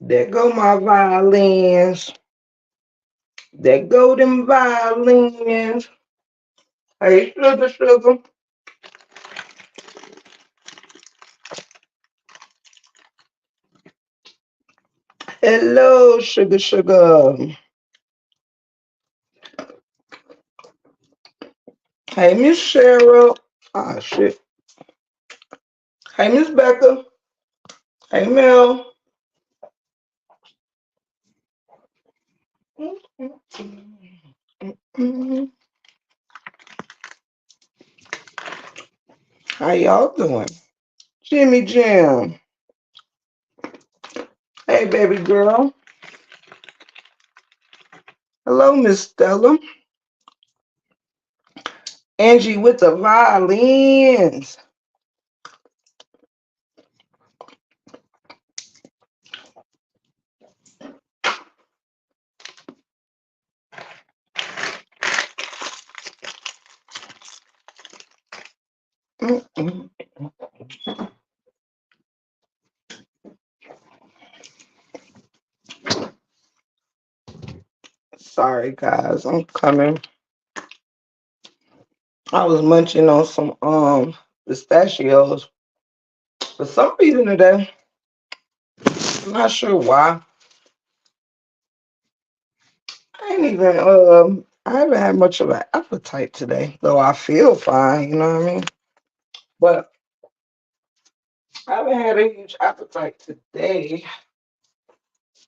There go my violins. There go them violins. Hey, sugar, sugar. Hello, sugar, sugar. Hey, Miss Cheryl. Ah, shit. Hey, Miss Becca. Hey, Mel. How y'all doing? Jimmy Jam. Hey, baby girl. Hello, Miss Stella. Angie with the violins. Mm-mm. Sorry, guys. I'm coming. I was munching on some pistachios for some reason today. I'm not sure why. I haven't had much of an appetite today, though I feel fine, you know what I mean? But I haven't had a huge appetite today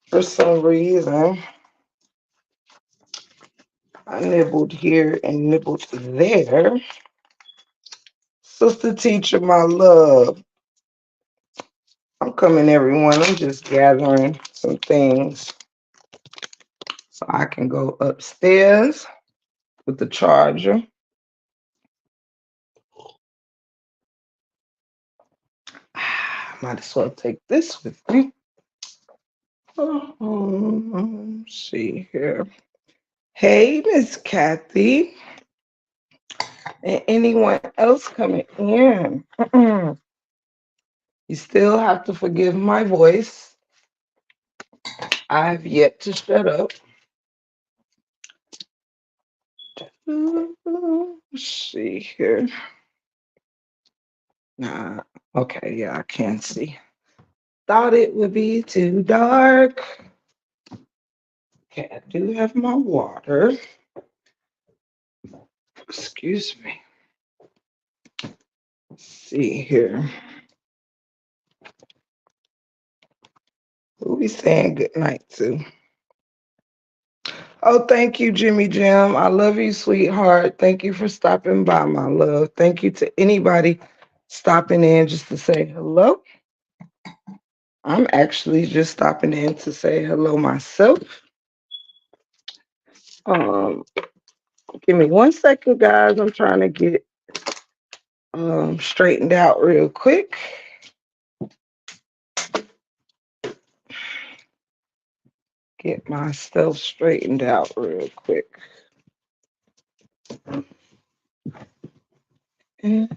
for some reason. I nibbled here and nibbled there. Sister teacher, my love. I'm coming, everyone. I'm just gathering some things so I can go upstairs with the charger. Might as well take this with me. Let's see here. Hey, Miss Kathy. And anyone else coming in? You still have to forgive my voice. I have yet to shut up. Let's see here. Nah, okay, yeah, I can't see. Thought it would be too dark. Okay, I do have my water. Excuse me. Let's see here. Who we saying good night to? Oh, thank you, Jimmy Jim. I love you, sweetheart. Thank you for stopping by, my love. Thank you to anybody stopping in just to say hello. I'm actually just stopping in to say hello myself. Um, Give me 1 second, guys. I'm trying to get straightened out real quick. Get myself straightened out real quick. Okay.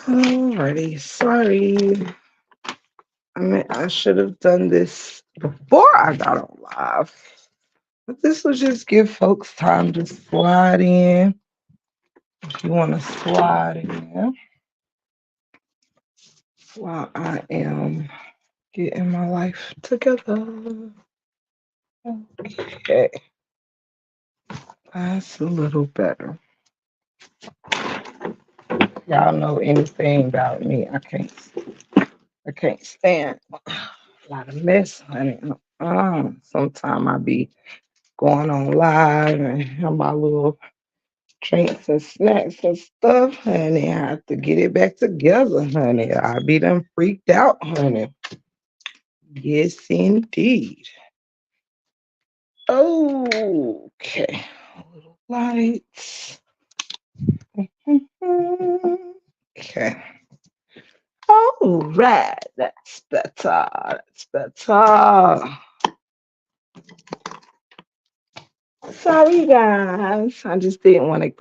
Alrighty, sorry. I mean, I should have done this before I got on live. But this will just give folks time to slide in. If you want to slide in while I am getting my life together. Okay, that's a little better. Y'all know anything about me? I can't stand a lot of mess, honey. Sometimes I be going on live and have my little drinks and snacks and stuff, honey. I have to get it back together, honey. I be done freaked out, honey. Yes, indeed. Okay. A little lights. Okay. All right. That's better. That's better. Sorry, guys. I just didn't want to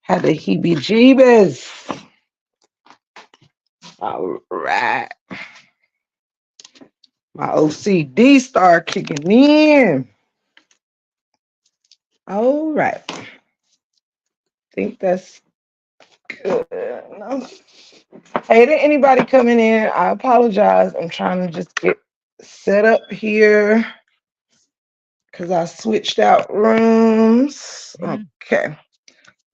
have the heebie jeebies. All right. My OCD start kicking in. All right. Think that's good. No. Hey, did anybody coming in? I apologize. I'm trying to just get set up here because I switched out rooms. Okay.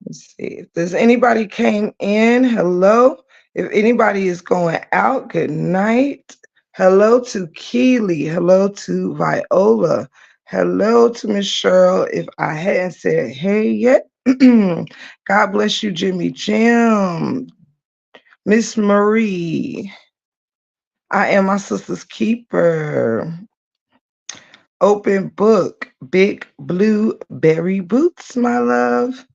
Let's see if there's anybody came in. Hello. If anybody is going out, good night. Hello to Keely. Hello to Viola. Hello to Miss Cheryl. If I hadn't said hey yet, God bless you, Jimmy Jim. Miss Marie. I am my sister's keeper. Open book. Big blue berry boots, my love.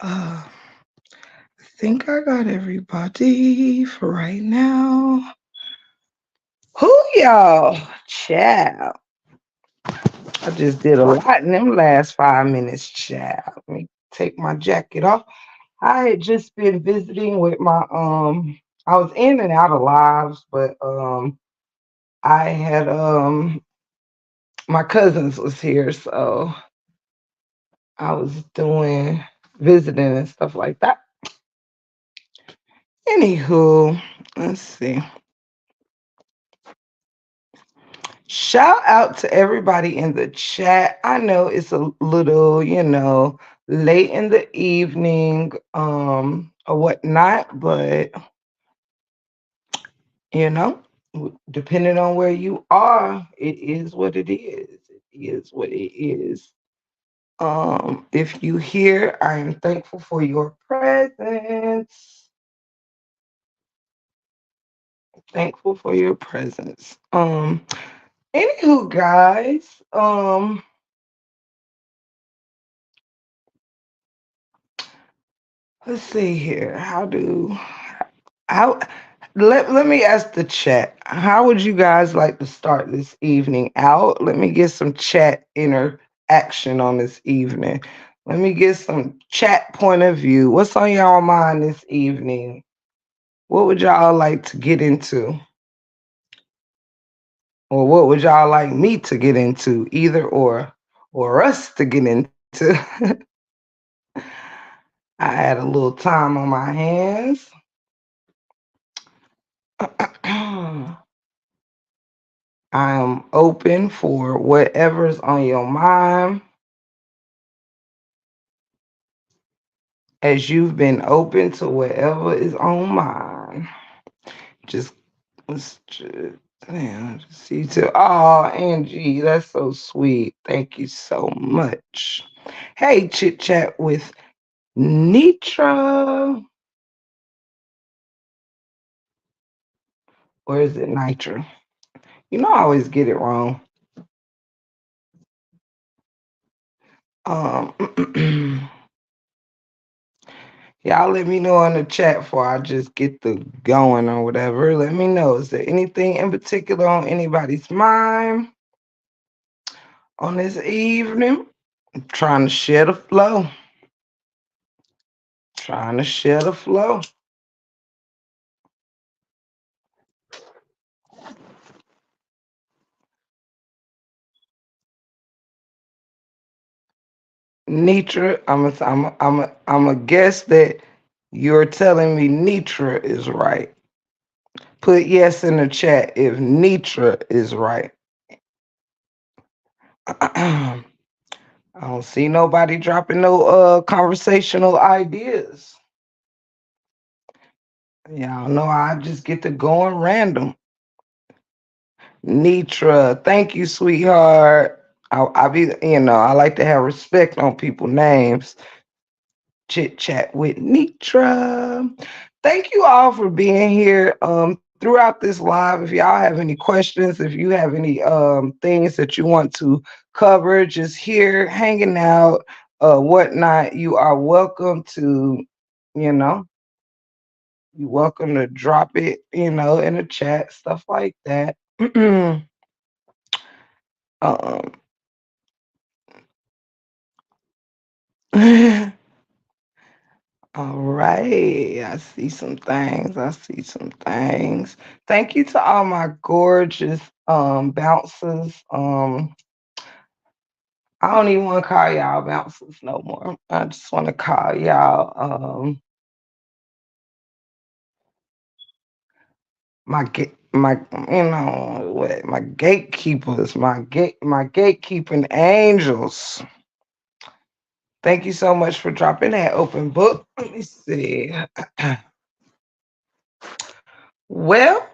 Uh, I think I got everybody for right now. Who y'all? Child. I just did a lot in them last 5 minutes, child. Let me take my jacket off. I had just been visiting with my I was in and out of lives, but I had my cousins was here, so I was doing visiting and stuff like that. Anywho, let's see. Shout out to everybody in the chat. I know it's a little, late in the evening, or whatnot, but you know, depending on where you are, it is what it is. It is what it is. If you here, I am thankful for your presence. Thankful for your presence. Anywho, guys, let's see here. How let me ask the chat. How would you guys like to start this evening out? Let me get some chat interaction on this evening. Let me get some chat point of view. What's on y'all mind this evening? What would y'all like to get into? Or what would y'all like me to get into? Either or us to get into. I had a little time on my hands. I am open for whatever's on your mind as you've been open to whatever is on mine. Just let's just, damn, just see to oh Angie, that's so sweet. Thank you so much. Hey, chit chat with Nitra. Or is it Nitra? I always get it wrong. Um Y'all let me know in the chat before I just get the going or whatever. Let me know. Is there anything in particular on anybody's mind on this evening? I'm trying to share the flow. Trying to share the flow. Nitra, I'm a guess that you're telling me Nitra is right. Put yes in the chat if Nitra is right. I don't see nobody dropping no conversational ideas. Y'all know I just get to going random. Nitra, thank you, sweetheart. I be, I like to have respect on people's names. Chit chat with Nitra. Thank you all for being here. Throughout this live, if y'all have any questions, if you have any things that you want to cover, just here hanging out, whatnot, you are welcome to, you know, you're welcome to drop it, in the chat, stuff like that. um, All right. I see some things. I see some things. Thank you to all my gorgeous bouncers. I don't even want to call y'all bouncers no more. I just want to call y'all my what my gatekeepers, my gatekeeping angels. Thank you so much for dropping that open book. Let me see. Well,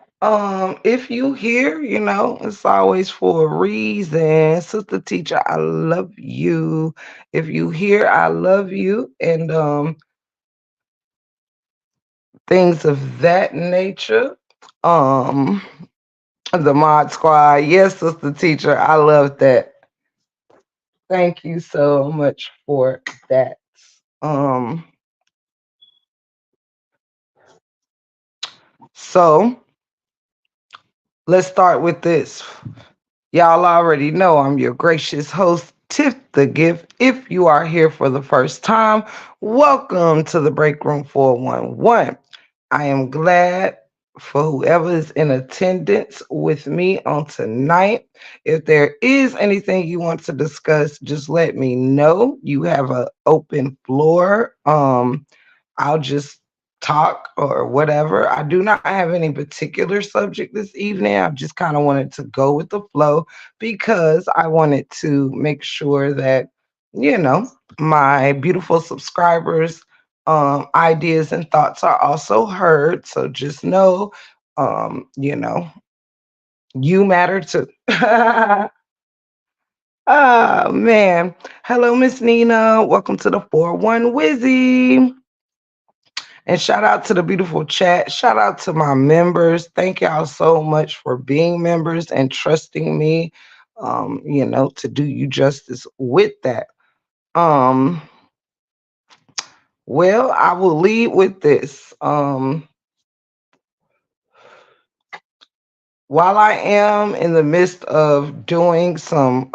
if you hear, it's always for a reason. Sister teacher, I love you. If you hear, I love you, and things of that nature. Um, the mod squad, yes, sister teacher, I love that. Thank you so much for that. Um, so let's start with this. Y'all already know I'm your gracious host, Tiff the Gift. If you are here for the first time, welcome to the Break Room 411. I am glad for whoever is in attendance with me on tonight. If there is anything you want to discuss, just let me know. You have an open floor. I'll just talk or whatever. I do not have any particular subject this evening. I just kind of wanted to go with the flow because I wanted to make sure that, you know, my beautiful subscribers' ideas and thoughts are also heard. So just know, you know, you matter too. Oh man. Hello, Miss Nina. Welcome to the 4-1 Wizzy. And shout out to the beautiful chat. Shout out to my members. Thank y'all so much for being members and trusting me, to do you justice with that. Um, well, I will lead with this. While I am in the midst of doing some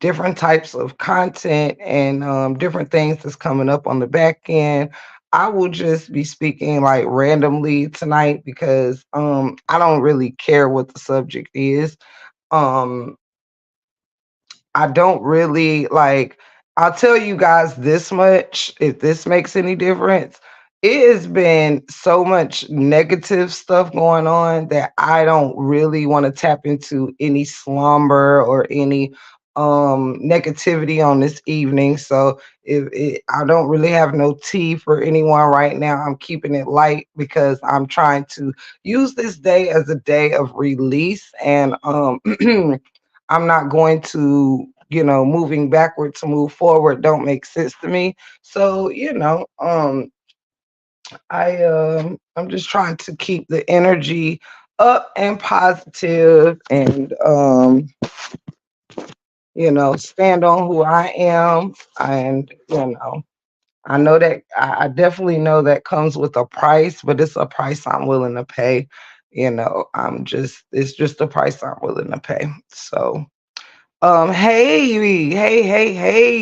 different types of content and different things that's coming up on the back end, I will just be speaking like randomly tonight because I don't really care what the subject is. Um I don't really like, I'll tell you guys this much, if this makes any difference. It has been so much negative stuff going on that I don't really want to tap into any slumber or any negativity on this evening. So I don't really have no tea for anyone right now. I'm keeping it light because I'm trying to use this day as a day of release and I'm not going to, moving backward to move forward don't make sense to me. So, I'm just trying to keep the energy up and positive and stand on who I am. And, I know that I definitely know that comes with a price, but it's a price I'm willing to pay. It's just a price I'm willing to pay. So hey,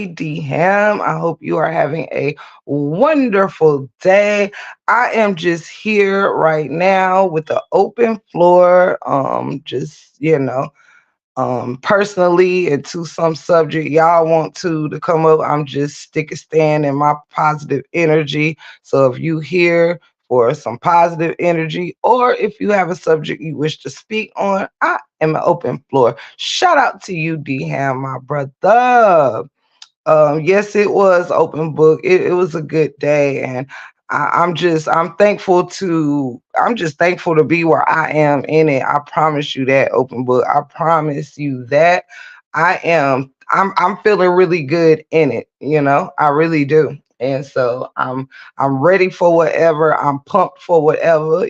D Ham. I hope you are having a wonderful day. I am just here right now with the open floor. Personally into some subject y'all want to come up, I'm just stick a stand in my positive energy. So if you here for some positive energy or if you have a subject you wish to speak on, I am an open floor. Shout out to you, D Ham, my brother. Yes, it was open book. It was a good day, and I'm just thankful to be where I am in it. I promise you that, open book. I promise you that I'm feeling really good in it. I really do. And so I'm ready for whatever. I'm pumped for whatever.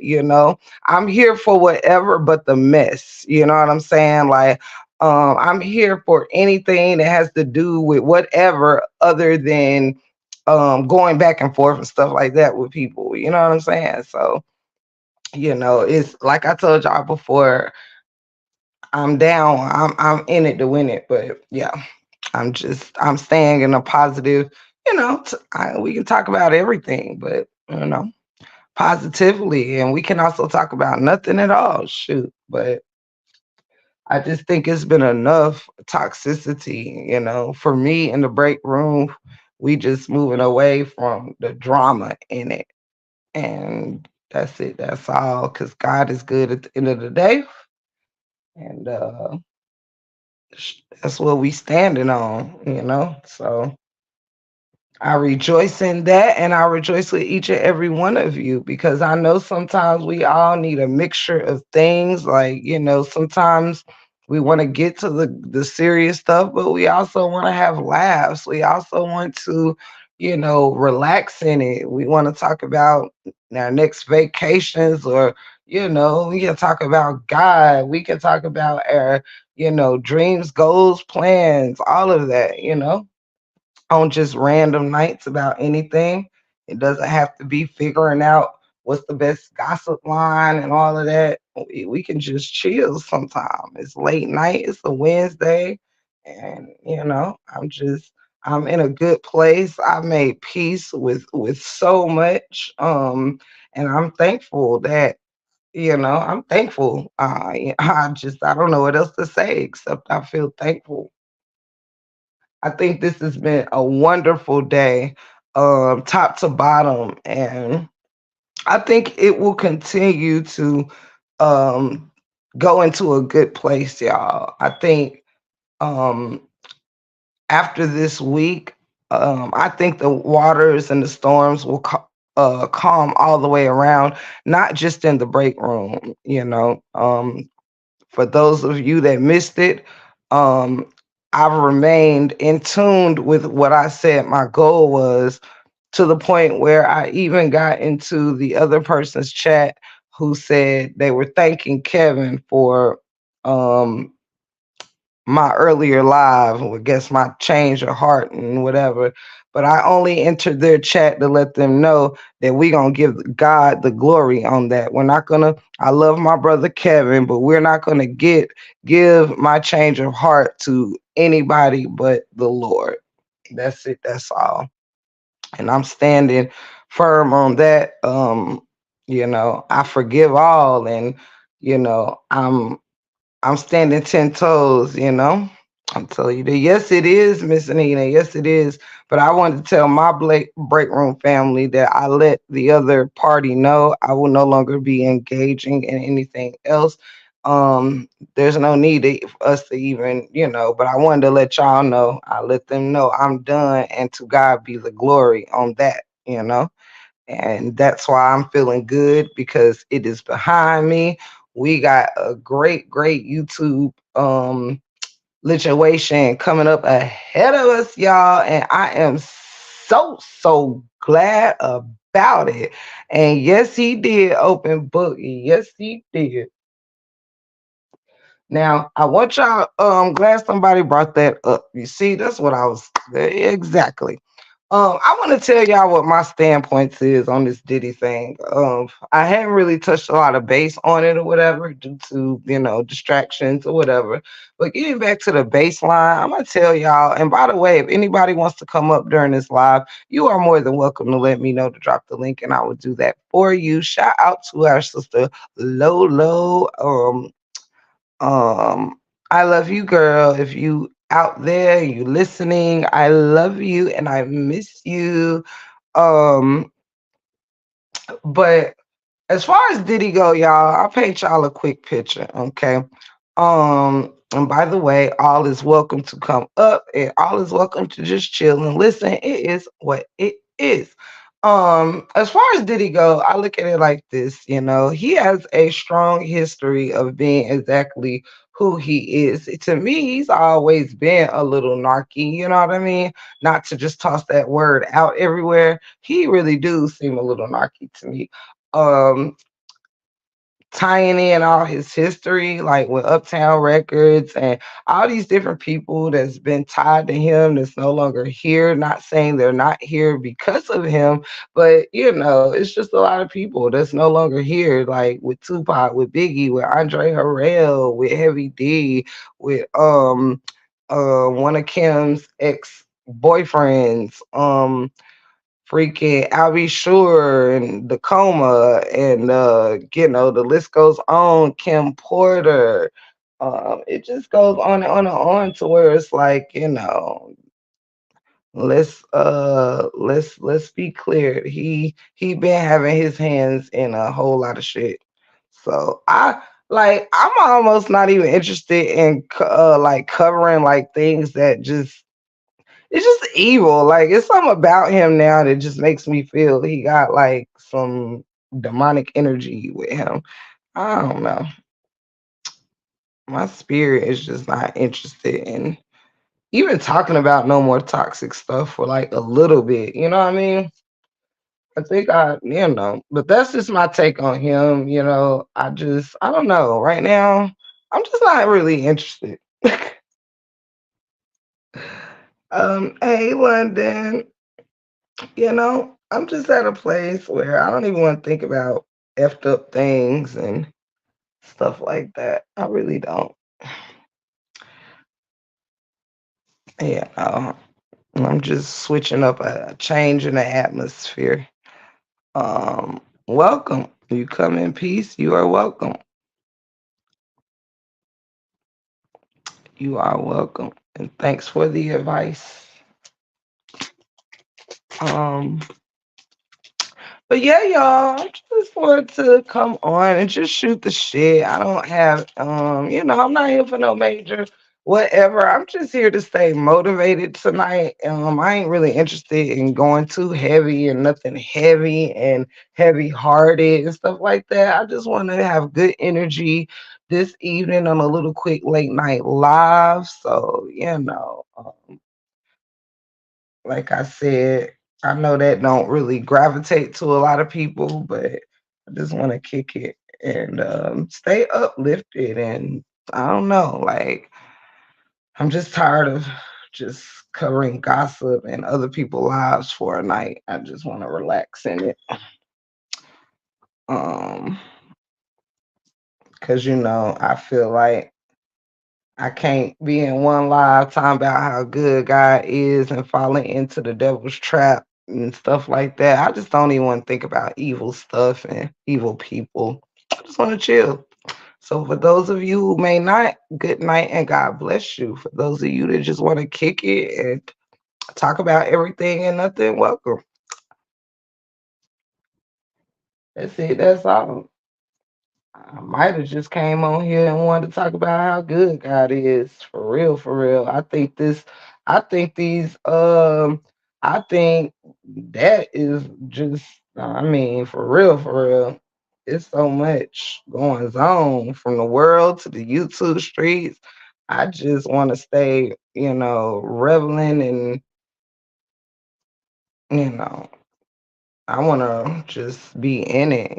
I'm here for whatever, but the mess. You know what I'm saying? Like I'm here for anything that has to do with whatever other than going back and forth and stuff like that with people. You know what I'm saying? So, it's like I told y'all before, I'm down. I'm in it to win it. But yeah, I'm staying in a positive we can talk about everything, but positively, and we can also talk about nothing at all. Shoot, but I just think it's been enough toxicity, for me in the break room. We just moving away from the drama in it. And that's it. That's all. Because God is good at the end of the day. And that's what we standing on. So I rejoice in that, and I rejoice with each and every one of you, because I know sometimes we all need a mixture of things. Like, sometimes we want to get to the serious stuff, but we also want to have laughs. We also want to, relax in it. We want to talk about our next vacations, or, we can talk about God. We can talk about our, dreams, goals, plans, all of that. On just random nights about anything. It doesn't have to be figuring out what's the best gossip line and all of that. We can just chill sometime. It's late night, it's a Wednesday, and I'm in a good place. I made peace with so much. And I'm thankful that I'm thankful. I don't know what else to say except I feel thankful. I think this has been a wonderful day, top to bottom, and I think it will continue to um, go into a good place, y'all. I think um, after this week, I think the waters and the storms will calm all the way around, not just in the break room. For those of you that missed it, um, I've remained in tuned with what I said my goal was, to the point where I even got into the other person's chat who said they were thanking Kevin for um, my earlier live, I guess my change of heart and whatever. But I only entered their chat to let them know that we gonna give God the glory on that. We're not gonna. I love my brother Kevin, but we're not gonna give my change of heart to anybody but the Lord. That's it. That's all. And I'm standing firm on that. I forgive all, and I'm standing 10 toes. I'm telling you that. Yes, it is, Miss Anita. Yes, it is. But I wanted to tell my break room family that I let the other party know I will no longer be engaging in anything else. There's no need for us to even, but I wanted to let y'all know. I let them know I'm done, and to God be the glory on that. And that's why I'm feeling good, because it is behind me. We got a great YouTube lituation coming up ahead of us, y'all, and I am so glad about it. And yes, he did open book. Yes, he did. Now, I want y'all, glad somebody brought that up. You see, that's what I was exactly. I want to tell y'all what my standpoints is on this Diddy thing. I haven't really touched a lot of base on it or whatever due to, distractions or whatever. But getting back to the baseline, I'm gonna tell y'all. And by the way, if anybody wants to come up during this live, you are more than welcome to let me know to drop the link, and I will do that for you. Shout out to our sister Lolo. Um, I love you, girl. If you out there, you listening, I love you and I miss you. Um, but as far as Diddy go, y'all, I'll paint y'all a quick picture, okay? And by the way, all is welcome to come up, and all is welcome to just chill and listen. It is what it is. As far as Diddy go, I look at it like this, he has a strong history of being exactly who he is. To me, he's always been a little narky, you know what I mean? Not to just toss that word out everywhere. He really do seem a little narky to me. Um, Tying in all his history, like with Uptown Records and all these different people that's been tied to him that's no longer here. Not saying they're not here because of him, but it's just a lot of people that's no longer here, like with Tupac, with Biggie, with Andre Harrell, with Heavy D, with one of Kim's ex. boyfriends, freaking I'll be sure and the coma and the list goes on, Kim Porter. It just goes on and on and on to where it's like, let's be clear. He been having his hands in a whole lot of shit. So I'm almost not even interested in like covering like things that just it's just evil. Like it's something about him now that just makes me feel he got like some demonic energy with him. I don't know. My spirit is just not interested in even talking about no more toxic stuff for like a little bit. You know what I mean? I think but that's just my take on him. I don't know. Right now, I'm just not really interested. Hey, London, I'm just at a place where I don't even want to think about effed up things and stuff like that. I really don't. Yeah, I'm just switching up a change in the atmosphere. Welcome. You come in peace. You are welcome. You are welcome. And thanks for the advice. Um, But yeah, y'all, I just wanted to come on and just shoot the shit. I don't have, I'm not here for no major whatever. I'm just here to stay motivated tonight. I ain't really interested in going too heavy and nothing heavy and heavy hearted and stuff like that. I just want to have good energy this evening on a little quick late night live. So, like I said, I know that don't really gravitate to a lot of people, but I just want to kick it and stay uplifted. And I don't know, like I'm just tired of just covering gossip and other people's lives for a night. I just want to relax in it. Um, because I feel like I can't be in one live talking about how good God is and falling into the devil's trap and stuff like that. I just don't even want to think about evil stuff and evil people. I just want to chill. So for those of you who may not, good night and God bless you. For those of you that just want to kick it and talk about everything and nothing, welcome. That's it. That's all. I might have just came on here and wanted to talk about how good God is. For real, for real. I think these I think that is just I mean, for real. It's so much going on from the world to the YouTube streets. I just want to stay, reveling and, you know, I want to just be in it.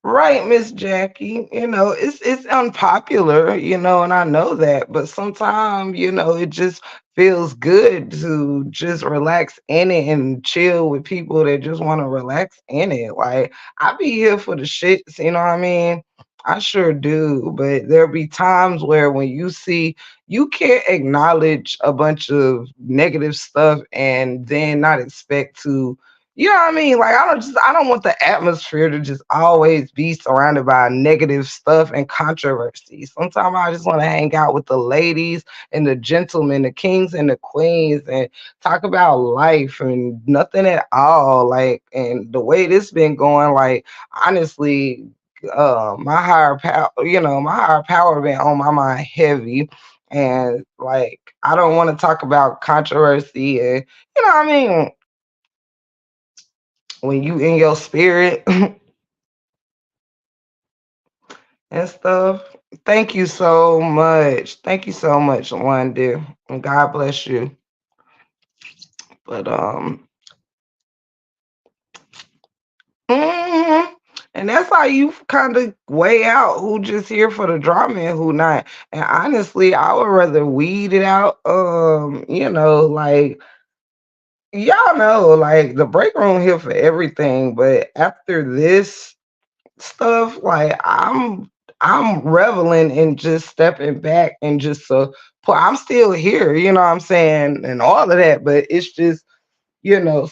Right, Miss Jackie. It's unpopular, and I know that, but sometimes, it just feels good to just relax in it and chill with people that just want to relax in it. Like I be here for the shits, you know what I mean? I sure do, but there'll be times where when you see you can't acknowledge a bunch of negative stuff and then not expect to you know what I mean? Like I don't want the atmosphere to just always be surrounded by negative stuff and controversy. Sometimes I just want to hang out with the ladies and the gentlemen, the kings and the queens, and talk about life and nothing at all. Like and the way this been going, like honestly, my higher power been on my mind heavy. And like I don't want to talk about controversy and you know what I mean when you in your spirit and stuff. Thank you so much. Thank you so much, Wanda. And God bless you. But mhm. And that's how you kind of weigh out who just here for the drama and who not. And honestly, I would rather weed it out. Like y'all know, like the break room here for everything. But after this stuff, like I'm reveling in just stepping back and just I'm still here, you know what I'm saying, and all of that. But it's just,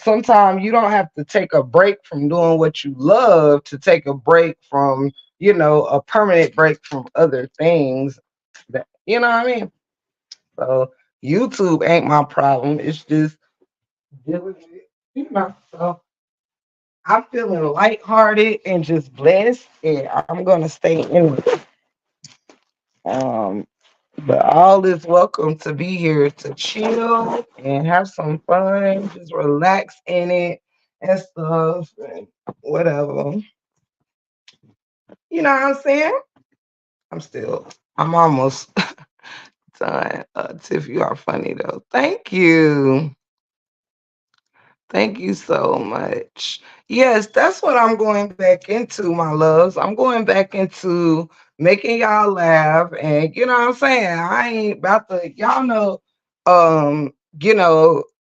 sometimes you don't have to take a break from doing what you love to take a break from, a permanent break from other things that, you know what I mean? So YouTube ain't my problem. It's just dealing with, so I'm feeling lighthearted and just blessed, and I'm gonna stay in it. Um, but all is welcome to be here to chill and have some fun, just relax in it and stuff and whatever. You know what I'm saying? I'm almost done. Tiff, you are funny though. Thank you. Thank you so much. Yes, that's what I'm going back into, my loves. I'm going back into making y'all laugh. And you know what I'm saying? I ain't about to, y'all know,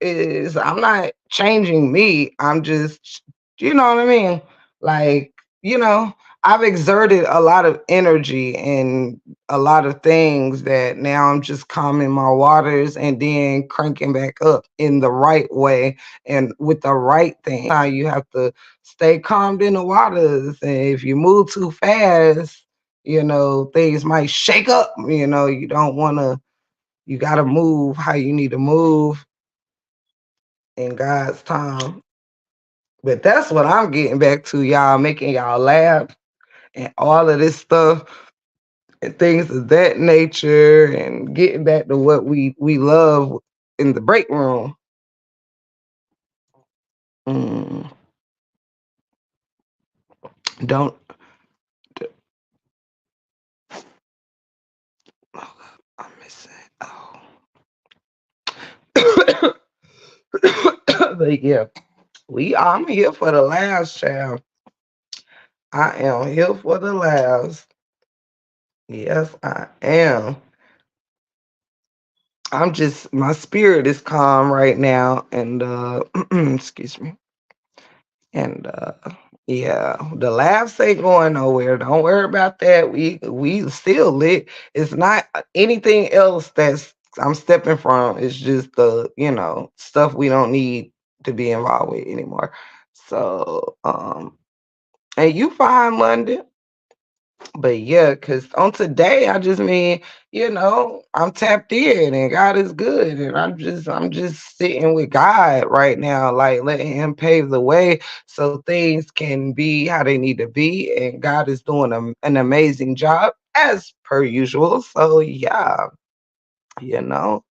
is I'm not changing me. I'm just, you know what I mean? Like, you know, I've exerted a lot of energy and a lot of things that now I'm just calming my waters and then cranking back up in the right way and with the right thing. Now you have to stay calmed in the waters. And if you move too fast, things might shake up. You don't want to, you got to move how you need to move in God's time. But that's what I'm getting back to, y'all, making y'all laugh and all of this stuff and things of that nature and getting back to what we love in the break room. Mm, don't. Oh, I'm missing. Oh. But yeah, I'm here for the last child. I am here for the last. Yes, I am. I'm just my spirit is calm right now and excuse me. And yeah, the laughs ain't going nowhere. Don't worry about that. We still lit. It's not anything else that's I'm stepping from. It's just the, stuff we don't need to be involved with anymore. So and you fine, London. But yeah, because on today, I just mean, I'm tapped in and God is good. And I'm just sitting with God right now, like letting him pave the way so things can be how they need to be. And God is doing an amazing job as per usual. So yeah, you know.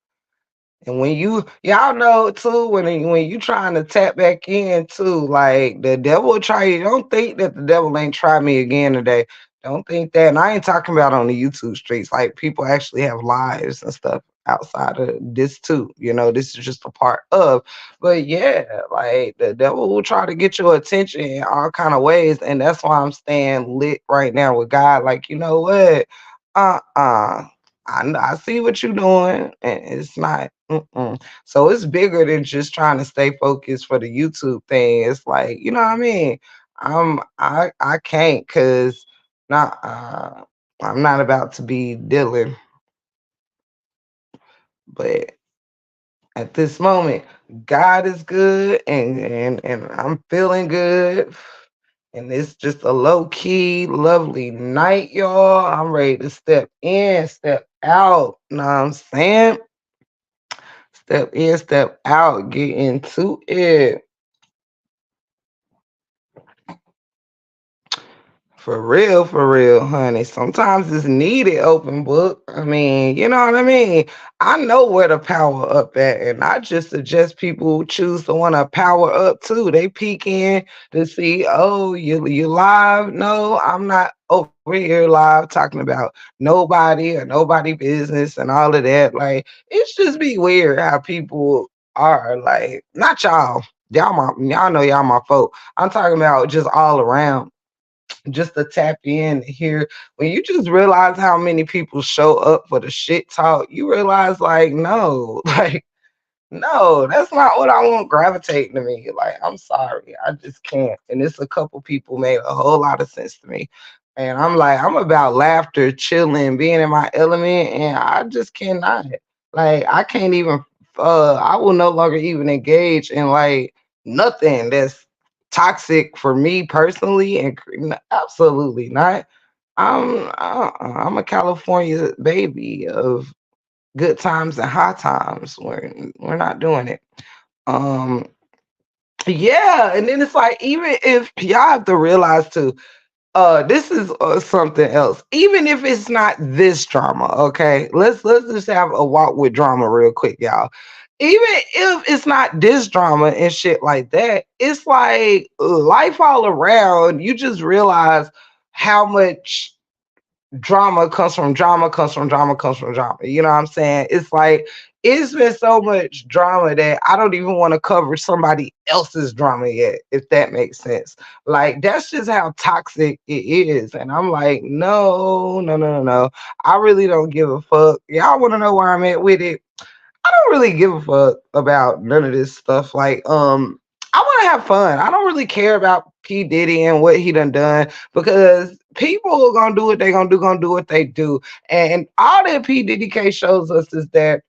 And when y'all know too, when you trying to tap back in too, like the devil will try you. Don't think that the devil ain't try me again today. Don't think that. And I ain't talking about on the YouTube streets. Like people actually have lives and stuff outside of this too. This is just a part of. But yeah, like the devil will try to get your attention in all kind of ways, and that's why I'm staying lit right now with God. Like, you know what? Uh-uh. I see what you're doing, and it's not. Mm-mm. So it's bigger than just trying to stay focused for the YouTube thing. It's like, you know what I mean? I can't because not I'm not about to be dealing, but at this moment, God is good and I'm feeling good. And it's just a low key, lovely night, y'all. I'm ready to step in, step out. Know what I'm saying? Step in, step out, get into it. For real, honey. Sometimes it's needed, open book. I mean, you know what I mean? I know where to power up at, and I just suggest people choose to want to power up too. They peek in to see, oh, you live. No, I'm not over here live talking about nobody or nobody business and all of that. Like, it's just be weird how people are like, not y'all. Y'all know y'all my folk. I'm talking about just all around just to tap in here. When you just realize how many people show up for the shit talk, you realize like, no, like, no, that's not what I want gravitating to me. Like, I'm sorry, I just can't. And it's a couple people made a whole lot of sense to me. And I'm like, I'm about laughter, chilling, being in my element, and I just cannot. Like, I can't even. I will no longer even engage in like nothing that's toxic for me personally, and absolutely not. I'm a California baby of good times and high times. We're not doing it. Um, yeah, and then it's like even if y'all have to realize too, this is something else. Even if it's not this drama, okay, let's just have a walk with drama real quick, y'all. Even if it's not this drama and shit like that, it's like life all around. You just realize how much drama comes from drama, comes from drama, comes from drama. You know what I'm saying? It's like it's been so much drama that I don't even want to cover somebody else's drama yet, if that makes sense. Like that's just how toxic it is. And I'm like, no, no, no, no, no. I really don't give a fuck. Y'all want to know where I'm at with it? I don't really give a fuck about none of this stuff. Like, I want to have fun. I don't really care about P Diddy and what he done because people are gonna do what they gonna do what they do, and all that P Diddy case shows us is that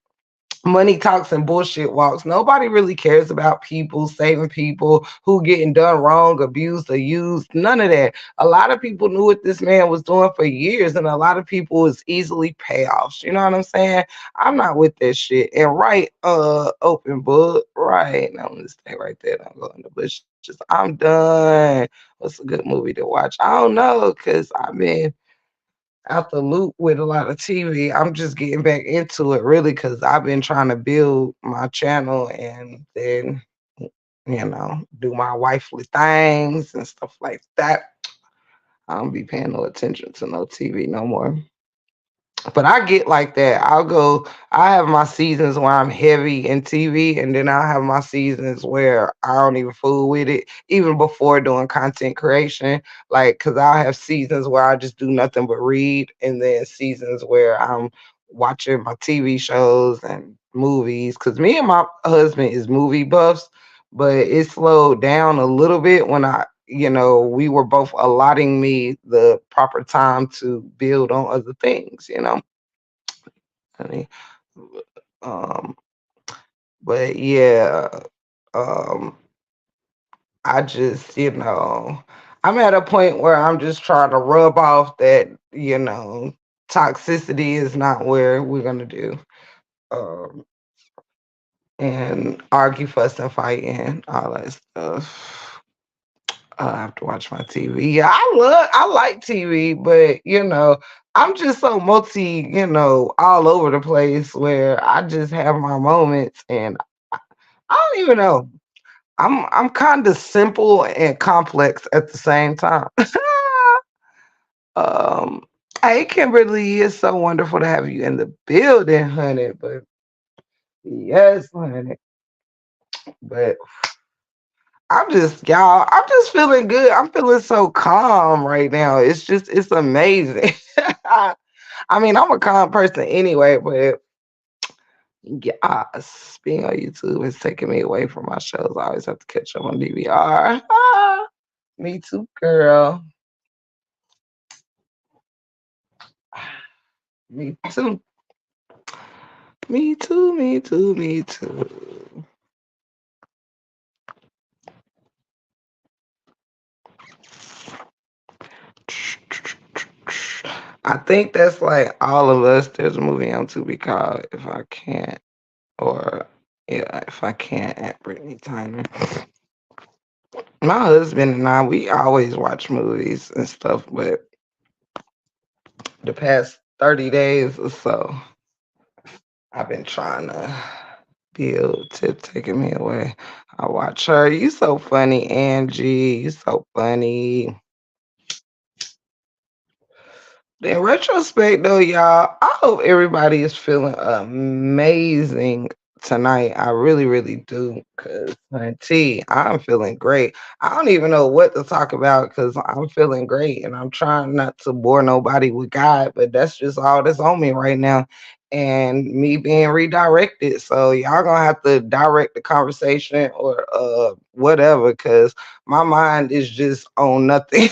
money talks and bullshit walks. Nobody really cares about people, saving people who getting done wrong, abused, or used. None of that. A lot of people knew what this man was doing for years, and a lot of people was easily payoffs. You know what I'm saying? I'm not with that shit. And right, open book. Right. Now I'm gonna stay right there. Don't go in the bushes. I'm done. What's a good movie to watch? I don't know, cause I've been out the loop with a lot of TV. I'm just getting back into it really because I've been trying to build my channel and then, do my wifely things and stuff like that. I don't be paying no attention to no TV no more. But I get like that. I have my seasons where I'm heavy in TV, and then I have my seasons where I don't even fool with it, even before doing content creation. Like, cause I have seasons where I just do nothing but read, and then seasons where I'm watching my TV shows and movies. Cause me and my husband is movie buffs, but it slowed down a little bit when we were both allotting me the proper time to build on other things. I mean, um, but yeah, um, I just, I'm at a point where I'm just trying to rub off that, toxicity is not where we're gonna do. Um, and argue, fuss, and fight, and all that stuff. I have to watch my TV. Yeah, I like TV, but I'm just so multi, all over the place where I just have my moments, and I don't even know. I'm kind of simple and complex at the same time. um, hey Kimberly, it's so wonderful to have you in the building, honey. But yes, honey. But I'm just feeling good. I'm feeling so calm right now. It's amazing. I mean, I'm a calm person anyway, but yes, being on YouTube is taking me away from my shows. I always have to catch up on DVR. Me too, girl. Me too. Me too, me too, me too. I think that's like all of us. There's a movie on to be called If I Can't, or yeah, If I Can't at Brittany Tyner. My husband and I, we always watch movies and stuff, but the past 30 days or so, I've been trying to build Tip taking me away. I watch her. You so funny, Angie. You so funny. In retrospect, though, y'all, I hope everybody is feeling amazing tonight. I really, really do. Cause T, I'm feeling great. I don't even know what to talk about because I'm feeling great, and I'm trying not to bore nobody with God, but that's just all that's on me right now, and me being redirected. So y'all gonna have to direct the conversation or whatever, cause my mind is just on nothing.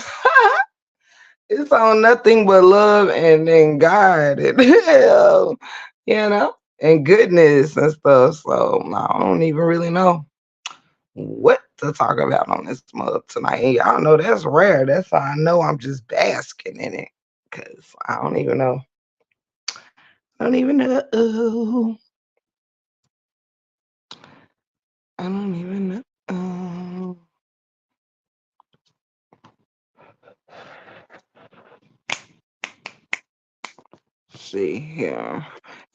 It's on nothing but love and then God and you know, and goodness and stuff. So I don't even really know what to talk about on this mug tonight. And y'all know that's rare. That's how I know I'm just basking in it. Cause I don't even know. I don't even know. I don't even know. See here.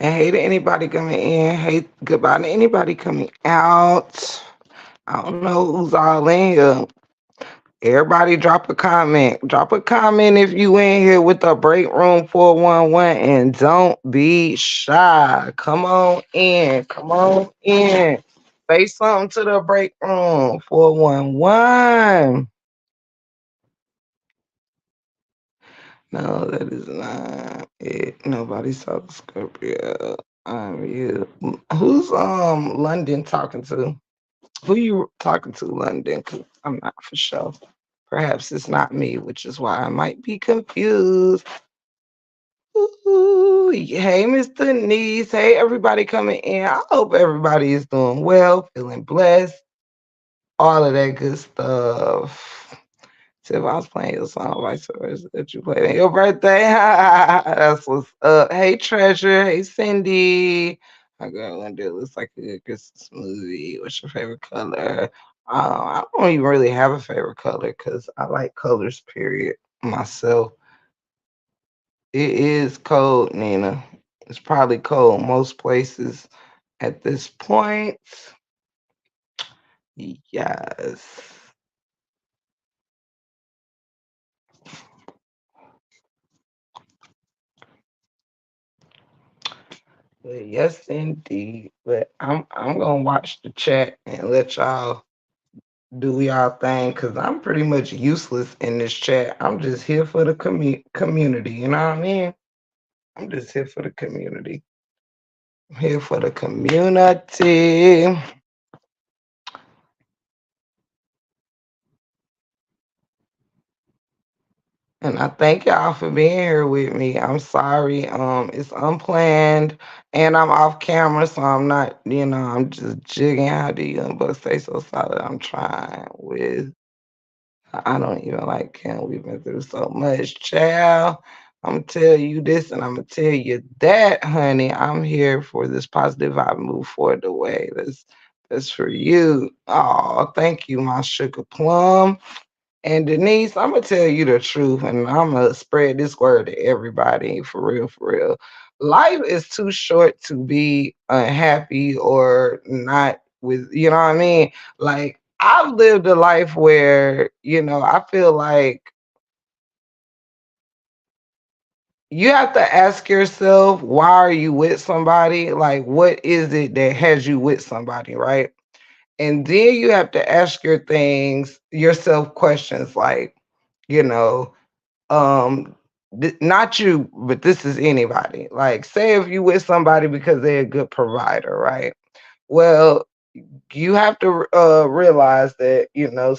And hey to anybody coming in. Hey, goodbye to anybody coming out. I don't know who's all in here. Everybody drop a comment. Drop a comment if you in here with the break room 411 and don't be shy. Come on in. Come on in. Say something to the break room 411. No, that is not it. Nobody saw the Scorpio. I'm you. Who's London talking to? Who you talking to, London? 'Cause I'm not for sure. Perhaps it's not me, which is why I might be confused. Ooh, hey, Mr. Niece. Hey, everybody coming in. I hope everybody is doing well, feeling blessed, all of that good stuff. So if I was playing your song, vice versa, that you played on your birthday, that's what's up. Hey, Treasure. Hey, Cindy. My girl Linda looks like a good Christmas movie. What's your favorite color? I don't even really have a favorite color because I like colors, period, myself. It is cold, Nina. It's probably cold most places at this point. Yes. But yes, indeed. But I'm gonna watch the chat and let y'all do y'all thing because I'm pretty much useless in this chat. I'm just here for the community. You know what I mean? I'm just here for the community. I'm here for the community. And I thank y'all for being here with me. I'm sorry. It's unplanned and I'm off camera, so I'm not, I'm just jigging how do you but stay so solid. I'm trying with I don't even like him. We've been through so much, child. I'm gonna tell you this and I'm gonna tell you that, honey. I'm here for this positive vibe move forward the way. That's for you. Oh, thank you, my sugar plum. And Denise, I'm gonna tell you the truth, and I'm gonna spread this word to everybody for real, for real. Life is too short to be unhappy or not with, you know what I mean? Like I've lived a life where, I feel like you have to ask yourself, why are you with somebody? Like, what is it that has you with somebody, right? And then you have to ask yourself questions like, you know, um not you, but this is anybody. Like say if you with somebody because they're a good provider, right? Well, you have to realize that,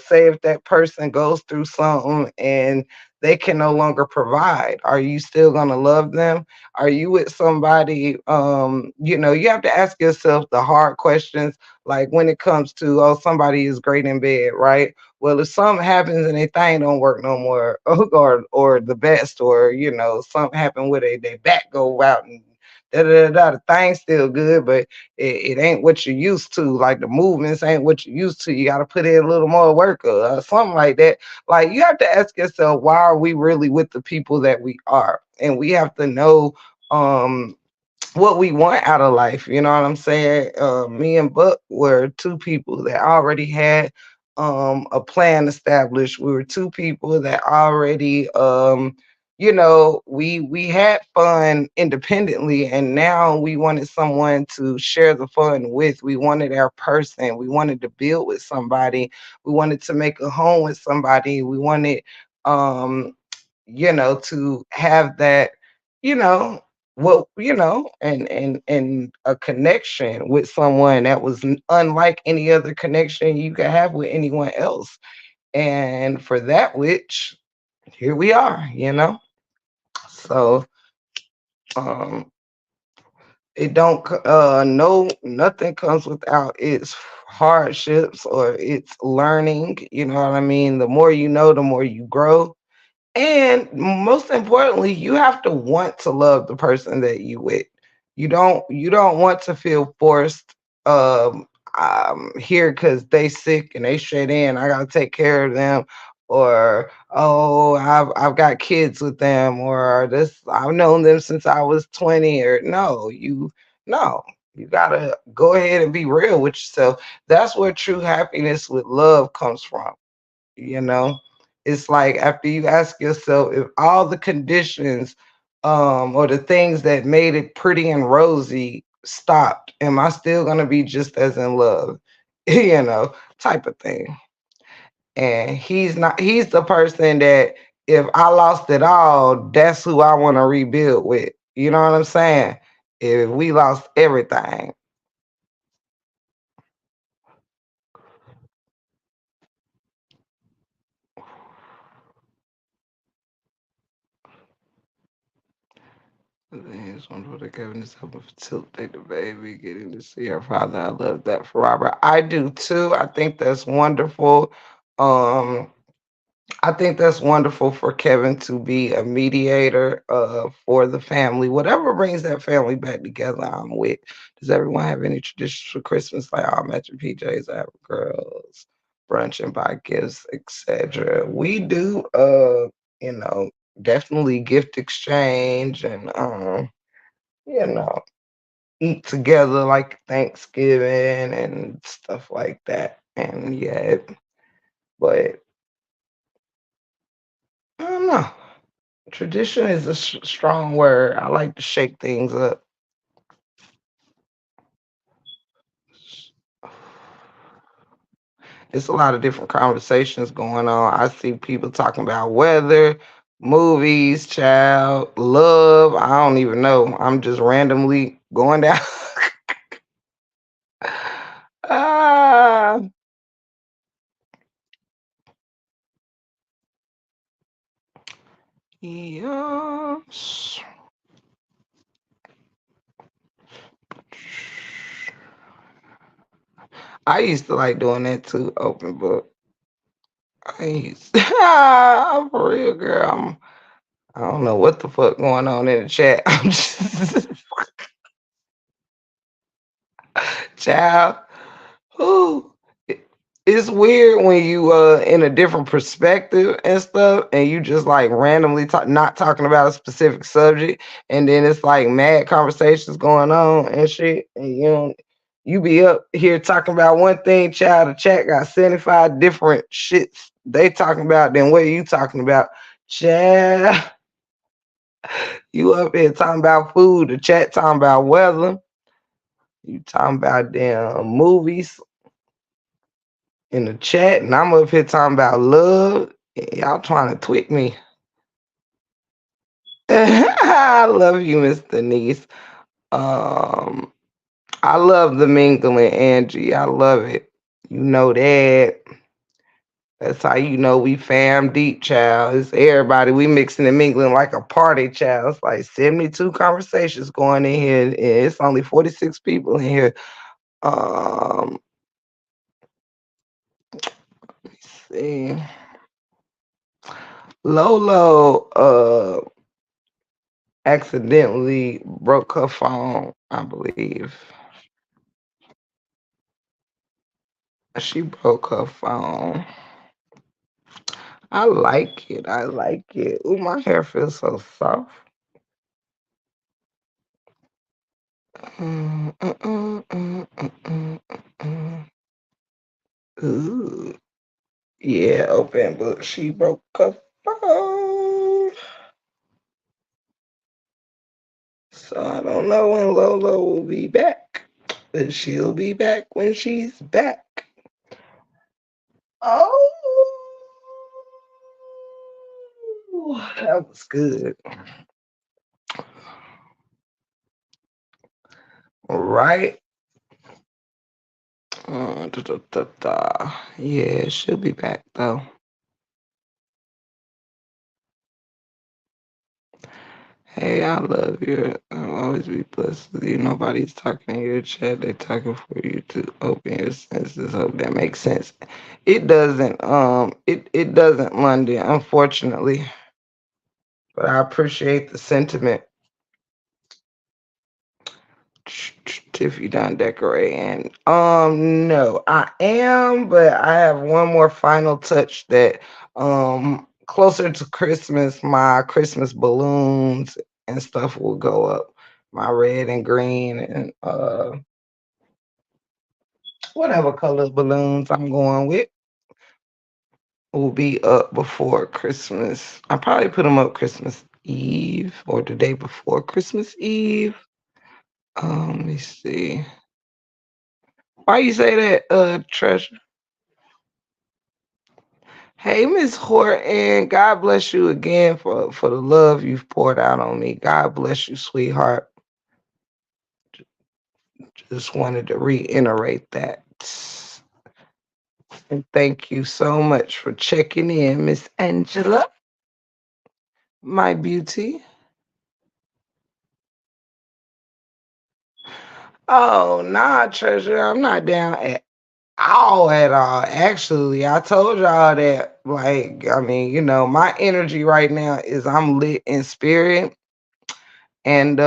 say if that person goes through something and they can no longer provide, are you still going to love them? Are you with somebody, you have to ask yourself the hard questions, like when it comes to, oh, somebody is great in bed, right? Well, if something happens and their thing don't work no more, or the best, or something happened with their back go out and da da da da, the thing's still good, but it ain't what you're used to. Like the movements ain't what you're used to. You got to put in a little more work or something like that. Like you have to ask yourself, why are we really with the people that we are? And we have to know um what we want out of life. You know what I'm saying? Me and Buck were two people that already had a plan established. We were two people that already we had fun independently, and now we wanted someone to share the fun with. We wanted our person. We wanted to build with somebody. We wanted to make a home with somebody. We wanted um to have that, you know, and a connection with someone that was unlike any other connection you could have with anyone else. And for that which here we are, you know. So um it don't no nothing comes without its hardships or its learning, you know what I mean? The more you know, the more you grow. And most importantly, you have to want to love the person that you with. You don't want to feel forced um here because they sick and they straight in. I gotta take care of them. Or oh, I've got kids with them, or this I've known them since I was 20, or no, you gotta go ahead and be real with yourself. That's where true happiness with love comes from, you know. It's like after you ask yourself if all the conditions or the things that made it pretty and rosy stopped, am I still going to be just as in love? You know, type of thing. And he's the person that if I lost it all, that's who I want to rebuild with. You know what I'm saying? If we lost everything. It's wonderful that Kevin is helping facilitate the baby getting to see her father. I love that for Robert. I do too. I think that's wonderful. Um, I think that's wonderful for Kevin to be a mediator for the family. Whatever brings that family back together, I'm with. Does everyone have any traditions for Christmas? Like all matching PJs, I have girls, brunch and buy gifts, etc. We do you know, definitely gift exchange and you know, eat together like Thanksgiving and stuff like that. And yeah, but I don't know. Tradition is a strong word. I like to shake things up. It's a lot of different conversations going on. I see people talking about weather, movies, child, love. I don't even know. I'm just randomly going down. ah, yes. I used to like doing that too, open book. I used for real, girl. I don't know what the fuck going on in the chat. I'm just child. Ooh, it's weird when you in a different perspective and stuff, and you just like randomly not talking about a specific subject, and then it's like mad conversations going on and shit, and you be up here talking about one thing, child. The chat got 75 different shits they talking about. Then what are you talking about, child? You up here talking about food, the chat talking about weather, you talking about damn movies in the chat, and I'm up here talking about love. Y'all trying to tweak me. I love you, Miss Denise. Um, I love the mingling, Angie. I love it. You know that. That's how you know we fam deep, child. It's everybody. We mixing and mingling like a party, child. It's like 72 conversations going in here. And it's only 46 people in here. Um, let's see. Lolo accidentally broke her phone, I believe. She broke her phone. I like it. I like it. Ooh, my hair feels so soft. Mm, mm, mm, mm, mm, mm, mm. Ooh. Yeah, open book. She broke her phone. So I don't know when Lolo will be back. But she'll be back when she's back. Oh, that was good. Right? Da, da, da, da. Yeah, she'll be back though. Hey, I love you. I'll always be blessed with you. Nobody's talking in your chat. They talking for you to open your senses. Hope that makes sense. It doesn't. It doesn't, London. Unfortunately, but I appreciate the sentiment. If you done decorating, no, I am, but I have one more final touch that, closer to Christmas, my Christmas balloons and stuff will go up. My red and green and whatever color balloons I'm going with will be up before Christmas. I probably put them up Christmas Eve or the day before Christmas Eve. Let me see. Why you say that, Treasure? Hey, Miss Horton, God bless you again for the love you've poured out on me. God bless you, sweetheart. Just wanted to reiterate that. And thank you so much for checking in, Miss Angela, my beauty. Oh, nah, Treasure, I'm not down at all. Actually, I told y'all that, like, I mean, my energy right now is I'm lit in spirit. And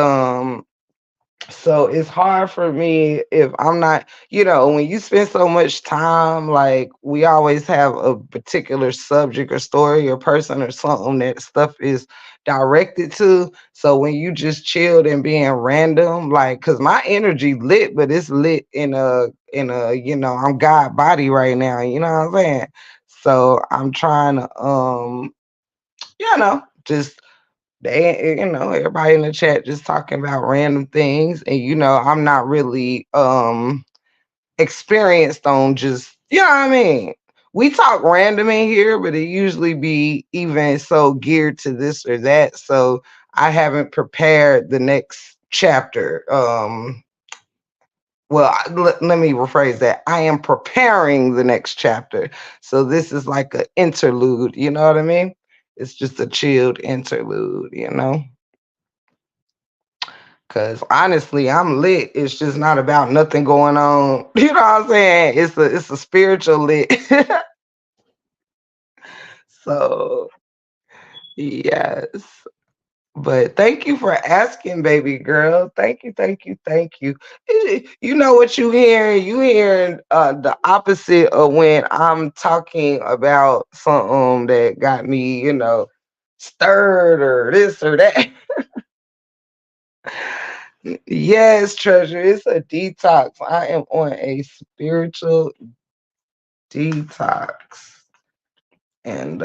so it's hard for me if I'm not, when you spend so much time, like we always have a particular subject or story or person or something that stuff is directed to. So when you just chilled and being random, like, cause my energy lit, but it's lit in a, I'm God body right now, you know what I'm saying? So I'm trying to, just everybody in the chat just talking about random things, and I'm not really experienced on just, what I mean. We talk random in here, but it usually be even so geared to this or that. So I haven't prepared the next chapter. Well, let me rephrase that. I am preparing the next chapter. So this is like an interlude, you know what I mean? It's just a chilled interlude, Cause honestly, I'm lit. It's just not about nothing going on. You know what I'm saying? It's a spiritual lit. So yes. But thank you for asking, baby girl. Thank you, thank you, thank you. You know what you hearing? You hearing the opposite of when I'm talking about something that got me, stirred or this or that. Yes, treasure. It's a detox. I am on a spiritual detox. And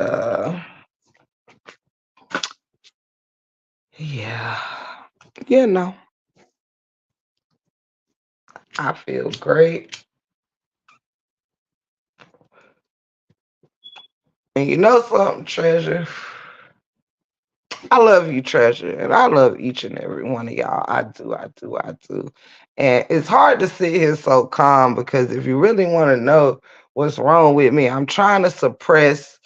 yeah, you know, I feel great. And you know something, treasure? I love you, treasure, and I love each and every one of y'all. I do, I do, I do. And it's hard to sit here so calm because if you really want to know what's wrong with me, I'm trying to suppress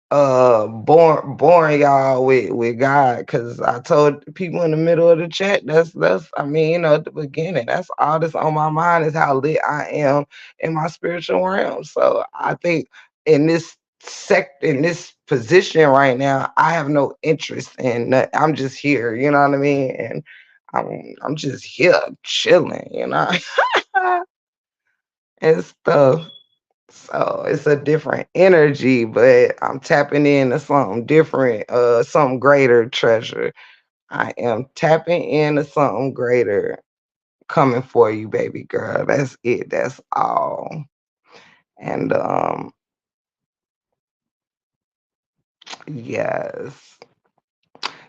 boring y'all with God, because I told people in the middle of the chat, that's I mean, at the beginning, that's all that's on my mind is how lit I am in my spiritual realm. So I think in this position right now, I have no interest in I'm just here, you know what I mean? And I'm just here chilling, and stuff. So it's a different energy, but I'm tapping into something different, something greater, treasure. I am tapping into something greater coming for you, baby girl. That's it. That's all. And yes.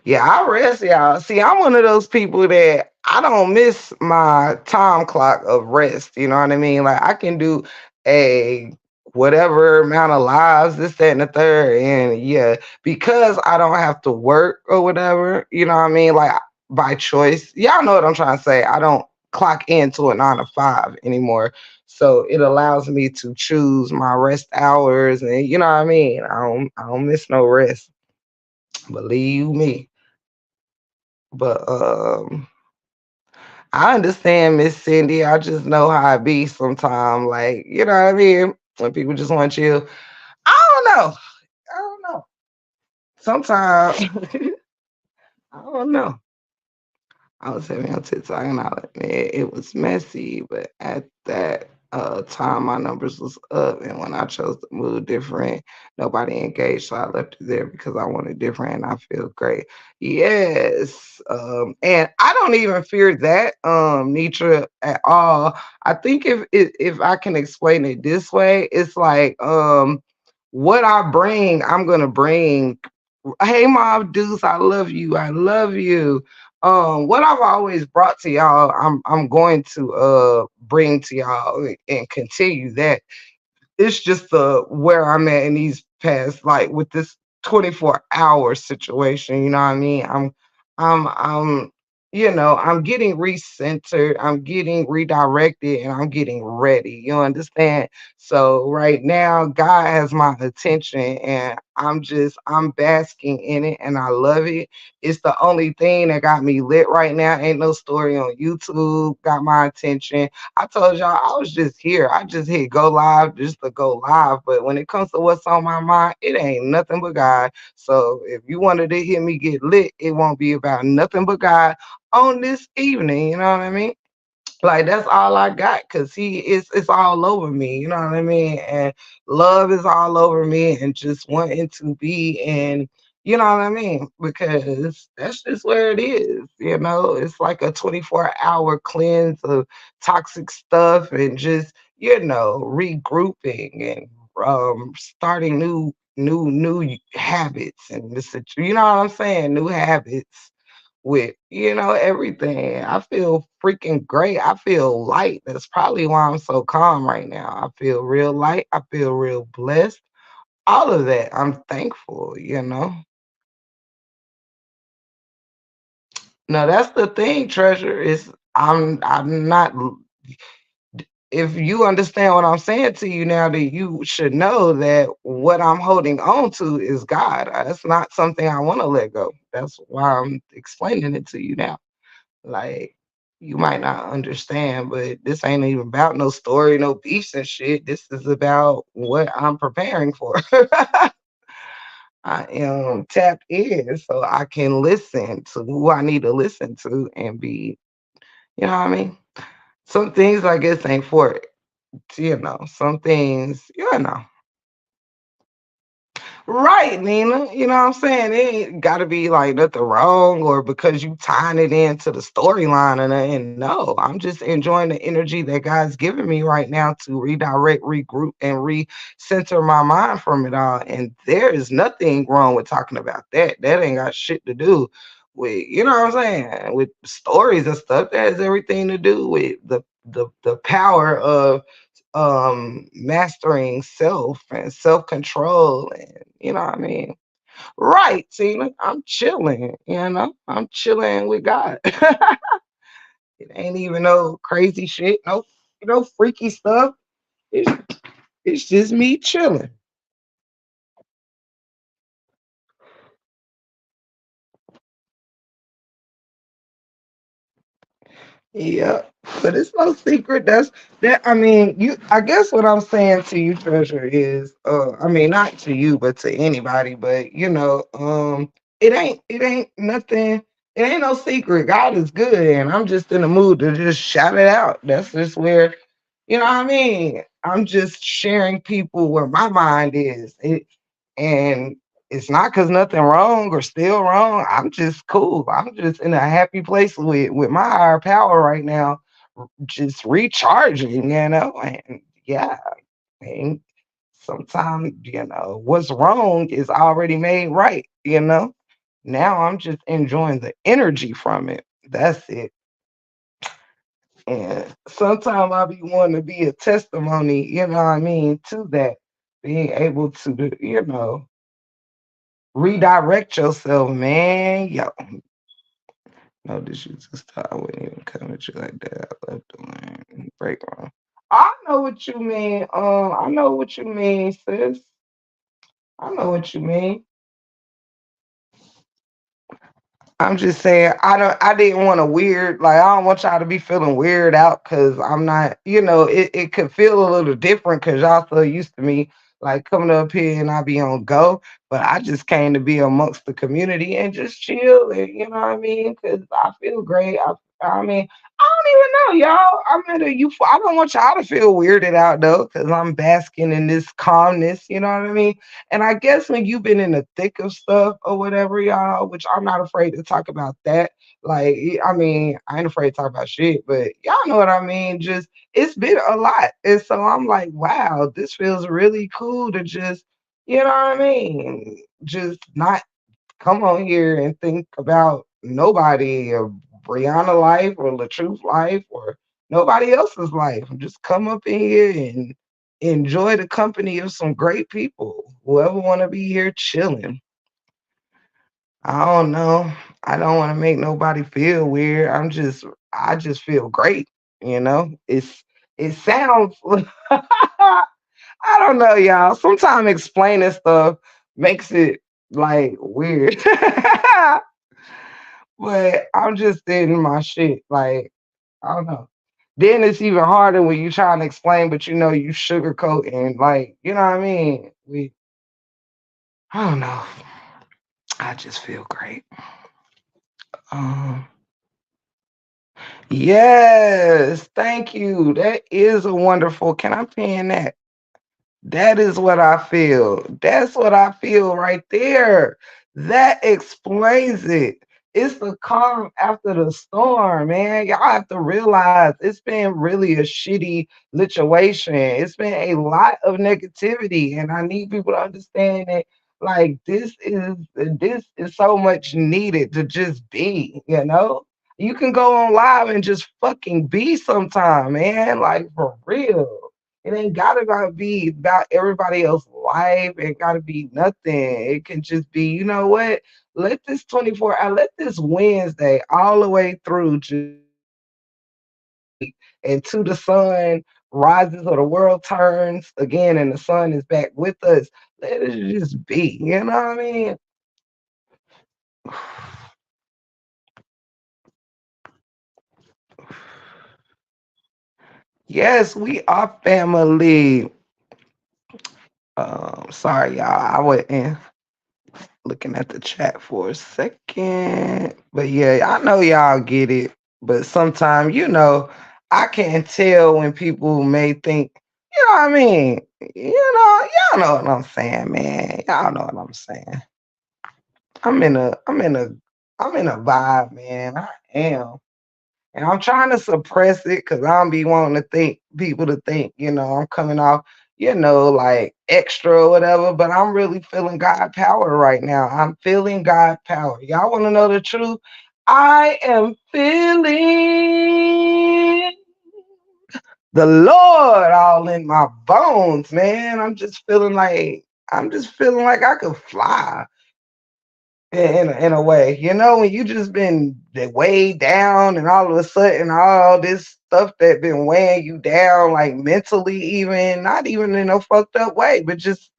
Yeah, I rest, y'all. See, I'm one of those people that I don't miss my time clock of rest. You know what I mean? Like I can do a whatever amount of lives, this, that, and the third. And yeah, because I don't have to work or whatever, you know what I mean? Like by choice. Y'all know what I'm trying to say. I don't clock into a 9 to 5 anymore. So it allows me to choose my rest hours, and you know what I mean? I don't miss no rest. Believe me. But I understand, Miss Cindy. I just know how it be sometimes. Like, you know what I mean? When people just want to chill. I don't know. I don't know. Sometimes I don't know. I was having on TikTok and I'll admit it was messy, but at that time my numbers was up, and when I chose to move different, nobody engaged, so I left it there because I wanted different and I feel great. Yes. And I don't even fear that, Nitra, at all. I think if I can explain it this way, it's like what I bring, I'm gonna bring. Hey Mom Deuce, I love you. I love you. What I've always brought to y'all, I'm going to bring to y'all and continue that. It's just the where I'm at in these past, like with this 24-hour situation, you know what I mean? I'm I'm getting recentered, I'm getting redirected, and I'm getting ready. You understand? So right now, God has my attention, and I'm basking in it, and I love it. It's the only thing that got me lit right now. Ain't no story on YouTube got my attention. I told y'all I was just here. I just hit go live just to go live. But when it comes to what's on my mind, it ain't nothing but God. So if you wanted to hear me get lit, it won't be about nothing but God on this evening. You know what I mean? Like that's all I got, because he is it's all over me, you know what I mean? And love is all over me, and just wanting to be in, you know what I mean? Because that's just where it is, you know. It's like a 24-hour cleanse of toxic stuff, and just, regrouping and starting new habits, and this, you know what I'm saying? New habits with, everything. I feel freaking great. I feel light. That's probably why I'm so calm right now. I feel real light. I feel real blessed. All of that. I'm thankful. No, that's the thing, treasure, is I'm not, if you understand what I'm saying to you now, that you should know that what I'm holding on to is God. That's not something I want to let go. That's why I'm explaining it to you now. Like, you might not understand, but this ain't even about no story, no beefs and shit. This is about what I'm preparing for. I am tapped in so I can listen to who I need to listen to and be, you know what I mean? Some things I guess ain't for it. Some things, Right, Nina. You know what I'm saying? It ain't gotta be like nothing wrong, or because you tying it into the storyline and no, I'm just enjoying the energy that God's giving me right now to redirect, regroup, and recenter my mind from it all. And there is nothing wrong with talking about that. That ain't got shit to do with, you know what I'm saying, with stories and stuff. That has everything to do with the power of mastering self and self-control, and you know what I mean. Right, Tina, I'm chilling, I'm chilling with God. It ain't even no crazy shit, no, freaky stuff. It's, it's just me chilling. Yeah, but it's no secret. That's that. I mean, I guess what I'm saying to you, Treasure, is, I mean, not to you, but to anybody. But it ain't nothing. It ain't no secret. God is good, and I'm just in the mood to just shout it out. That's just where, you know what I mean. I'm just sharing people where my mind is. And it's not because nothing wrong or still wrong. I'm just cool. I'm just in a happy place with my higher power right now, just recharging, and yeah, and sometimes, what's wrong is already made right. Now I'm just enjoying the energy from it. That's it. And sometimes I'll be wanting to be a testimony, what I mean, to that, being able to, redirect yourself, man. Yo, no, this you just thought I wouldn't even come at you like that. I love doing break room. I know what you mean. I know what you mean, sis. I know what you mean. I'm just saying I didn't want to weird like I don't want y'all to be feeling weird out because I'm not, it could feel a little different because y'all so used to me like coming up here and I be on go, but I just came to be amongst the community and just chill and you know what I mean? Because I feel great. I mean, I don't even know, y'all. I'm at a you. I don't want y'all to feel weirded out though, because I'm basking in this calmness. You know what I mean? And I guess when you've been in the thick of stuff or whatever, y'all, which I'm not afraid to talk about that. Like, I mean, I ain't afraid to talk about shit, but y'all know what I mean. Just it's been a lot, and so I'm like, wow, this feels really cool to just, you know what I mean, just not come on here and think about nobody or Brianna life or Latruth life or nobody else's life. Just come up in here and enjoy the company of some great people. Whoever want to be here chilling. I don't know. I don't want to make nobody feel weird. I just feel great. It sounds I don't know, y'all. Sometimes explaining stuff makes it like weird. But I'm just in my shit. Like, I don't know. Then it's even harder when you trying to explain, but you sugarcoat and like, you know what I mean? I don't know. I just feel great. Um, yes, thank you. That is a wonderful. Can I pin that? That is what I feel. That's what I feel right there. That explains it. It's the calm after the storm, man. Y'all have to realize it's been really a shitty situation. It's been a lot of negativity, and I need people to understand that like this is so much needed to just be. You can go on live and just fucking be sometime, man. Like for real. It ain't gotta be about everybody else's life. It gotta be nothing. It can just be, you know what? Let this 24 hour, let this Wednesday all the way through just be until the sun rises or the world turns again and the sun is back with us. Let it just be. You know what I mean? Yes, we are family. Sorry, y'all. I wasn't looking at the chat for a second. But yeah, I know y'all get it. But sometimes, I can tell when people may think, you know what I mean? Y'all know what I'm saying, man. Y'all know what I'm saying. I'm in a I'm in a I'm in a vibe, man. I am. And I'm trying to suppress it because I don't be wanting to think people to think, I'm coming off, like extra or whatever. But I'm really feeling God power right now. I'm feeling God power. Y'all want to know the truth? I am feeling the Lord all in my bones, man. I'm just feeling like I could fly in a way, when you just been weighed down and all of a sudden all this stuff that been weighing you down, like mentally, even not even in a fucked up way, but just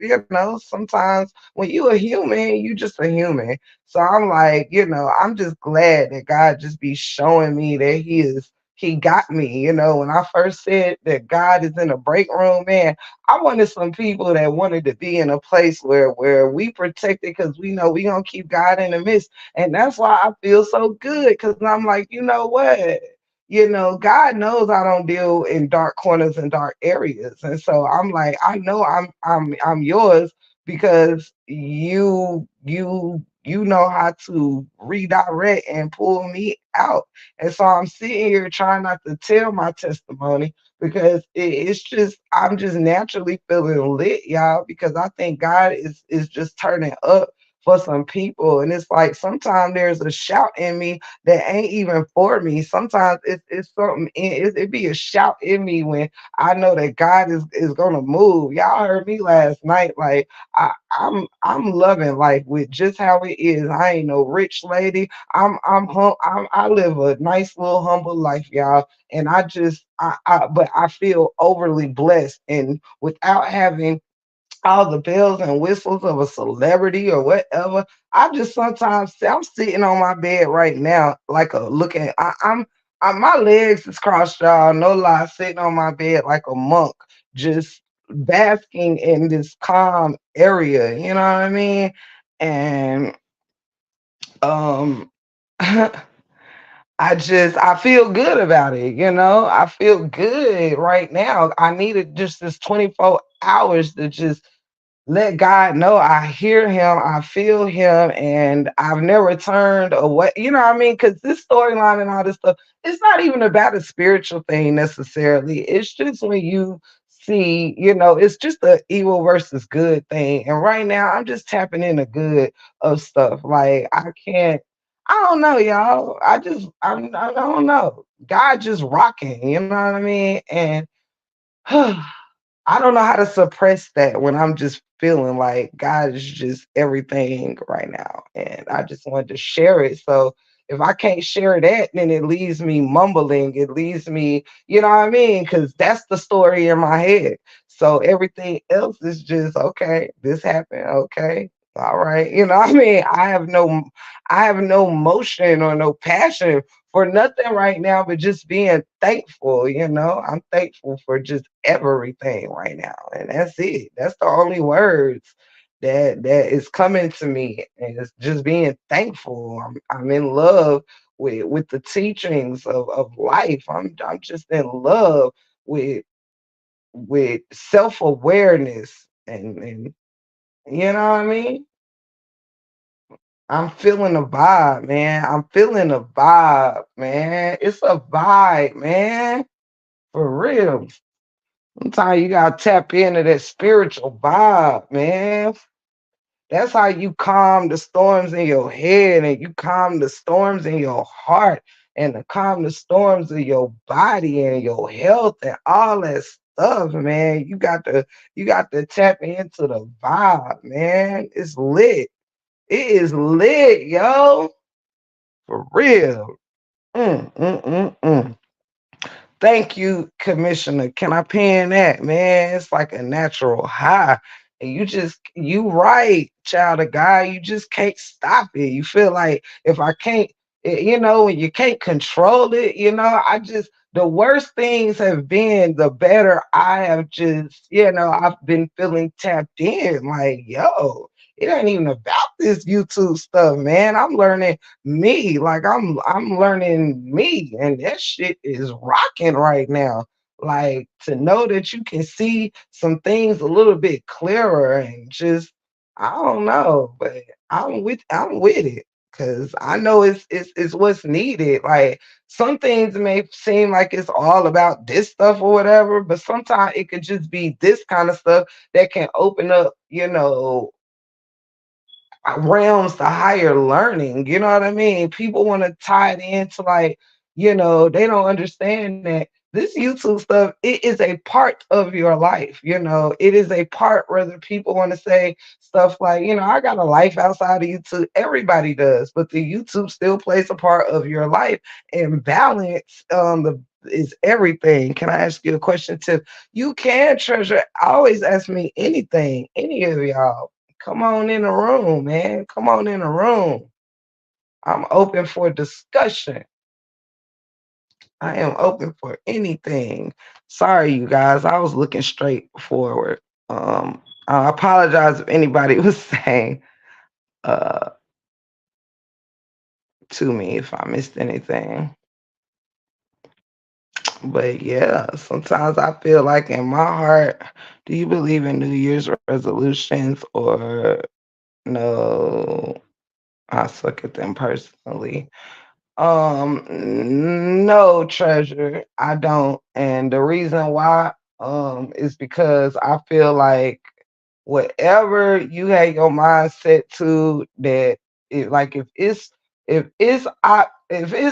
sometimes when you a human, you just a human. So I'm like, I'm just glad that God just be showing me that He got me. When I first said that God is in a break room, man, I wanted some people that wanted to be in a place where we protected because we know we gonna keep God in the midst, and that's why I feel so good because I'm like, you know what, God knows I don't deal in dark corners and dark areas, and so I'm like, I know I'm yours because you know how to redirect and pull me out, and so I'm sitting here trying not to tell my testimony because it's just I'm just naturally feeling lit, y'all, because I think God is just turning up for some people. And it's like sometimes there's a shout in me that ain't even for me. Sometimes it's something it be a shout in me when I know that God is gonna move. Y'all heard me last night. Like I'm loving life with just how it is. I ain't no rich lady. I live a nice little humble life, y'all, and but I feel overly blessed, and without having all the bells and whistles of a celebrity or whatever. I just sometimes I'm sitting on my bed right now, like a looking. My legs is crossed, y'all. No lie, sitting on my bed like a monk, just basking in this calm area. You know what I mean? And um. I feel good about it, you know. I feel good right now. I needed just this 24 hours to just let God know I hear him, I feel him, and I've never turned away. You know what I mean? Because this storyline and all this stuff, it's not even about a spiritual thing necessarily. It's just when you see, it's just the evil versus good thing. And right now, I'm just tapping in the good of stuff. Like, I don't know, y'all. I don't know. God just rocking, you know what I mean? And I don't know how to suppress that when I'm just feeling like God is just everything right now. And I just wanted to share it. So if I can't share that, then it leaves me mumbling. It leaves me, you know what I mean? Because that's the story in my head. So everything else is just okay, this happened. Okay. All right. You know what I mean? I have no motion or no passion for nothing right now, but just being thankful, I'm thankful for just everything right now. And that's it. That's the only words that is coming to me. And it's just being thankful. I'm in love with the teachings of life. I'm just in love with self-awareness and you know what I mean? I'm feeling a vibe, man. I'm feeling a vibe, man. It's a vibe, man. For real. Sometimes you gotta tap into that spiritual vibe, man. That's how you calm the storms in your head and you calm the storms in your heart and to calm the storms of your body and your health and all that stuff, man. You got to tap into the vibe, man. It's lit. It is lit, yo. For real. Mm. Thank you, Commissioner. Can I pin that, man? It's like a natural high. And you right, child of God. You just can't stop it. You feel like if I can't, when you can't control it, the worst things have been, the better I have just, I've been feeling tapped in. Like, yo, it ain't even about this YouTube stuff, man. I'm learning me. Like I'm learning me, and that shit is rocking right now. Like to know that you can see some things a little bit clearer and just I don't know, but I'm with it because I know it's what's needed. Like some things may seem like it's all about this stuff or whatever, but sometimes it could just be this kind of stuff that can open up, realms to higher learning. You know what I mean? People want to tie it into like, they don't understand that this YouTube stuff, it is a part of your life. It is a part whether people want to say stuff like, I got a life outside of YouTube. Everybody does, but the YouTube still plays a part of your life and balance is everything. Can I ask you a question, Tiff? You can treasure. Always ask me anything, any of y'all. Come on in the room, man. Come on in the room. I'm open for discussion. I am open for anything. Sorry, you guys. I was looking straight forward. I apologize if anybody was saying uh to me if I missed anything. But yeah, sometimes I feel like in my heart, do you believe in New Year's resolutions or no? I suck at them personally. No, treasure, I don't. And the reason why is because I feel like whatever you had your mind set to that like if it's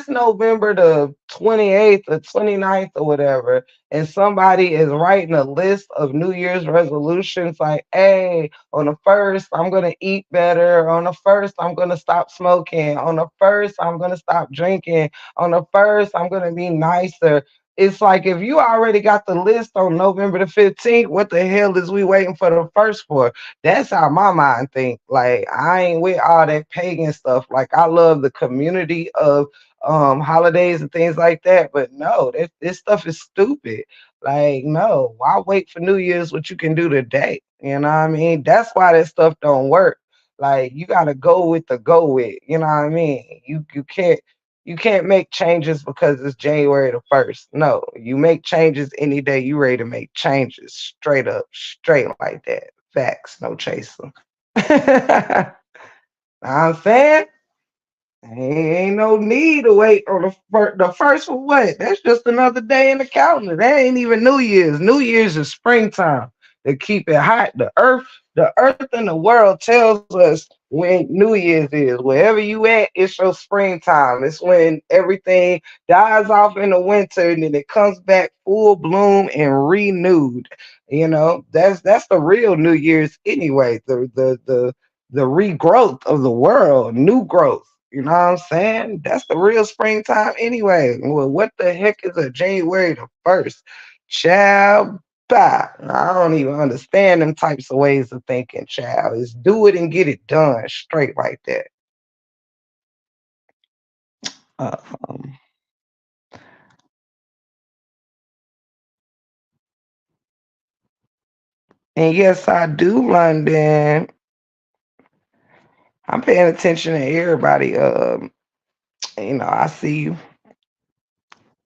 November the 28th or 29th or whatever, and somebody is writing a list of New Year's resolutions like, hey, on the first I'm gonna eat better, on the first I'm gonna stop smoking, on the first I'm gonna stop drinking, on the first I'm gonna be nicer. it's like if you already got the list on November the 15th, what the hell is we waiting for the first for? That's how my mind think. Like I ain't with all that pagan stuff. Like I love the community of holidays and things like that, but no, this stuff is stupid. Like, no, why wait for New Year's what you can do today? You know what I mean? That's why that stuff don't work. Like you gotta go with the go with, you know what I mean? You can't make changes because it's January the 1st. No, you make changes any day you ready to make changes. Straight up, straight like that. Facts, no chaser. Know what I'm saying? Ain't no need to wait on the first for what? That's just another day in the calendar. That ain't even New Year's. New Year's is springtime to keep it hot. The earth and the world tells us when New Year's is. Wherever you at, it's your springtime. It's when everything dies off in the winter and then it comes back full bloom and renewed. That's the real New Year's anyway. The regrowth of the world, new growth. You know what I'm saying? That's the real springtime anyway. Well, what the heck is a January the 1st? Child, bah. I don't even understand them types of ways of thinking, child. Is do it and get it done straight like that. Um, and yes, I do, London. I'm paying attention to everybody. I see you.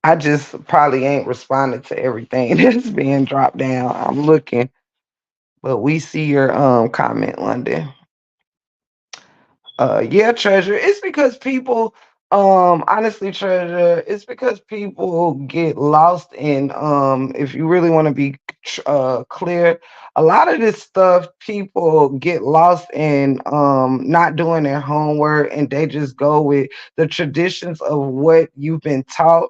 I just probably ain't responding to everything that's being dropped down. I'm looking, but we see your comment, London. Yeah, treasure. It's because people, honestly, treasure. It's because people get lost in, if you really want to be clear, a lot of this stuff people get lost in, not doing their homework, and they just go with the traditions of what you've been taught.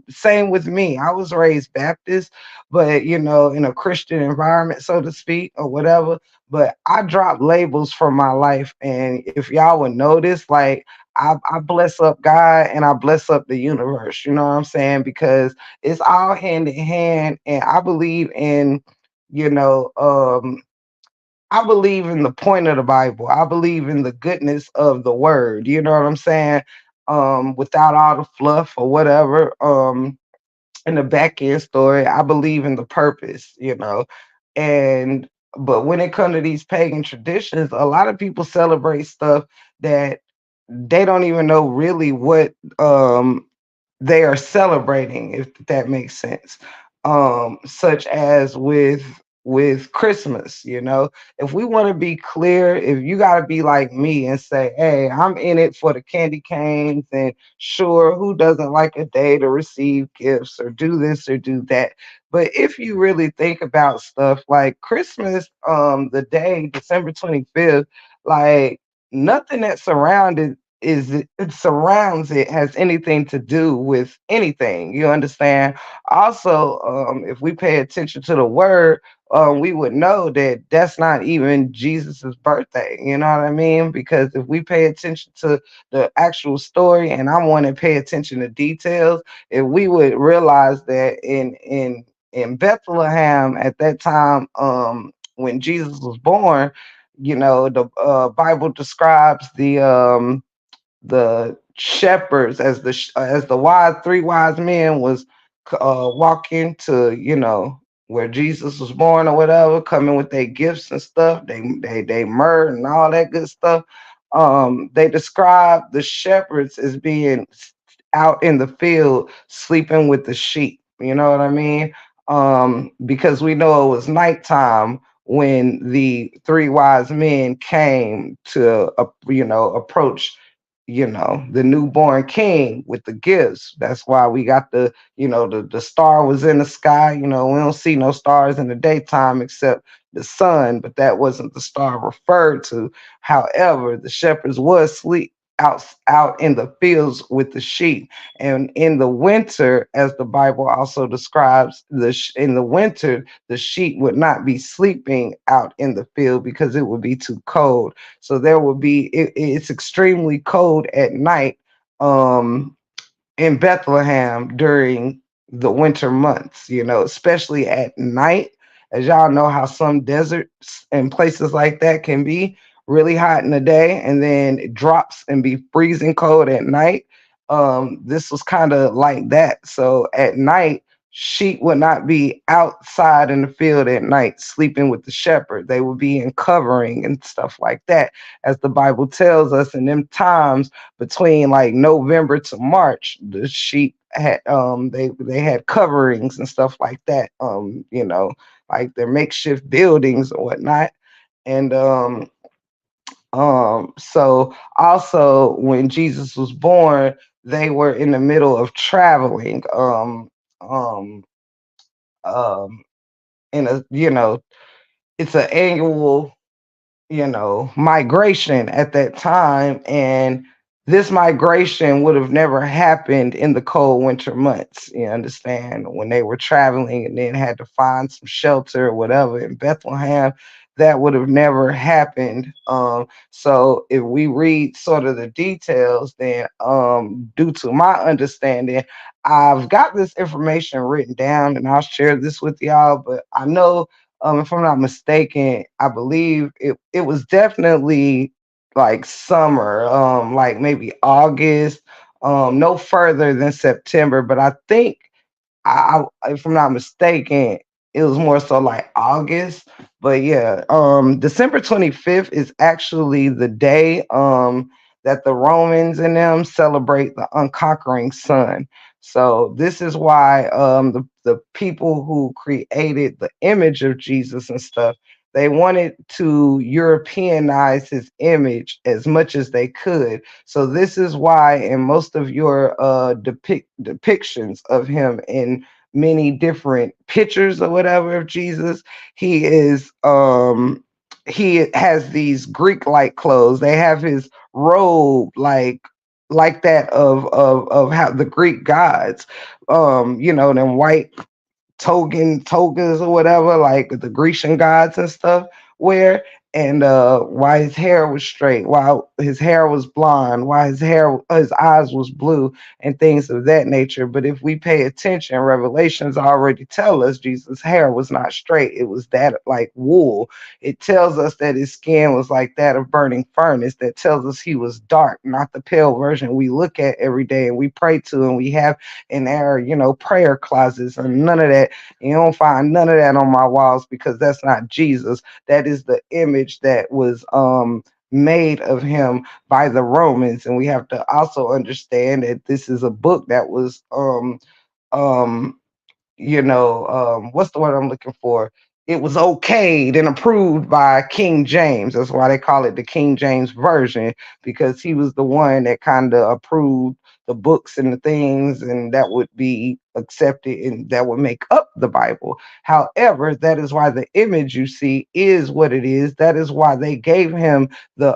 Same with me. I was raised Baptist, but in a Christian environment, so to speak, or whatever, but I drop labels from my life. And if y'all would notice, like I bless up God and I bless up the universe. You know what I'm saying? Because it's all hand in hand. And I believe in, you know, um, I believe in the point of the Bible. I believe in the goodness of the word. You know what I'm saying? Without all the fluff or whatever. In the back end story, I believe in the purpose, and but when it comes to these pagan traditions, a lot of people celebrate stuff that they don't even know really what they are celebrating, if that makes sense. Such as with Christmas, if we want to be clear, if you got to be like me and say, hey, I'm in it for the candy canes, and sure, who doesn't like a day to receive gifts or do this or do that? But if you really think about stuff like Christmas, the day December 25th, like nothing that it surrounds it has anything to do with anything. You understand? Also, if we pay attention to the word, we would know that that's not even Jesus's birthday. You know what I mean? Because if we pay attention to the actual story, and I want to pay attention to details, if we would realize that in Bethlehem at that time, when Jesus was born, the Bible describes the shepherds as the wise three wise men was walking to where Jesus was born or whatever, coming with their gifts and stuff, they myrrh and all that good stuff. They describe the shepherds as being out in the field sleeping with the sheep. You know what I mean? Because we know it was nighttime when the three wise men came to approach the newborn king with the gifts. That's why we got the star was in the sky. We don't see no stars in the daytime except the sun, but that wasn't the star referred to. However, the shepherds was sleep out in the fields with the sheep. And in the winter, as the Bible also describes, in the winter the sheep would not be sleeping out in the field because it would be too cold. So there will be it's extremely cold at night, in Bethlehem during the winter months, especially at night. As y'all know how some deserts and places like that can be really hot in the day and then it drops and be freezing cold at night. This was kind of like that. So at night, sheep would not be outside in the field at night sleeping with the shepherd. They would be in covering and stuff like that. As the Bible tells us, in them times between like November to March, the sheep had they had coverings and stuff like that. Like their makeshift buildings or whatnot. And so also when Jesus was born, they were in the middle of traveling. Um um in a it's an annual migration at that time. And this migration would have never happened in the cold winter months. You understand? When they were traveling and then had to find some shelter or whatever in Bethlehem, that would have never happened. So if we read sort of the details, then due to my understanding, I've got this information written down and I'll share this with y'all, but I know if I'm not mistaken, I believe it was definitely like summer, like maybe August, no further than September. But I think if I'm not mistaken, it was more so like August. But yeah, December 25th is actually the day that the Romans and them celebrate the unconquering sun. So this is why the people who created the image of Jesus and stuff, they wanted to Europeanize his image as much as they could. So this is why in most of your depictions of him in many different pictures or whatever of Jesus, he is he has these Greek-like clothes. They have his robe like that of how the Greek gods, them white togas or whatever, like the Grecian gods and stuff wear, and why his hair was straight, why his hair was blonde, why his eyes was blue, and things of that nature. But if we pay attention, Revelations already tell us Jesus' hair was not straight. It was that like wool. It tells us that his skin was like that of burning furnace. That tells us he was dark, not the pale version we look at every day and we pray to and we have in our, prayer closets, and none of that. You don't find none of that on my walls because that's not Jesus. That is the image that was made of him by the Romans. And we have to also understand that this is a book that was um what's the word I'm looking for? It was okayed and approved by King James. That's why they call it the King James Version, because he was the one that kind of approved the books and the things, and that would be accepted and that would make up the Bible. However, that is why the image you see is what it is. That is why they gave him the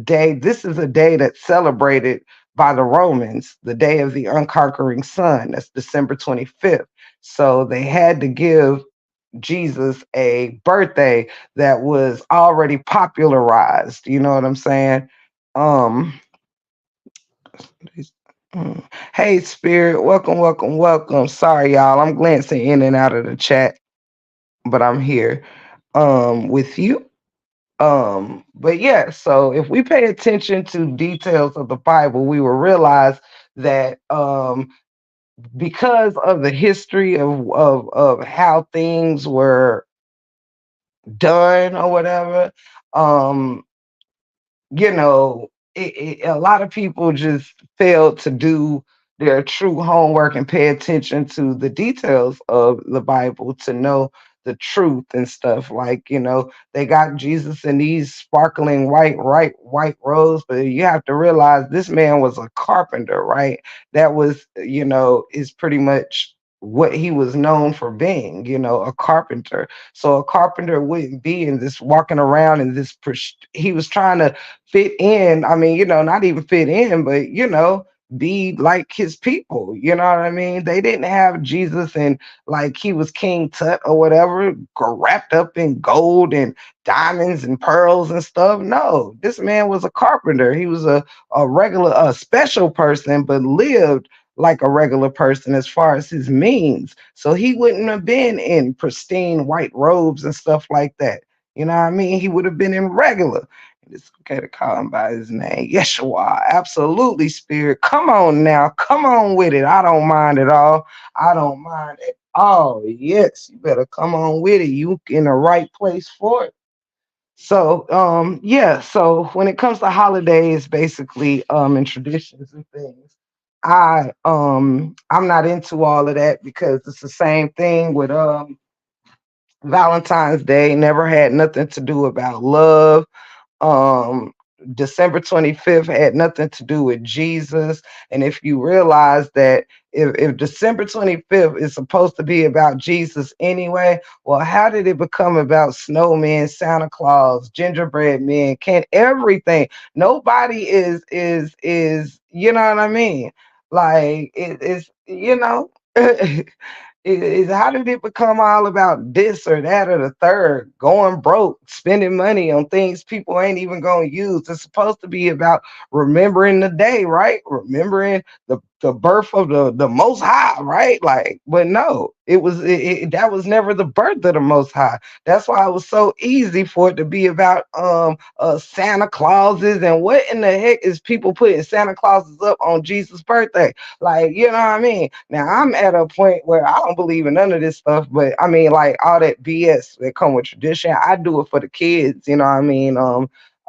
day. This is a day that's celebrated by the Romans, the day of the unconquering sun. That's December 25th. So they had to give Jesus a birthday that was already popularized. You know what I'm saying? Um, hey, Spirit, welcome, welcome, welcome. Sorry, y'all. I'm glancing in and out of the chat, but I'm here with you. But yeah, so if we pay attention to details of the Bible, we will realize that because of the history of how things were done or whatever, um, a lot of people just fail to do their true homework and pay attention to the details of the Bible to know the truth and stuff. Like, they got Jesus in these sparkling white robes, but you have to realize this man was a carpenter, right? That was, is pretty much what he was known for being, a carpenter. So a carpenter wouldn't be in this walking around in this he was trying to fit in. I mean, not even fit in, but be like his people. You know what I mean? They didn't have Jesus and like he was King Tut or whatever, wrapped up in gold and diamonds and pearls and stuff. No, this man was a carpenter. He was a regular, a special person, but lived like a regular person as far as his means. So he wouldn't have been in pristine white robes and stuff like that. You know what I mean? He would have been in regular. It's okay to call him by his name. Yeshua. Absolutely, Spirit. Come on now. Come on with it. I don't mind at all. I don't mind at all. Yes, you better come on with it. You in the right place for it. So yeah, so when it comes to holidays, basically, and traditions and things, I'm not into all of that because it's the same thing with Valentine's Day, never had nothing to do about love. um December 25th had nothing to do with Jesus. And if you realize that if December 25th is supposed to be about Jesus anyway, well, how did it become about snowmen, Santa Claus, gingerbread men, can everything? Nobody is you know what I mean? Like it is, how did it become all about this or that or the third? Going broke, spending money on things people ain't even gonna use. It's supposed to be about remembering the day, right? Remembering the birth of the most high, right? Like, but no, that was never the birth of the most high. That's why it was so easy for it to be about Santa Clauses. And what in the heck is people putting Santa Clauses up on Jesus' birthday? Like, you know what I mean? Now I'm at a point where I don't believe in none of this stuff, but I mean, like all that BS that come with tradition, I do it for the kids, you know what I mean?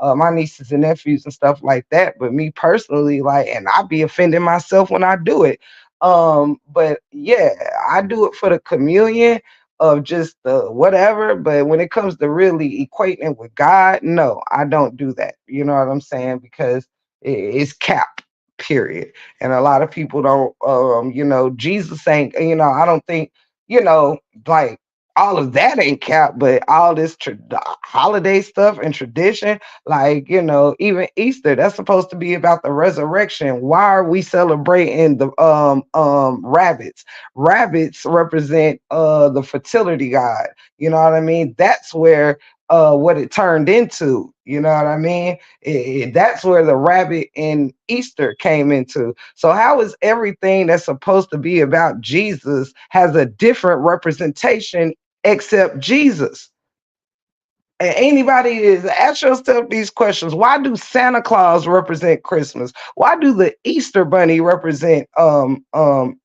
My nieces and nephews and stuff like that. But me personally, like, and I be offending myself when I do it. But yeah, I do it for the communion of just the whatever. But when it comes to really equating with God, no, I don't do that. You know what I'm saying? Because it's cap, period. And a lot of people don't, Jesus ain't, I don't think, you know, like all of that ain't cap, but all this holiday stuff and tradition, like, even Easter, that's supposed to be about the resurrection. Why are we celebrating the rabbits? Rabbits represent the fertility god. You know what I mean? That's where what it turned into. You know what I mean? That's where the rabbit in Easter came into. So how is everything that's supposed to be about Jesus has a different representation except Jesus? And anybody is ask yourself these questions. Why do Santa Claus represent Christmas? Why do the Easter bunny represent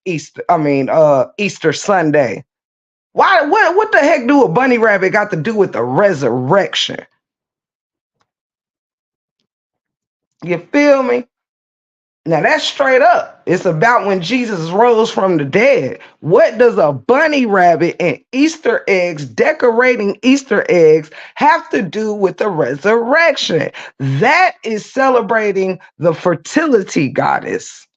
Easter Sunday? Why what the heck do a bunny rabbit got to do with the resurrection? You feel me? Now that's straight up. It's about when Jesus rose from the dead. What does a bunny rabbit and Easter eggs, decorating Easter eggs, have to do with the resurrection? That is celebrating the fertility goddess.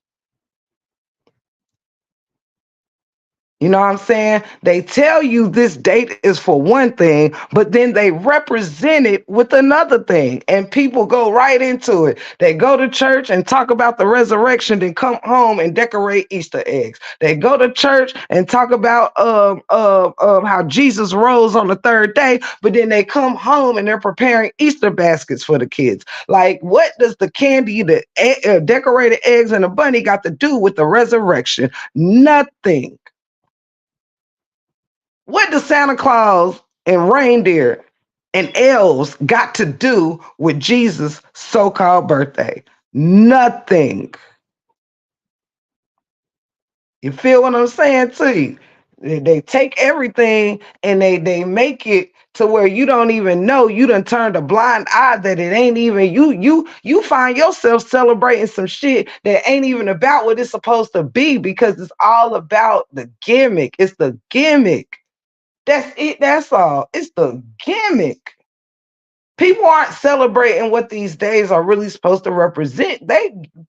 You know what I'm saying? They tell you this date is for one thing, but then they represent it with another thing. And people go right into it. They go to church and talk about the resurrection, then come home and decorate Easter eggs. They go to church and talk about how Jesus rose on the third day, but then they come home and they're preparing Easter baskets for the kids. Like, what does the candy, the decorated eggs, and the bunny got to do with the resurrection? Nothing. What does Santa Claus and reindeer and elves got to do with Jesus' so-called birthday? Nothing. You feel what I'm saying to you? They take everything and they make it to where you don't even know. You done turned a blind eye that it ain't even you. You find yourself celebrating some shit that ain't even about what it's supposed to be because it's all about the gimmick. It's the gimmick. That's it. That's all. It's the gimmick. People aren't celebrating what these days are really supposed to represent.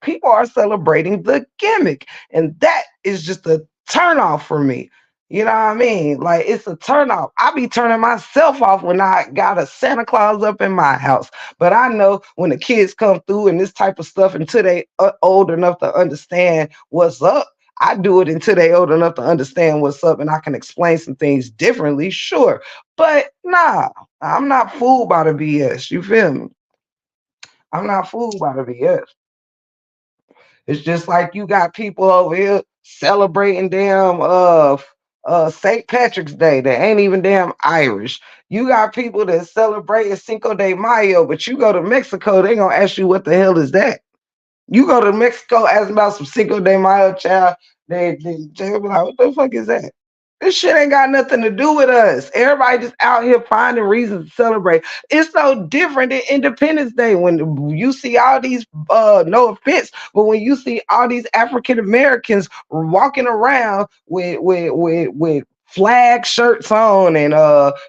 People are celebrating the gimmick, and that is just a turnoff for me. You know what I mean? Like, it's a turnoff. I be turning myself off when I got a Santa Claus up in my house. But I know when the kids come through and this type of stuff until they old enough to understand what's up. I do it until they old enough to understand what's up and I can explain some things differently, sure. But nah, I'm not fooled by the BS. You feel me? I'm not fooled by the BS. It's just like you got people over here celebrating damn St. Patrick's Day that ain't even damn Irish. You got people that celebrate Cinco de Mayo, but you go to Mexico, they gonna ask you what the hell is that? You go to Mexico, ask about some Cinco de Mayo, child. They be like, what the fuck is that? This shit ain't got nothing to do with us. Everybody just out here finding reasons to celebrate. It's so different than Independence Day when you see all these, no offense, but when you see all these African Americans walking around with flag shirts on and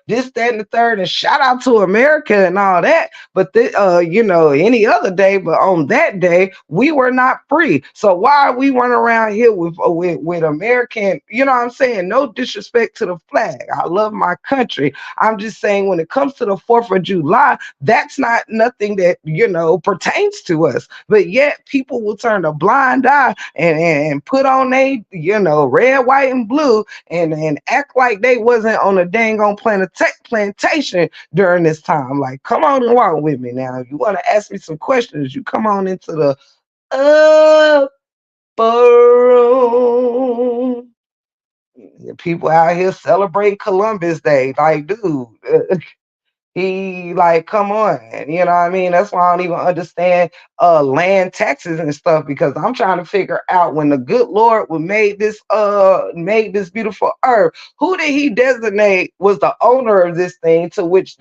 this, that, and the third, and shout out to America and all that. But any other day, but on that day, we were not free. So why are we running around here with American? You know what I'm saying? No disrespect to the flag. I love my country. I'm just saying when it comes to the 4th of July, that's not nothing that pertains to us. But yet people will turn a blind eye and put on a red, white, and blue and act like they wasn't on a dang on plantation during this time. Like, come on and walk with me now. If you want to ask me some questions, you come on into the upper room. People out here celebrating Columbus Day. Like, dude, he like, come on, you know what I mean? That's why I don't even understand land taxes and stuff, because I'm trying to figure out when the good Lord was made this beautiful earth, who did he designate was the owner of this thing, to which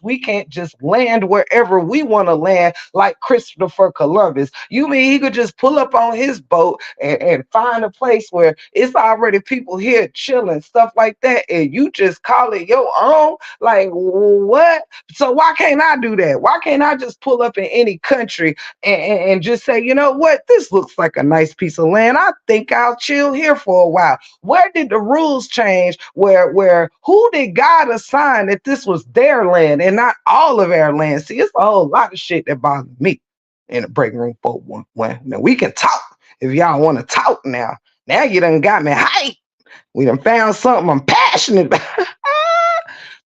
we can't just land wherever we want to land like Christopher Columbus. You mean he could just pull up on his boat and find a place where it's already people here chilling, stuff like that, and you just call it your own? Like, what? So why can't I do that? Why can't I just pull up in any country and just say, you know what, this looks like a nice piece of land, I think I'll chill here for a while? Where did the rules change? Where who did God assign that this was their land and not all of our land? See, it's a whole lot of shit that bothers me in the break room 411. Now we can talk if y'all want to talk now. Now you done got me hyped. We done found something I'm passionate about.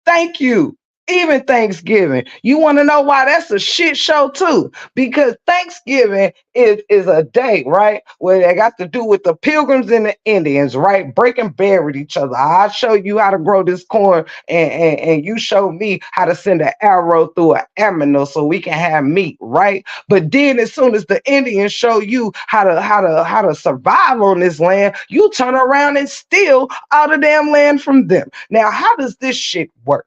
Thank you. Even Thanksgiving. You want to know why that's a shit show too? Because Thanksgiving is a day, right? Where they got to do with the pilgrims and the Indians, right? Breaking bread with each other. I'll show you how to grow this corn, and you show me how to send an arrow through an aminal so we can have meat, right? But then as soon as the Indians show you how to survive on this land, you turn around and steal all the damn land from them. Now, how does this shit work?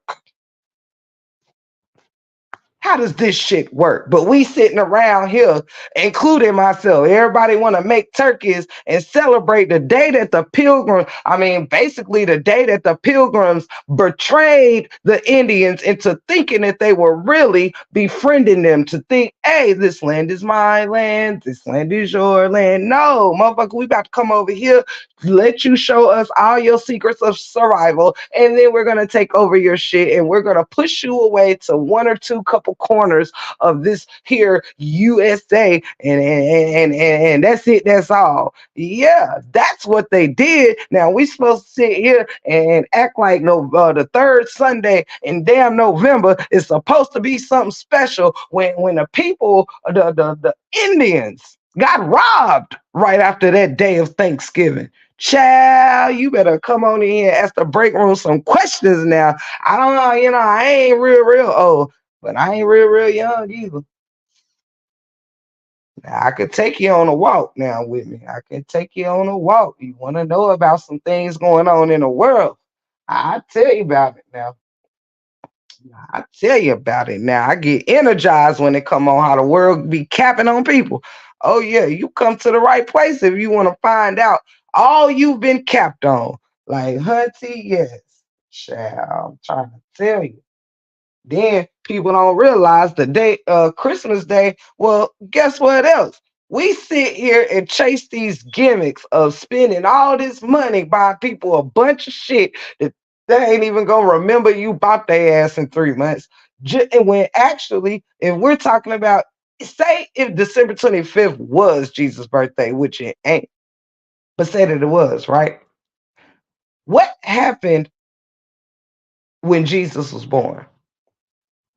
How does this shit work? But we sitting around here, including myself, everybody want to make turkeys and celebrate the day that the pilgrims, I mean, basically the day that the pilgrims betrayed the Indians into thinking that they were really befriending them, to think, hey, this land is my land, this land is your land. No, motherfucker, we about to come over here, let you show us all your secrets of survival, and then we're going to take over your shit, and we're going to push you away to one or two couple corners of this here USA, and that's it, that's all. Yeah, that's what they did. Now we supposed to sit here and act like the third Sunday in damn November is supposed to be something special when the people, the Indians, got robbed right after that day of Thanksgiving. Child, you better come on in and ask the break room some questions now. I don't know, I ain't real old, but I ain't real young either. Now, I could take you on a walk now with me. I can take you on a walk. You want to know about some things going on in the world? I tell you about it now. I tell you about it now. I get energized when it come on how the world be capping on people. Oh yeah, you come to the right place if you want to find out all you've been capped on. Like, Hunty, yes. Child, I'm trying to tell you. Then people don't realize the day, Christmas Day. Well, guess what else? We sit here and chase these gimmicks of spending all this money buying people a bunch of shit that they ain't even gonna remember you bought their ass in 3 months. And when actually, if we're talking about, say, if December 25th was Jesus' birthday, which it ain't, but say that it was, right? What happened when Jesus was born?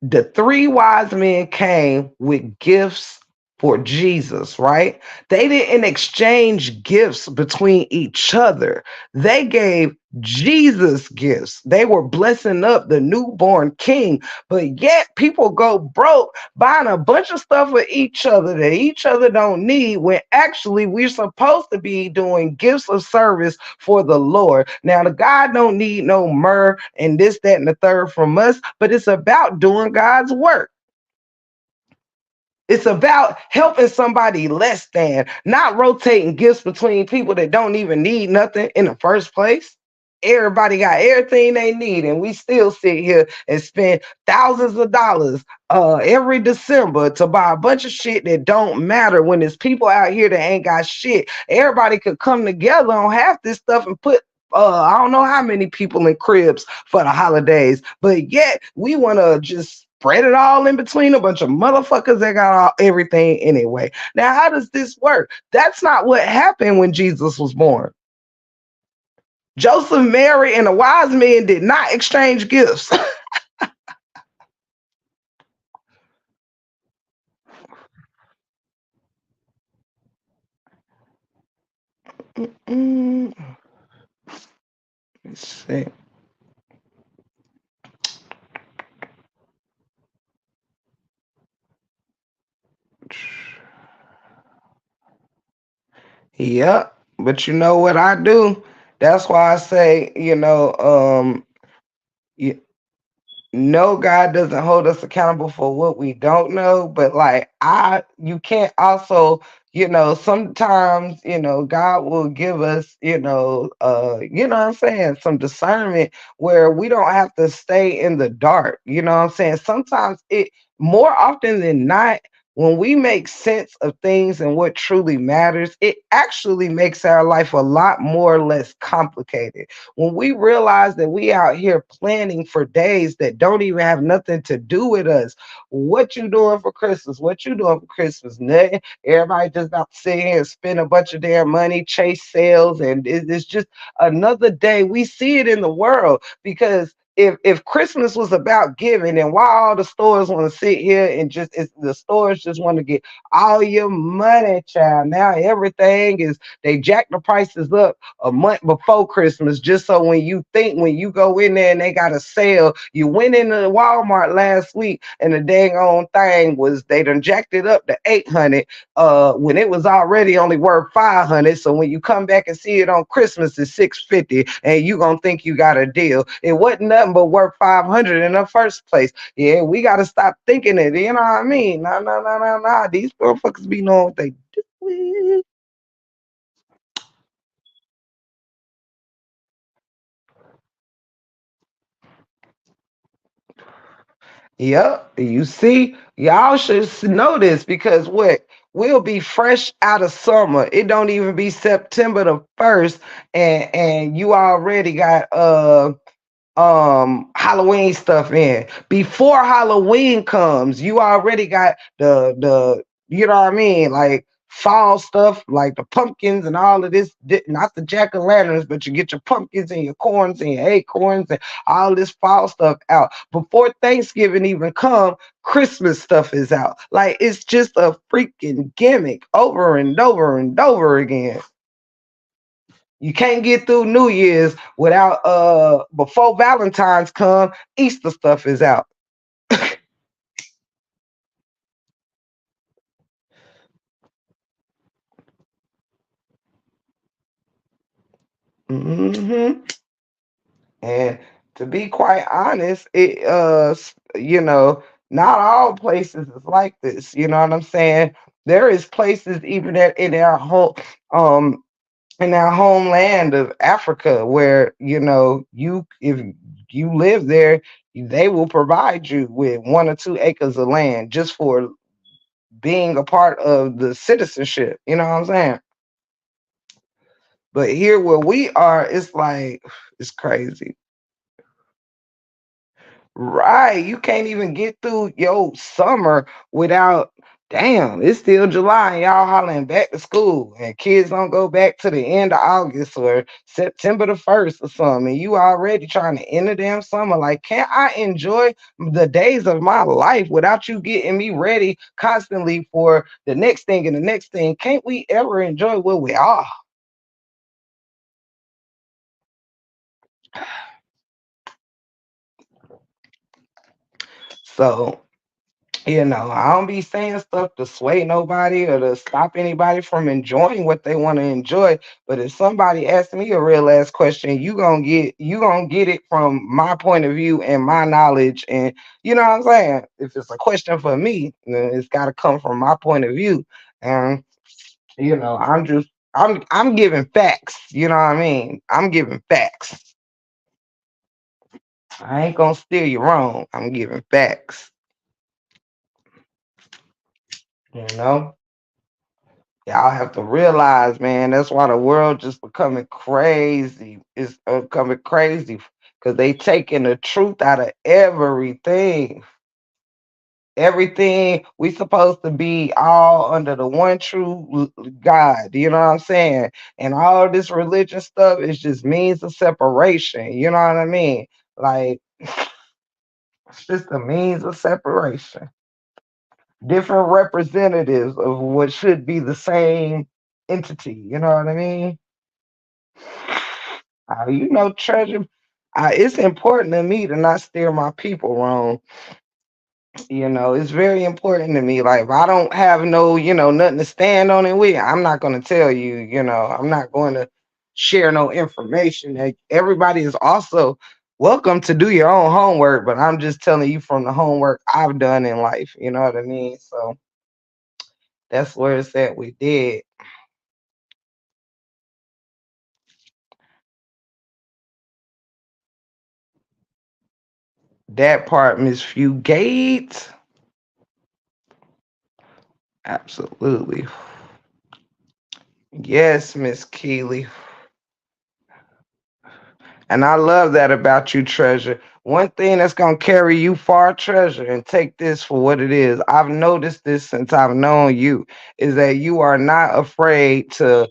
The three wise men came with gifts for Jesus, right? They didn't exchange gifts between each other. They gave Jesus gifts. They were blessing up the newborn king, but yet people go broke buying a bunch of stuff for each other that each other don't need when actually we're supposed to be doing gifts of service for the Lord. Now, the God don't need no myrrh and this, that, and the third from us, but it's about doing God's work. It's about helping somebody less than, not rotating gifts between people that don't even need nothing in the first place. Everybody got everything they need, and we still sit here and spend thousands of dollars every December to buy a bunch of shit that don't matter when there's people out here that ain't got shit. Everybody could come together on half this stuff and put I don't know how many people in cribs for the holidays, but yet we want to just spread it all in between a bunch of motherfuckers that got everything anyway. Now, how does this work? That's not what happened when Jesus was born. Joseph, Mary, and the wise men did not exchange gifts. Let's see. Yep. But you know what I do? That's why I say, no, God doesn't hold us accountable for what we don't know, but like you can't also, sometimes, God will give us, what I'm saying, some discernment where we don't have to stay in the dark. You know what I'm saying? Sometimes more often than not, when we make sense of things and what truly matters, it actually makes our life a lot more or less complicated. When we realize that we out here planning for days that don't even have nothing to do with us. What you doing for Christmas? What you doing for Christmas? Nothing. Everybody just about to sit here and spend a bunch of their money, chase sales, and it's just another day. We see it in the world because if Christmas was about giving, and why all the stores want to sit here and the stores just want to get all your money, child. Now everything is, they jack the prices up a month before Christmas, just so when you go in there and they got a sale, you went into Walmart last week and the dang on thing was, they done jacked it up to 800 when it was already only worth 500. So when you come back and see it on Christmas, it's 650, and you gonna think you got a deal. It wasn't nothing but worth 500 in the first place. Yeah, we gotta stop thinking it. You know what I mean? Nah. These motherfuckers be knowing what they do. Yep, you see, y'all should know this because what? We'll be fresh out of summer. It don't even be September the 1st, and you already got Halloween stuff in. Before Halloween comes, you already got the you know what I mean, like fall stuff, like the pumpkins and all of this, not the jack-o'-lanterns, but you get your pumpkins and your corns and your acorns and all this fall stuff out before Thanksgiving even come. Christmas stuff is out. Like, it's just a freaking gimmick over and over and over again. You can't get through New Year's without before Valentine's come, Easter stuff is out. hmm And to be quite honest, not all places is like this. You know what I'm saying? There is places even in our whole in our homeland of Africa, where you if you live there, they will provide you with 1 or 2 acres of land just for being a part of the citizenship. You know what I'm saying? But here where we are, it's like it's crazy. Right. You can't even get through your summer without Damn, it's still July and y'all hollering back to school, and kids don't go back to the end of August or September the 1st or something. And you already trying to end the damn summer. Like, can't I enjoy the days of my life without you getting me ready constantly for the next thing and the next thing? Can't we ever enjoy where we are? So, I don't be saying stuff to sway nobody or to stop anybody from enjoying what they want to enjoy. But if somebody asks me a real ass question, you gonna get it from my point of view and my knowledge. And you know what I'm saying? If it's a question for me, then it's gotta come from my point of view. And I'm giving facts. You know what I mean? I'm giving facts. I ain't gonna steer you wrong. I'm giving facts. You know? Y'all have to realize, man, that's why the world just becoming crazy. It's becoming crazy because they taking the truth out of everything. Everything we supposed to be all under the one true God. You know what I'm saying? And all this religion stuff is just means of separation. You know what I mean? Like it's just a means of separation. Different representatives of what should be the same entity. You know what I mean? Treasure. It's important to me to not steer my people wrong. It's very important to me. Like, if I don't have no, nothing to stand on it with, I'm not going to tell you, I'm not going to share no information. Like, everybody is also welcome to do your own homework, but I'm just telling you from the homework I've done in life. You know what I mean? So that's where it's at. We did that part, Miss Fugate. Absolutely. Yes, Miss Keeley. And I love that about you, Treasure. One thing that's gonna carry you far, Treasure, and take this for what it is. I've noticed this since I've known you, is that you are not afraid to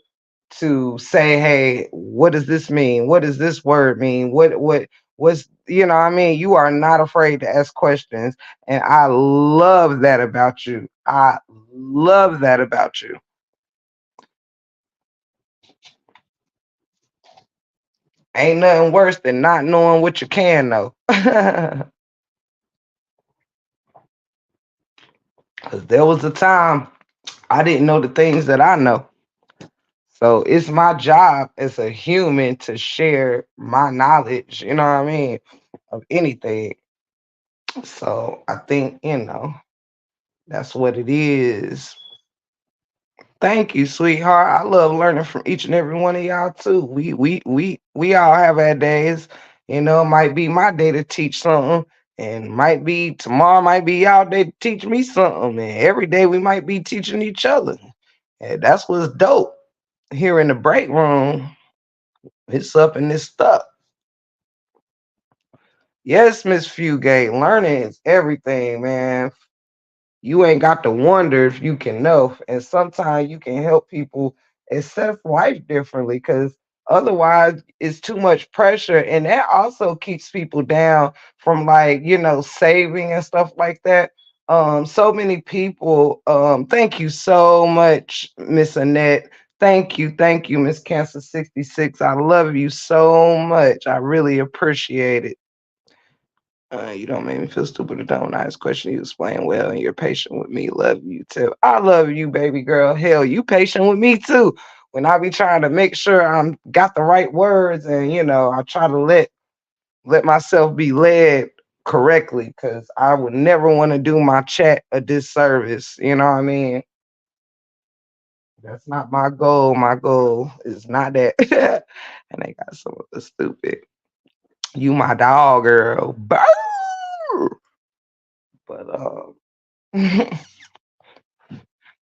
say, hey, what does this mean? What does this word mean? What's I mean? You are not afraid to ask questions. And I love that about you. I love that about you. Ain't nothing worse than not knowing what you can know. Cause there was a time I didn't know the things that I know. So it's my job as a human to share my knowledge, you know what I mean, of anything. So I think, that's what it is. Thank you, sweetheart. I love learning from each and every one of y'all too. We all have our days. It might be my day to teach something, and might be tomorrow might be y'all day to teach me something. And every day we might be teaching each other. And that's what's dope. Here in the break room, it's up and it's stuck. Yes, Miss Fugate, learning is everything, man. You ain't got to wonder if you can know. And sometimes you can help people accept life differently because otherwise it's too much pressure. And that also keeps people down from like, saving and stuff like that. So many people, thank you so much, Miss Annette. Thank you, Miss Cancer 66. I love you so much. I really appreciate it. You don't make me feel stupid or dumb when I ask question. You explain well and you're patient with me. Love you too. I love you, baby girl. Hell, you patient with me too. When I be trying to make sure I'm got the right words and I try to let myself be led correctly because I would never want to do my chat a disservice. You know what I mean? That's not my goal. My goal is not that. And they got some of the stupid. You my dog girl. Brr. But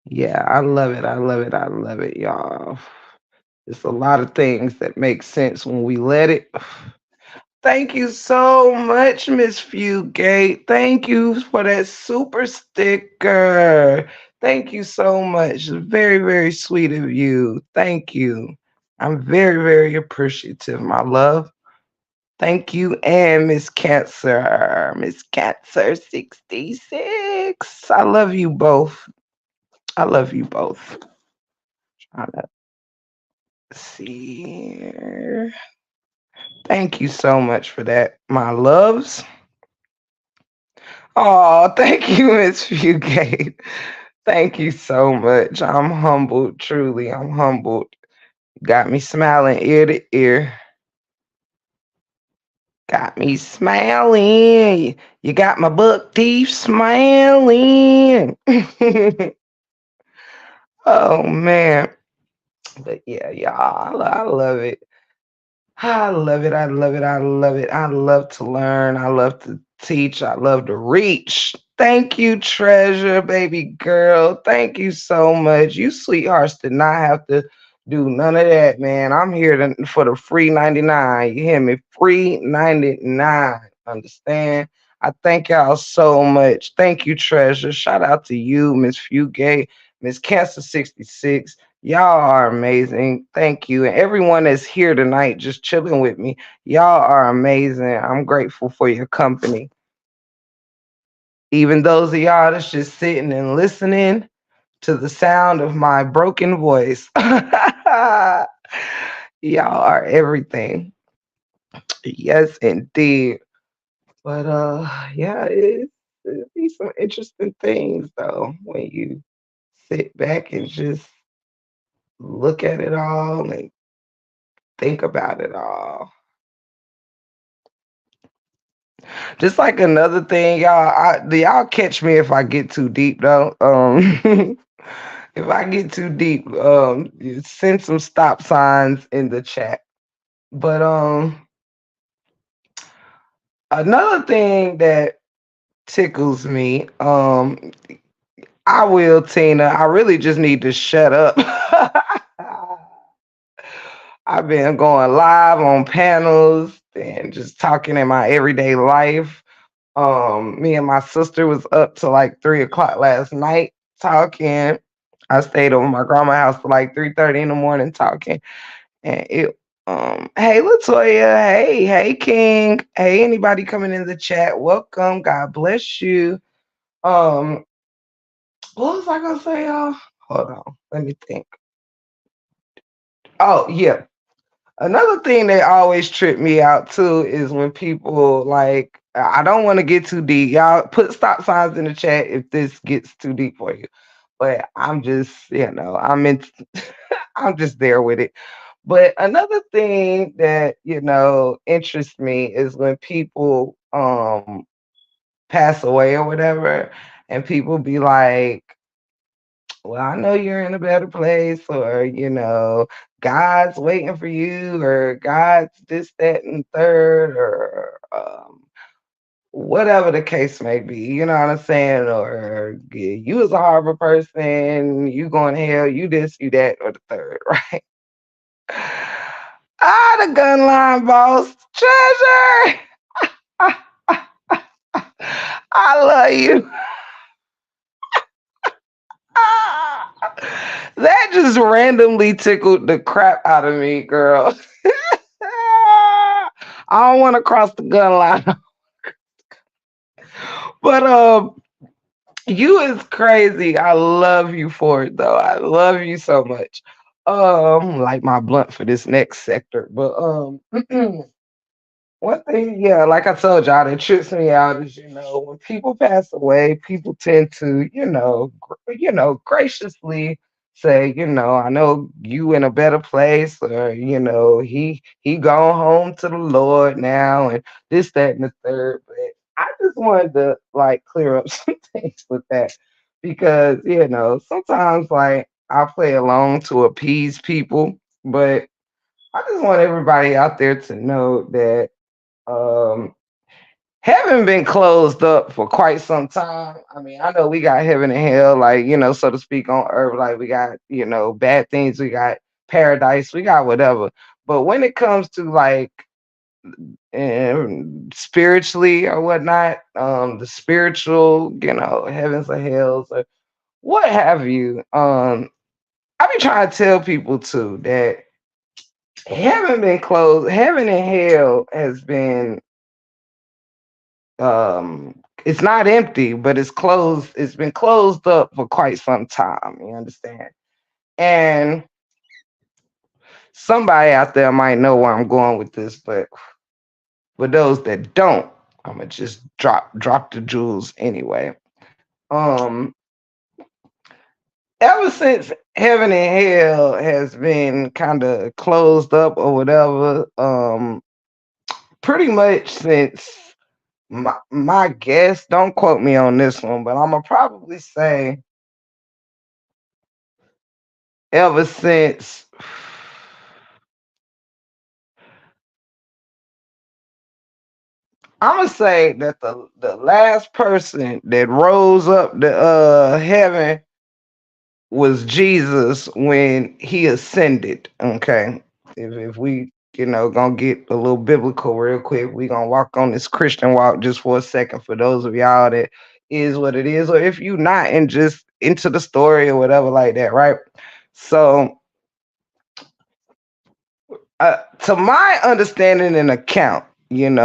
yeah, I love it. I love it. I love it, y'all. It's a lot of things that make sense when we let it. Thank you so much, Miss Fugate. Thank you for that super sticker. Thank you so much. Very, very sweet of you. Thank you. I'm very, very appreciative, my love. Thank you, and Miss Cancer 66. I love you both. I love you both. Trying to see here. Thank you so much for that, my loves. Oh, thank you, Miss Fugate. Thank you so much. I'm humbled, truly. I'm humbled. Got me smiling ear to ear. Got me smiling. You got my buck teeth smiling. Oh man. But yeah, y'all, I love it. I love it. I love it. I love it. I love to learn. I love to teach. I love to reach. Thank you, treasure, baby girl. Thank you so much. You sweethearts did not have to do none of that, man. I'm here for the free 99. You hear me? Free 99. Understand? I thank y'all so much. Thank you, treasure. Shout out to you, Miss Fugate, Miss Cancer 66. Y'all are amazing. Thank you. And everyone that's here tonight just chilling with me, y'all are amazing. I'm grateful for your company. Even those of y'all that's just sitting and listening to the sound of my broken voice. Y'all are everything. Yes, indeed. But yeah, it be some interesting things though when you sit back and just look at it all and think about it all. Just like another thing, y'all catch me if I get too deep though. If I get too deep, send some stop signs in the chat. But another thing that tickles me, I will, Tina. I really just need to shut up. I've been going live on panels and just talking in my everyday life. Me and my sister was up to like 3 o'clock last night talking. I stayed over my grandma's house till like 3:30 in the morning talking. And it hey Latoya, hey King, hey anybody coming in the chat, welcome, God bless you. Um what was I gonna say, y'all? Hold on, let me think. Oh yeah. Another thing that always trip me out too is when people like I don't want to get too deep. Y'all put stop signs in the chat if this gets too deep for you. But I'm just, I'm in I'm just there with it. But another thing that, interests me is when people pass away or whatever, and people be like, well, I know you're in a better place, or, God's waiting for you, or God's this, that, and third, or whatever the case may be, you know what I'm saying? Or yeah, you was a horrible person, you going to hell, you this, you that, or the third, right? Ah, the gun line boss, treasure. I love you. That just randomly tickled the crap out of me, girl. I don't want to cross the gun line, but you is crazy. I love you for it though. I love you so much. Like my blunt for this next sector, but one thing, yeah, like I told y'all, that trips me out is, when people pass away, people tend to, graciously say, I know you in a better place, or he gone home to the Lord now, and this, that, and the third. But I just wanted to like clear up some things with that because sometimes like I play along to appease people, but I just want everybody out there to know that um, heaven been closed up for quite some time. I mean, I know we got heaven and hell, like, so to speak, on earth. Like we got, bad things, we got paradise, we got whatever. But when it comes to like spiritually or whatnot, the spiritual, heavens or hells, or what have you. I be trying to tell people too that heaven been closed. Heaven and hell has been it's not empty, but it's closed. It's been closed up for quite some time. You understand? And somebody out there might know where I'm going with this, but for those that don't, I'm gonna just drop the jewels anyway. Um, ever since heaven and hell has been kind of closed up or whatever, pretty much since my guess, don't quote me on this one, but I'm gonna probably say ever since I'm gonna say that the last person that rose up to heaven was Jesus when he ascended. Okay. If we, gonna get a little biblical real quick, we gonna walk on this Christian walk just for a second for those of y'all that is what it is, or if you not and just into the story or whatever like that, right? So to my understanding and account, even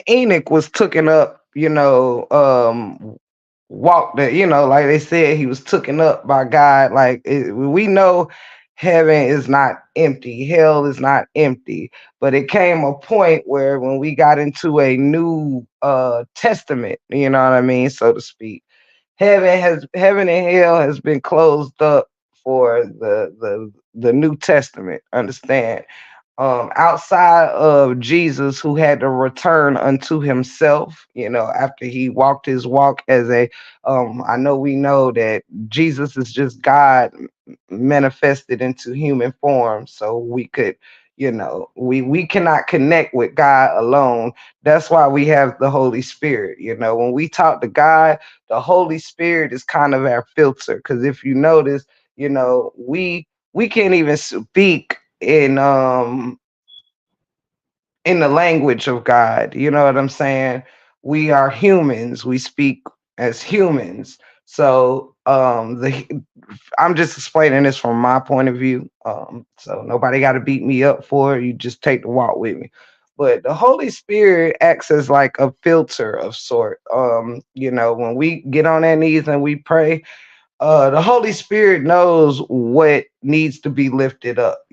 Enoch was taken up, walked that, like they said, he was taken up by God. Like we know heaven is not empty, hell is not empty, but it came a point where when we got into a new testament, you know what I mean, so to speak, heaven and hell has been closed up for the New Testament. Understand? Outside of Jesus, who had to return unto himself, after he walked his walk as I know we know that Jesus is just God manifested into human form, so we could, we cannot connect with God alone. That's why we have the Holy Spirit. When we talk to God, the Holy Spirit is kind of our filter. Because if you notice, we can't even speak in the language of God. You know what I'm saying? We are humans. We speak as humans. So I'm just explaining this from my point of view. So nobody got to beat me up for it. You just take the walk with me. But the Holy Spirit acts as like a filter of sort. When we get on our knees and we pray, the Holy Spirit knows what needs to be lifted up.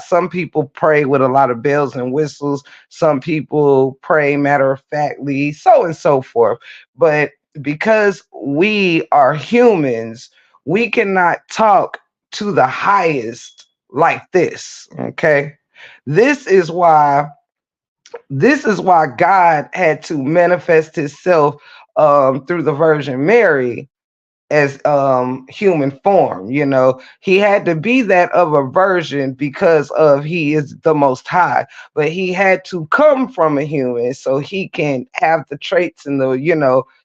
Some people pray with a lot of bells and whistles. Some people pray matter of factly, so and so forth. But because we are humans, we cannot talk to the highest like this. Okay. This is why God had to manifest himself through the Virgin Mary as human form. He had to be that of a virgin because of he is the most high, but he had to come from a human so he can have the traits and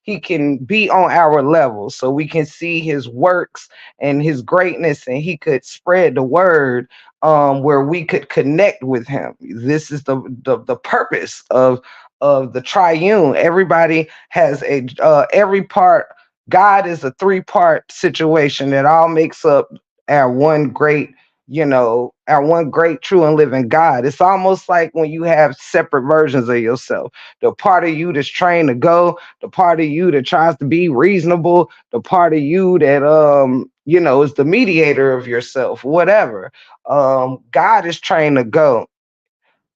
he can be on our level so we can see his works and his greatness, and he could spread the word where we could connect with him. This is the purpose of the triune. Everybody has every part. God is a three-part situation that all makes up our one great, our one great true and living God. It's almost like when you have separate versions of yourself. The part of you that's trained to go, the part of you that tries to be reasonable, the part of you that is the mediator of yourself, whatever. God is trained to go.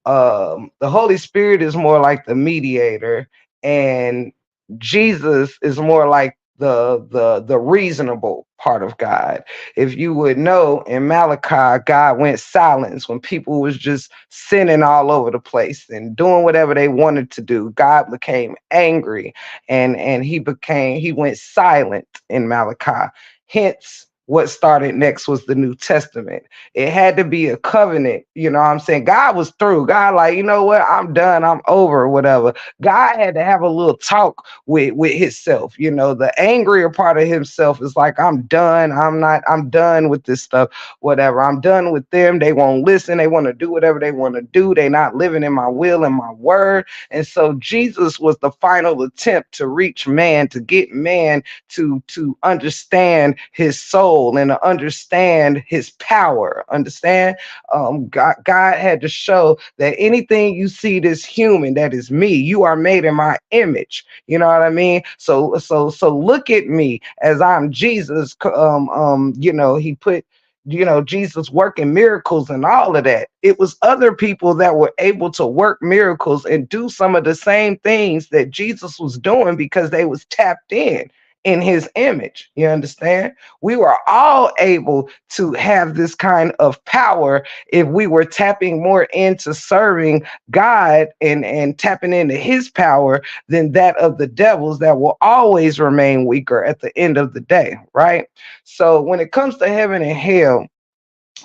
The Holy Spirit is more like the mediator, and Jesus is more like the reasonable part of God. If you would know, in Malachi, God went silent when people was just sinning all over the place and doing whatever they wanted to do. God became angry, and he went silent in Malachi. Hence, what started next was the New Testament. It had to be a covenant. You know what I'm saying? God was through. God, like, you know what? I'm done. I'm over, whatever. God had to have a little talk with himself. You know, the angrier part of himself is like, I'm done. I'm done with this stuff, whatever. I'm done with them. They won't listen. They want to do whatever they want to do. They're not living in my will and my word. And so Jesus was the final attempt to reach man, to get man to understand his soul and to understand his power. Understand? God had to show that anything you see that's human, that is me. You are made in my image. You know what I mean? So look at me as I'm Jesus. He put Jesus working miracles and all of that. It was other people that were able to work miracles and do some of the same things that Jesus was doing because they was tapped in his image. You understand? We were all able to have this kind of power if we were tapping more into serving God and tapping into his power than that of the devils that will always remain weaker at the end of the day, right? So when it comes to heaven and hell,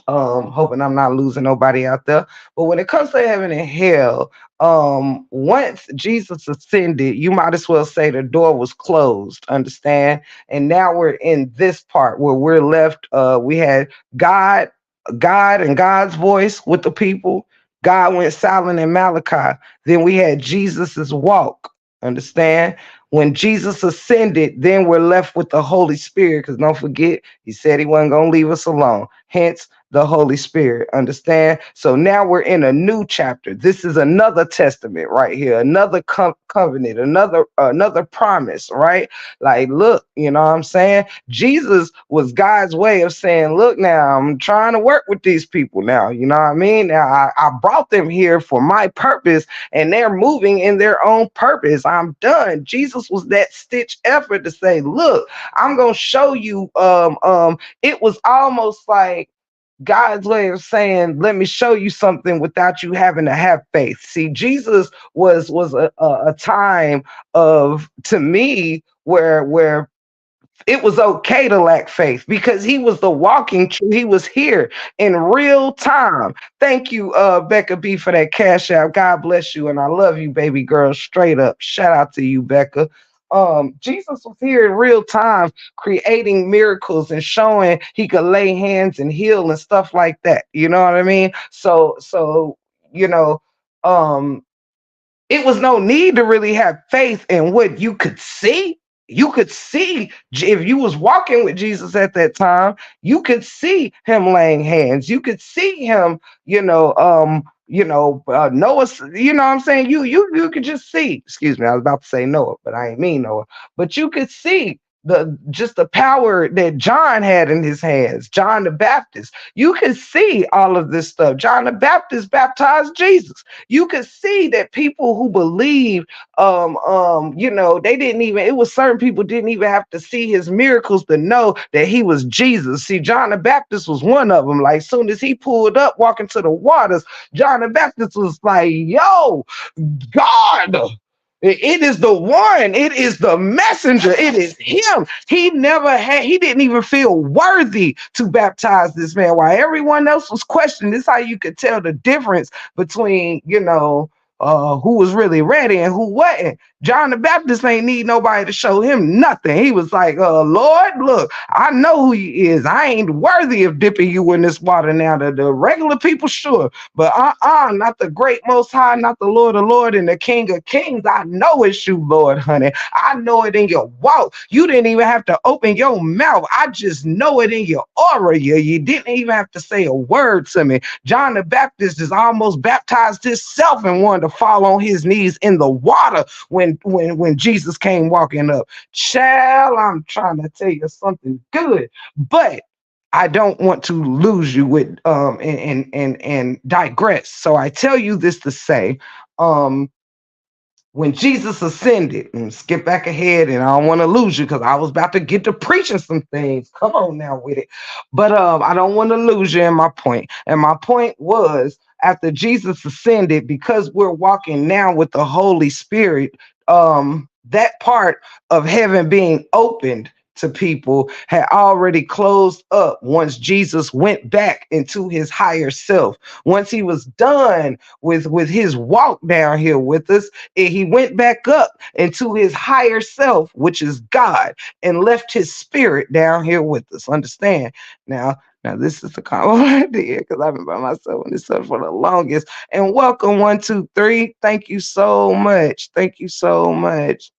hoping I'm not losing nobody out there. But when it comes to heaven and hell, once Jesus ascended, you might as well say the door was closed, understand? And now we're in this part where we're left, we had God, God and God's voice with the people. God went silent in Malachi. Then we had Jesus's walk. Understand? When Jesus ascended, then we're left with the Holy Spirit, because don't forget, he said he wasn't going to leave us alone. Hence, the Holy Spirit. Understand? So now we're in a new chapter. This is another testament right here, another covenant, another promise, right? Like, look, you know what I'm saying? Jesus was God's way of saying, look, now I'm trying to work with these people now. You know what I mean? Now I brought them here for my purpose, and they're moving in their own purpose. I'm done. Jesus was that stitch effort to say, look, I'm gonna show you. It was almost like God's way of saying, let me show you something without you having to have faith. See, Jesus was a time of, to me, where it was okay to lack faith because he was the walking truth. He was here in real time. Thank you, Becca B, for that cash out. God bless you, and I love you, baby girl. Straight up, shout out to you, Becca. Jesus was here in real time, creating miracles and showing he could lay hands and heal and stuff like that. You know what I mean? So you know, um, it was no need to really have faith in what you could see. You could see if you was walking with Jesus at that time, you could see him laying hands. You could see him, Noah. You know what I'm saying? You could just see. Excuse me, I was about to say Noah, but I ain't mean Noah. But you could see the power that John had in his hands. John the Baptist. You could see all of this stuff. John the Baptist baptized Jesus. You could see that people who believe, they didn't even, it was certain people didn't even have to see his miracles to know that he was Jesus. See, John the Baptist was one of them. Like, soon as he pulled up walking to the waters, John the Baptist was like, yo, God. It is the one, it is the messenger, it is him. He didn't even feel worthy to baptize this man while everyone else was questioning. This is how you could tell the difference between, who was really ready and who wasn't. John the Baptist ain't need nobody to show him nothing. He was like, Lord, look, I know who he is. I ain't worthy of dipping you in this water now. The regular people, sure, but not the great most high, not the Lord and the King of Kings. I know it's you, Lord, honey. I know it in your walk. You didn't even have to open your mouth. I just know it in your aura. You didn't even have to say a word to me. John the Baptist is almost baptized himself and wanted to fall on his knees in the water when Jesus came walking up. Child, I'm trying to tell you something good, but I don't want to lose you with and digress. So I tell you this to say, when Jesus ascended, and skip back ahead, and I don't want to lose you because I was about to get to preaching some things. Come on now with it. But I don't want to lose you in my point. And my point was, after Jesus ascended, because we're walking now with the Holy Spirit, that part of heaven being opened to people had already closed up once Jesus went back into his higher self. Once he was done with his walk down here with us, he went back up into his higher self, which is God, and left his spirit down here with us. Understand? Now this is the common idea because I've been by myself on this stuff for the longest. And welcome 123. Thank you so much. Thank you so much.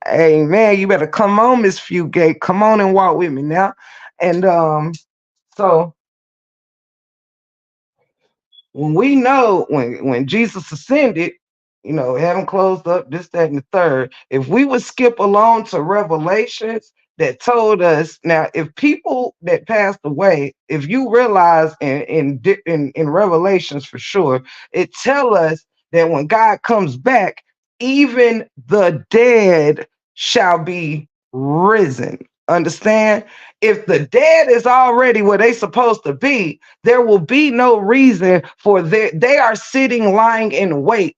Hey man, you better come on, Miss Fugate. Come on and walk with me now. And so when we know when Jesus ascended, heaven closed up, this, that, and the third. If we would skip along to Revelations that told us, now if people that passed away, if you realize in Revelations for sure, it tell us that when God comes back, even the dead shall be risen. Understand? If the dead is already where they supposed to be, there will be no reason for they are sitting lying in wait.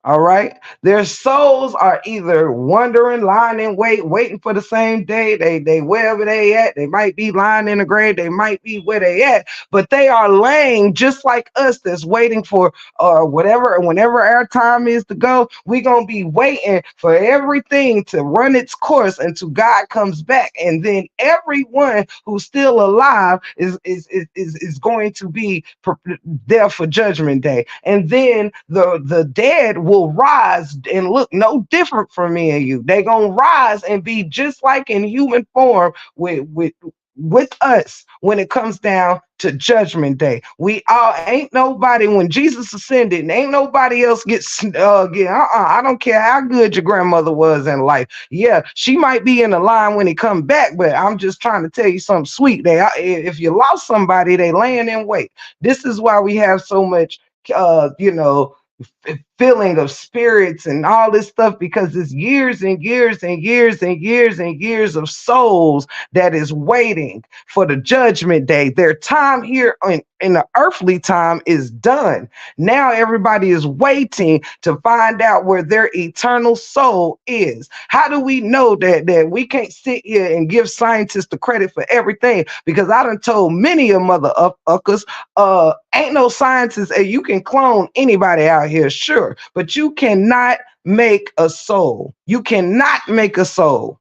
All right. Their souls are either wandering, lying in wait, waiting for the same day. They wherever they at. They might be lying in the grave. They might be where they at, but they are laying just like us that's waiting for whatever, whenever our time is to go, we're gonna be waiting for everything to run its course until God comes back. And then everyone who's still alive is going to be there for judgment day. And then the dead will rise and look no different from me and you. They're gonna rise and be just like in human form with us when it comes down to judgment day. We all ain't nobody when Jesus ascended, and ain't nobody else I don't care how good your grandmother was in life. Yeah, she might be in the line when he come back, but I'm just trying to tell you something sweet. If you lost somebody, they laying in wait. This is why we have so much feeling of spirits and all this stuff, because it's years and years and years and years and years of souls that is waiting for the judgment day. Their time here in the earthly time is done. Now everybody is waiting to find out where their eternal soul is. How do we know that we can't sit here and give scientists the credit for everything? Because I done told many a mother uckers, ain't no scientists, and you can clone anybody out here, sure, but you cannot make a soul. You cannot make a soul.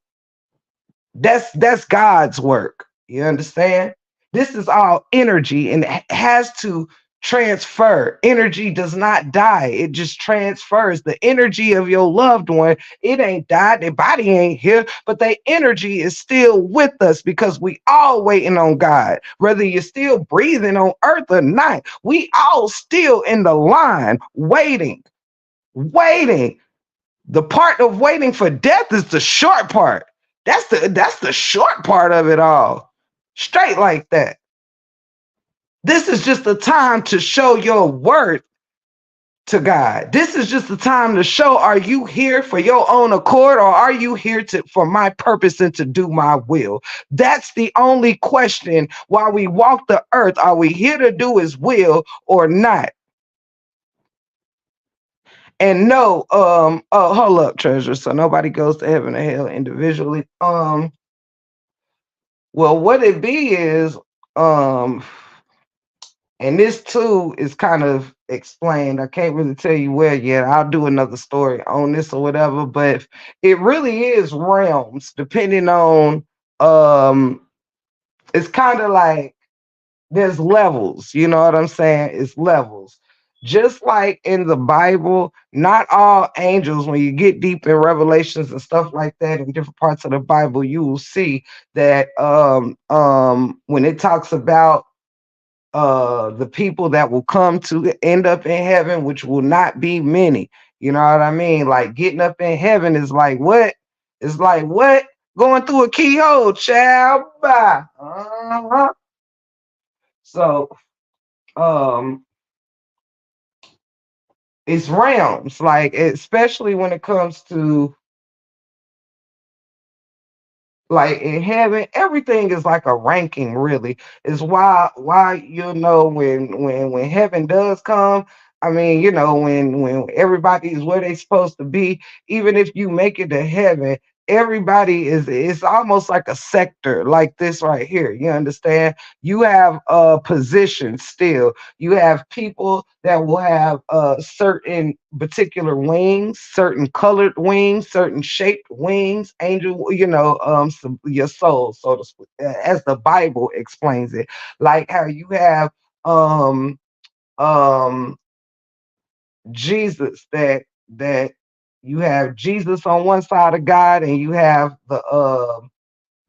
That's God's work. You understand? This is all energy, and it has to transfer. Energy does not die. It just transfers. The energy of your loved one, it ain't died. Their body ain't here, but their energy is still with us because we all waiting on God. Whether you're still breathing on earth or not, we all still in the line waiting. The part of waiting for death is the short part. That's the short part of it all. Straight like that. This is just the time to show your worth to God. This is just the time to show, are you here for your own accord, or are you here for my purpose and to do my will? That's the only question while we walk the earth. Are we here to do his will or not? And no, hold up, treasure. So nobody goes to heaven or hell individually. Well, what it be is, and this too is kind of explained. I can't really tell you where yet. I'll do another story on this or whatever, but it really is realms depending on, it's kind of like there's levels, you know what I'm saying? It's levels. Just like in the Bible, not all angels, when you get deep in Revelations and stuff like that in different parts of the Bible, you will see that when it talks about the people that will come to end up in heaven, which will not be many. You know what I mean? Like getting up in heaven is like what? It's like what? Going through a keyhole, child. Bye. So it's realms, like especially when it comes to like in heaven, everything is like a ranking, really. Is why when heaven does come, I mean, when everybody is where they're supposed to be, even if you make it to heaven, everybody is, it's almost like a sector like this right here. You understand? You have positions still. You have people that will have certain particular wings, certain colored wings, certain shaped wings, angel, your soul, so to speak, as the Bible explains it. Like how you have um um Jesus, that you have Jesus on one side of God, and you have the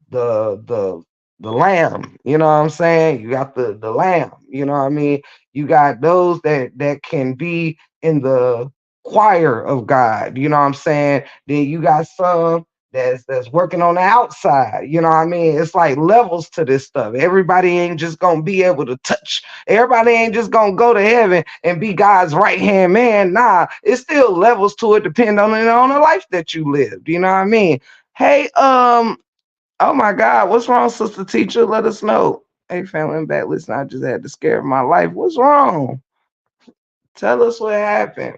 the the lamb, you know what I'm saying? You got the lamb, you know what I mean? You got those that can be in the choir of God, you know what I'm saying? Then you got some that's working on the outside, you know what I mean? It's like levels to this stuff. Everybody ain't just gonna be able to touch, everybody ain't just gonna go to heaven and be God's right hand man. Nah, it's still levels to it, depending on the life that you lived, you know what I mean? Hey, oh my God, what's wrong, sister teacher? Let us know. Hey, family, I'm back. Listen, I just had to scare my life. What's wrong? Tell us what happened.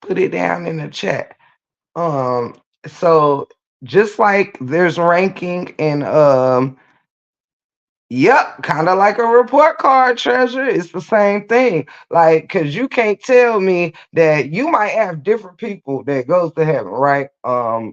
Put it down in the chat. So just like there's ranking and yep, kind of like a report card, treasure. It's the same thing. Like, cause you can't tell me that you might have different people that goes to heaven, right? Or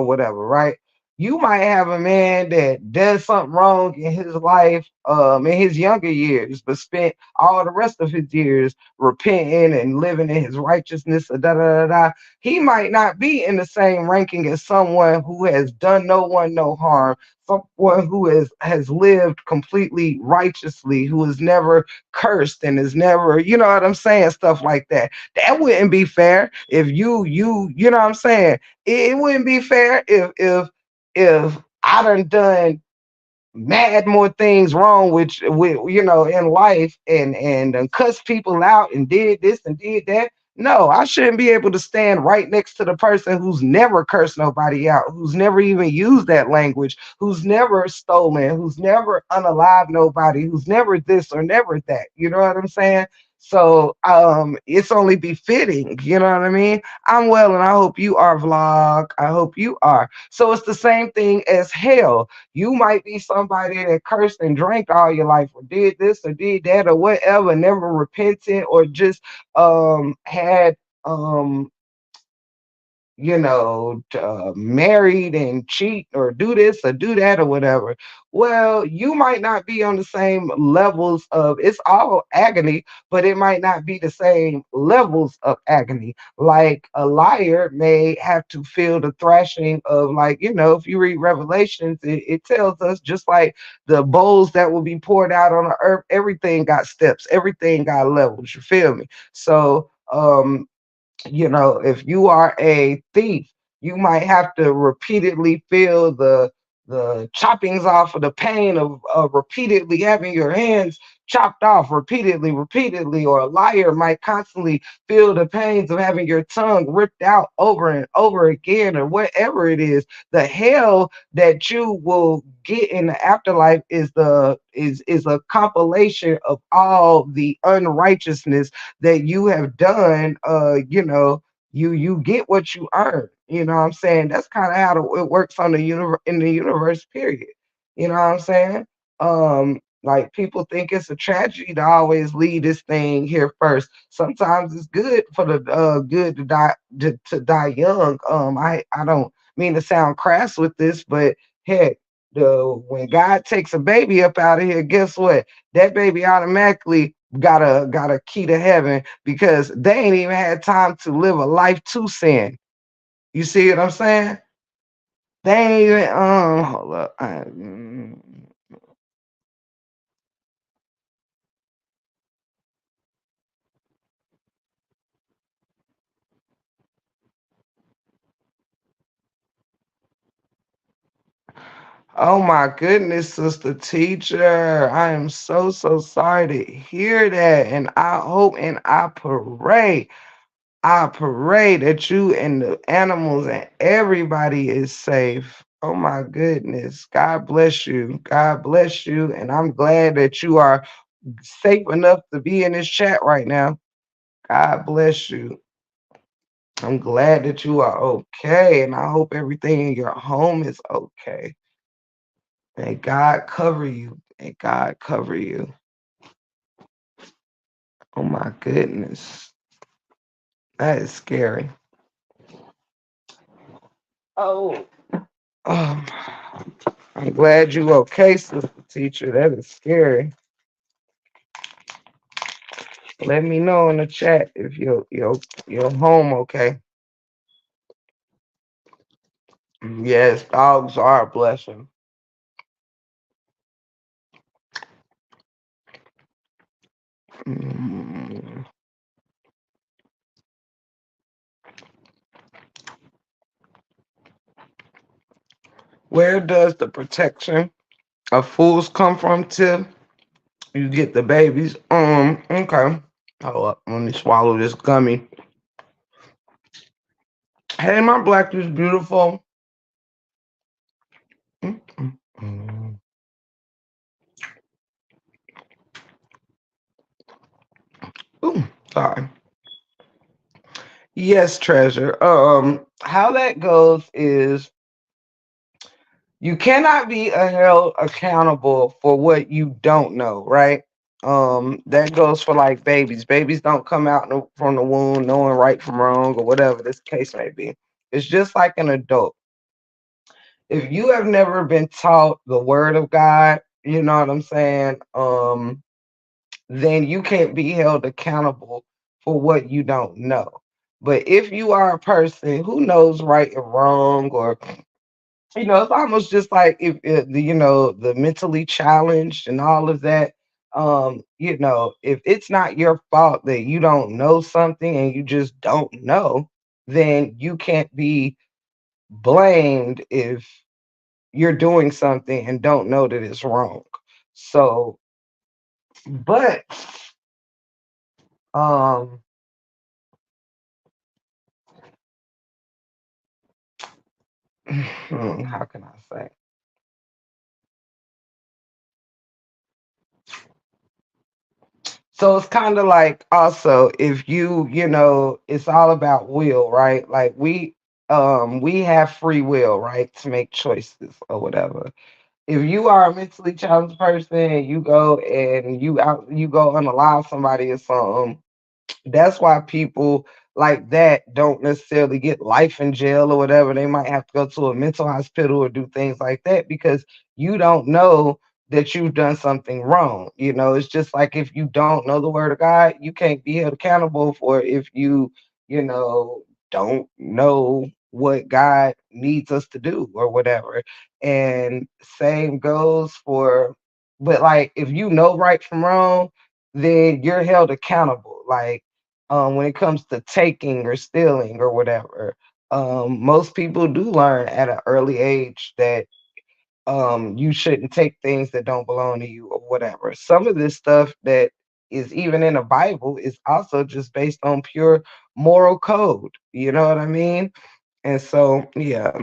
whatever, right? You might have a man that does something wrong in his life, in his younger years, but spent all the rest of his years repenting and living in his righteousness. Da da da da. He might not be in the same ranking as someone who has done no one no harm, someone who has lived completely righteously, who has never cursed and is never, you know what I'm saying, stuff like that. That wouldn't be fair if you know what I'm saying. It wouldn't be fair if I done mad more things wrong with in life, and cuss people out and did this and did that. No, I shouldn't be able to stand right next to the person who's never cursed nobody out, who's never even used that language, who's never stolen, who's never unalived nobody, who's never this or never that. You know what I'm saying? So it's only befitting, you know what I mean? I'm well, and I hope you are, vlog. I hope you are. So it's the same thing as hell. You might be somebody that cursed and drank all your life, or did this or did that or whatever, never repented, or just had um married and cheat or do this or do that or whatever. Well, you might not be on the same levels of, it's all agony, but it might not be the same levels of agony. Like a liar may have to feel the thrashing of, like, if you read Revelations, it tells us, just like the bowls that will be poured out on the earth, everything got steps, everything got levels. You feel me? So if you are a thief, you might have to repeatedly feel the choppings off of the pain of repeatedly having your hands chopped off repeatedly. Or a liar might constantly feel the pains of having your tongue ripped out over and over again, or whatever it is. The hell that you will get in the afterlife is a compilation of all the unrighteousness that you have done. You get what you earn. You know what I'm saying? That's kind of how it works on the universe, in the universe, period. You know what I'm saying? Like, people think it's a tragedy to always leave this thing here first. Sometimes it's good for the good to die young. I don't mean to sound crass with this, but heck, when God takes a baby up out of here, guess what? That baby automatically got a key to heaven, because they ain't even had time to live a life to sin. You see what I'm saying? They ain't even hold up. Oh my goodness, sister teacher. I am so sorry to hear that. And I hope and I pray that you and the animals and everybody is safe. Oh my goodness. God bless you. God bless you. And I'm glad that you are safe enough to be in this chat right now. God bless you. I'm glad that you are okay, and I hope everything in your home is okay. May God cover you. May God cover you. Oh my goodness. That is scary. Oh, um, I'm glad you okay, sister teacher. That is scary. Let me know in the chat if you're home okay. Yes, dogs are a blessing. Mm. Where does the protection of fools come from, Tiff? You get the babies. Okay. Hold up. Let me swallow this gummy. Hey, my black is beautiful. Mm, mm, mm. Ooh, sorry. Yes, treasure. How that goes is you cannot be held accountable for what you don't know, right? That goes for like babies. Babies don't come out from the womb knowing right from wrong or whatever this case may be. It's just like an adult. If you have never been taught the word of God, you know what I'm saying? Then you can't be held accountable for what you don't know. But if you are a person who knows right and wrong, or it's almost just like if the mentally challenged and all of that. If it's not your fault that you don't know something and you just don't know, then you can't be blamed if you're doing something and don't know that it's wrong. So, but um, how can I say? So it's kind of like also if it's all about will, right? Like we have free will, right, to make choices or whatever. If you are a mentally challenged person and you go unalive somebody or something, that's why people like that don't necessarily get life in jail or whatever. They might have to go to a mental hospital or do things like that because you don't know that you've done something wrong. It's just like if you don't know the word of God, you can't be held accountable for if don't know what God needs us to do or whatever. And same goes but like if you know right from wrong, then you're held accountable. Like when it comes to taking or stealing or whatever. Most people do learn at an early age that you shouldn't take things that don't belong to you or whatever. Some of this stuff that is even in the Bible is also just based on pure moral code. You know what I mean? And so, yeah.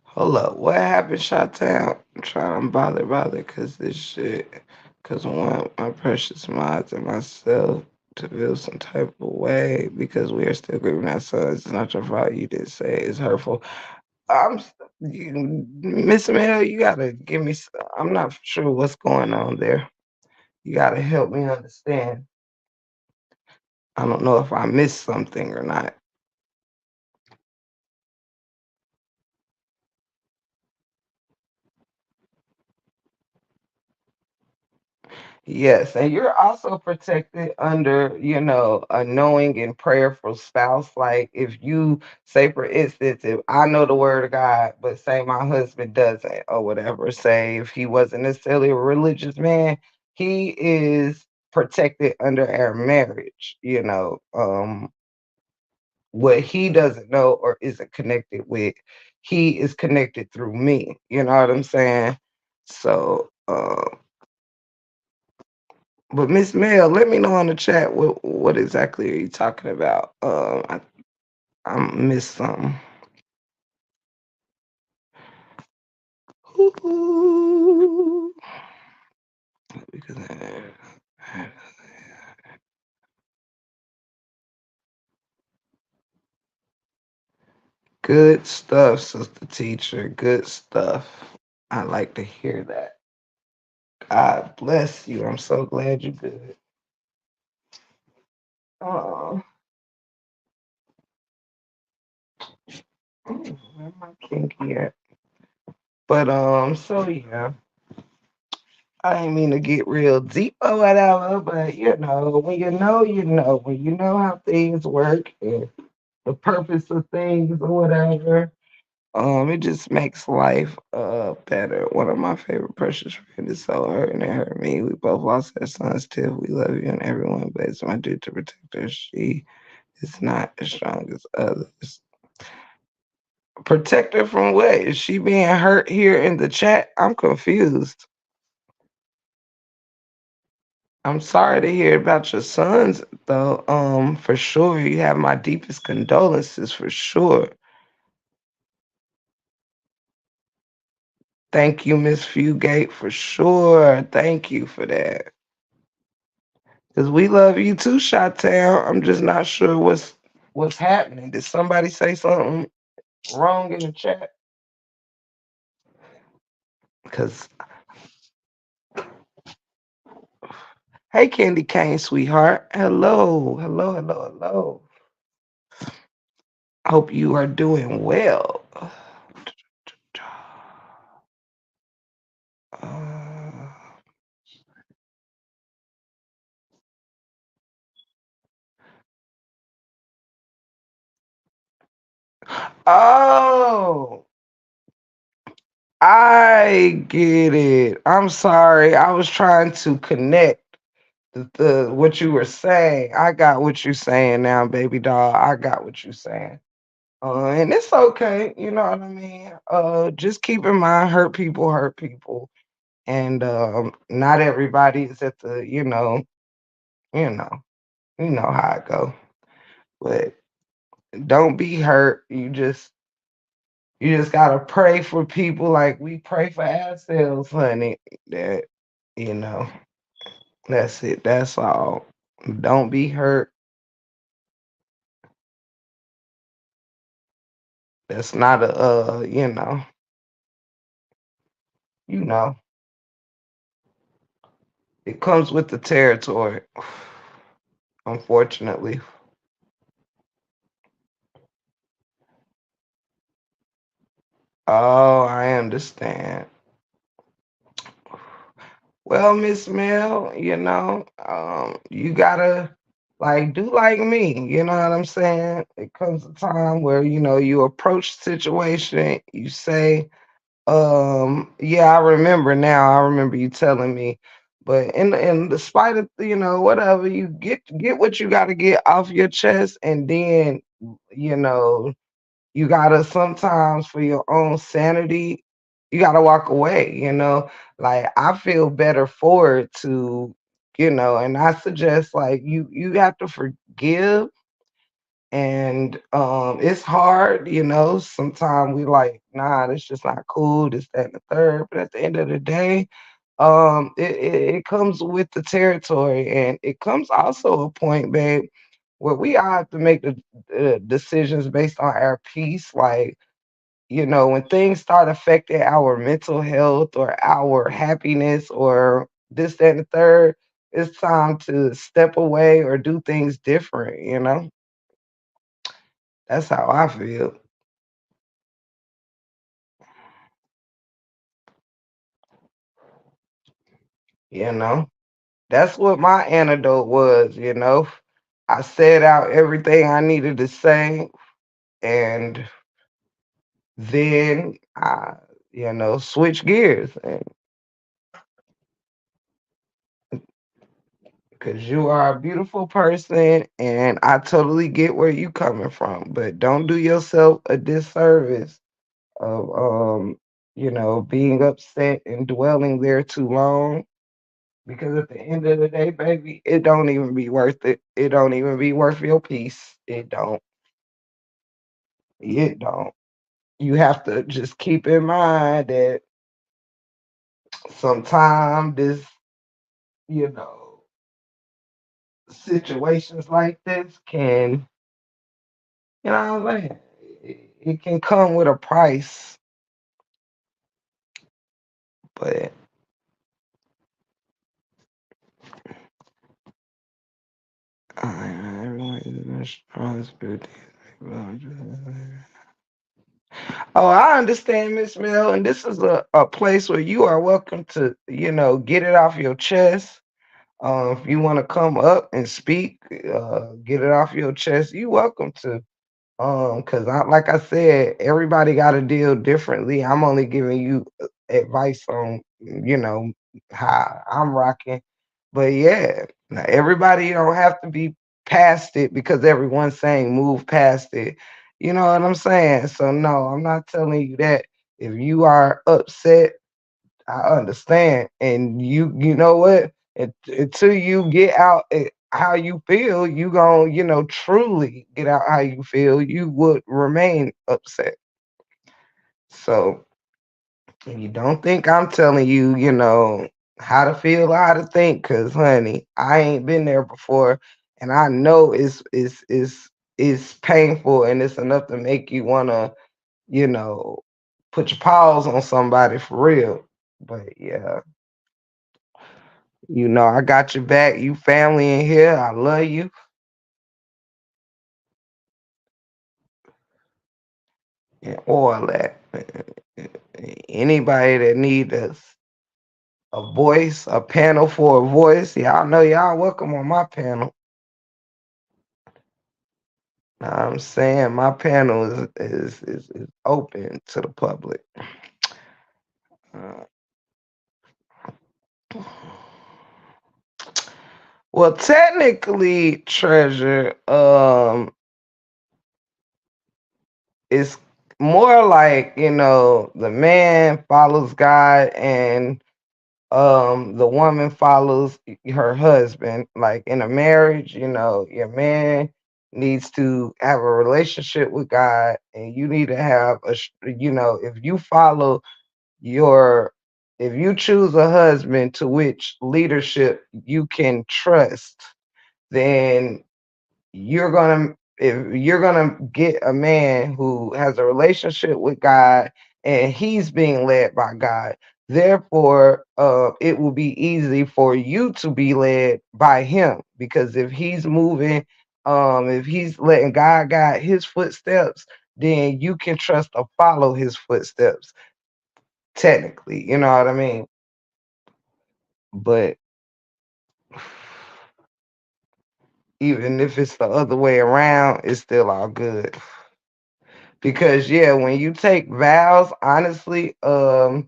Hold up, what happened, Shot Town? I'm trying to bother, cause this shit, cause I want my precious mods and myself to feel some type of way because we are still grieving our sons. It's not your fault. You did say it's hurtful. Miss Mel, you gotta give me. I'm not sure what's going on there. You gotta help me understand. I don't know if I missed something or not. Yes, and you're also protected under, a knowing and prayerful spouse. Like if you say, for instance, if I know the word of God, but say my husband doesn't, or whatever, say if he wasn't necessarily a religious man, he is protected under our marriage. What he doesn't know or isn't connected with, he is connected through me. You know what I'm saying? So, but Miss Mel, let me know in the chat what exactly are you talking about? I missed something. Good stuff, sister teacher. Good stuff. I like to hear that. God bless you. I'm so glad you're good. Oh, where my kinky at? But so yeah, I ain't mean to get real deep or whatever, but when you know, you know. When you know how things work and the purpose of things or whatever, it just makes life better. One of my favorite precious friends is so hurt and it hurt me. We both lost our sons too. We love you and everyone, but it's my duty to protect her. She is not as strong as others. Protect her from what? Is she being hurt here in the chat? I'm confused. I'm sorry to hear about your sons, though. For sure, you have my deepest condolences for sure. Thank you, Miss Fugate, for sure. Thank you for that. Cause we love you too, Shot Town. I'm just not sure what's happening. Did somebody say something wrong in the chat? Cause hey, Candy Cane, sweetheart. Hello, hello, hello, hello. Hope you are doing well. Uh, oh, I get it. I'm sorry. I was trying to connect the what you were saying. I got what you're saying now, baby doll. I got what you're saying. And it's okay, you know what I mean? Just keep in mind, hurt people, and not everybody is at the, you know, you know how it go. But don't be hurt. You just gotta pray for people like we pray for ourselves, honey. That you know, that's it. That's all. Don't be hurt. That's not a you know, it comes with the territory, unfortunately. Oh, I understand. Well, Miss Mel, you gotta like do like me, you know what I'm saying? It comes a time where, you approach the situation, you say, yeah, I remember now. I remember you telling me. But in the spite of whatever, you get what you gotta get off your chest, and then you know you gotta sometimes for your own sanity, you gotta walk away, Like I feel better for it to, and I suggest like you have to forgive and it's hard, sometimes we like, nah, this just not cool, this, that, and the third. But at the end of the day, it comes with the territory, and it comes also a point, babe, where we all have to make the decisions based on our peace. Like, when things start affecting our mental health or our happiness or this, that, and the third, it's time to step away or do things different. That's how I feel, you know. That's what my antidote was. I said out everything I needed to say, and then I, switch gears. And because you are a beautiful person, and I totally get where you coming from, but don't do yourself a disservice of, being upset and dwelling there too long. Because at the end of the day, baby, it don't even be worth it. It don't even be worth your peace. It don't. It don't. You have to just keep in mind that sometimes you know, situations like this can, what I'm saying? it can come with a price, but everyone is a strong spirit. Oh, I understand, Miss Mill, and this is a place where you are welcome to, get it off your chest. If you want to come up and speak, get it off your chest, you welcome to. Because like I said, everybody got to deal differently. I'm only giving you advice on, how I'm rocking. But yeah, now everybody don't have to be past it because everyone's saying move past it. You know what I'm saying? So no, I'm not telling you that. If you are upset, I understand. And you know what? Until you get out how you feel, you gon' truly get out how you feel, you would remain upset. So you don't think I'm telling you, how to feel or how to think, cause honey, I ain't been there before, and I know it's painful, and it's enough to make you wanna, you know, put your paws on somebody for real. But yeah, I got your back. You family in here. I love you. And all that. Anybody that need a voice, a panel for a voice, y'all know y'all welcome on my panel. I'm saying my panel is open to the public. Uh, well, technically, treasure, it's more like the man follows God and the woman follows her husband. Like in a marriage, your man needs to have a relationship with God, and you need to have if you follow your if you choose a husband to which leadership you can trust, then if you're gonna get a man who has a relationship with God and he's being led by God, therefore it will be easy for you to be led by him, because if he's letting God guide his footsteps, then you can trust or follow his footsteps, technically, you know what I mean? But even if it's the other way around, it's still all good. Because yeah, when you take vows, honestly, you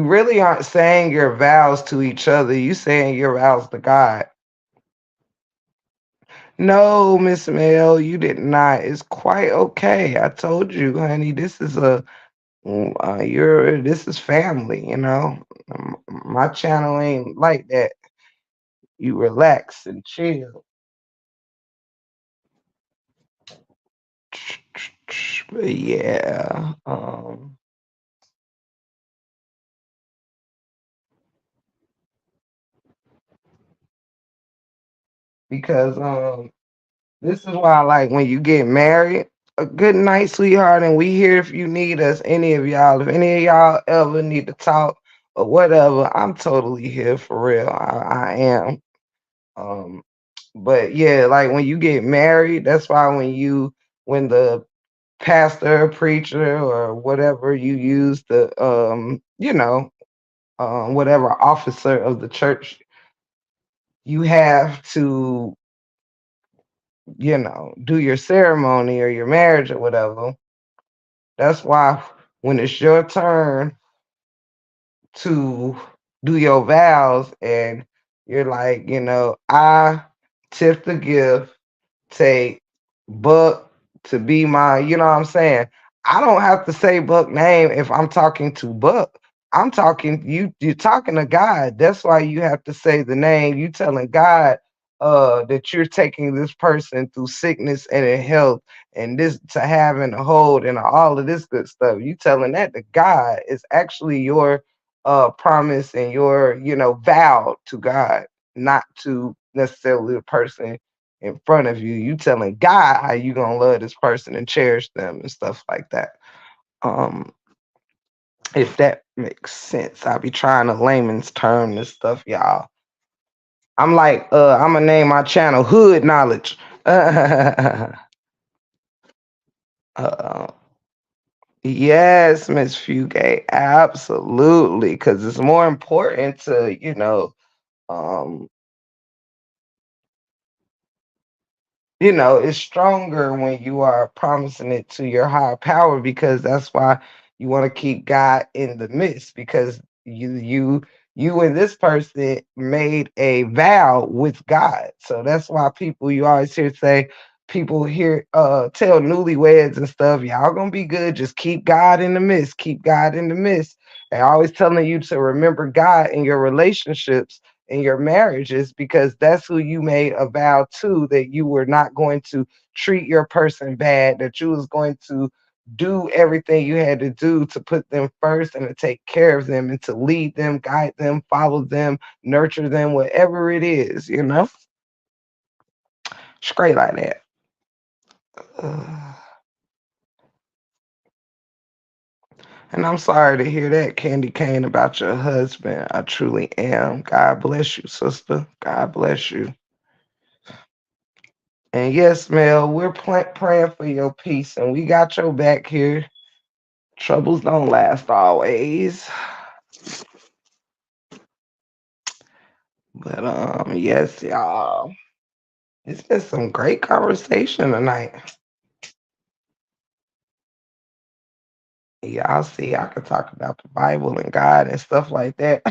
really aren't saying your vows to each other. You saying your vows to God. No, Miss Mel, you did not. It's quite okay. I told you, honey. This is this is family. My channel ain't like that. You relax and chill. But yeah, because this is why I like when you get married. A good night, sweetheart, and we here if you need us. Any of y'all, if any of y'all ever need to talk or whatever, I'm totally here for real. I am. Um, but yeah, like when you get married, that's why when the pastor, preacher, or whatever you use the whatever officer of the church, you have to do your ceremony or your marriage or whatever. That's why when it's your turn to do your vows and you're like, I tip the gift, take Buck to be my, you know what I'm saying? I don't have to say Buck name if I'm talking to Buck. You're talking to God. That's why you have to say the name. You telling God that you're taking this person through sickness and in health and this to having a hold and all of this good stuff. You telling that to God is actually your promise and your, vow to God, not to necessarily the person in front of you. You telling God how you gonna love this person and cherish them and stuff like that. Um, if that makes sense. I be trying to layman's term this stuff, y'all. I'm like, I'm gonna name my channel Hood Knowledge. uh, yes, Miss Fugate, absolutely, because it's more important to, um, it's stronger when you are promising it to your higher power, because that's why you want to keep God in the midst, because you and this person made a vow with God. So that's why you always hear say, people hear tell newlyweds and stuff, y'all gonna be good, just keep God in the midst, keep God in the midst. They're always telling you to remember God in your relationships, in your marriages, because that's who you made a vow to, that you were not going to treat your person bad, that you was going to do everything you had to do to put them first and to take care of them and to lead them, guide them, follow them, nurture them, whatever it is, straight like that. Uh, and I'm sorry to hear that, Candy Cane, about your husband. I truly am. God bless you, sister. God bless you. And yes, Mel, we're praying for your peace, and we got your back here. Troubles don't last always. But yes, y'all. It's been some great conversation tonight. Y'all see, I could talk about the Bible and God and stuff like that.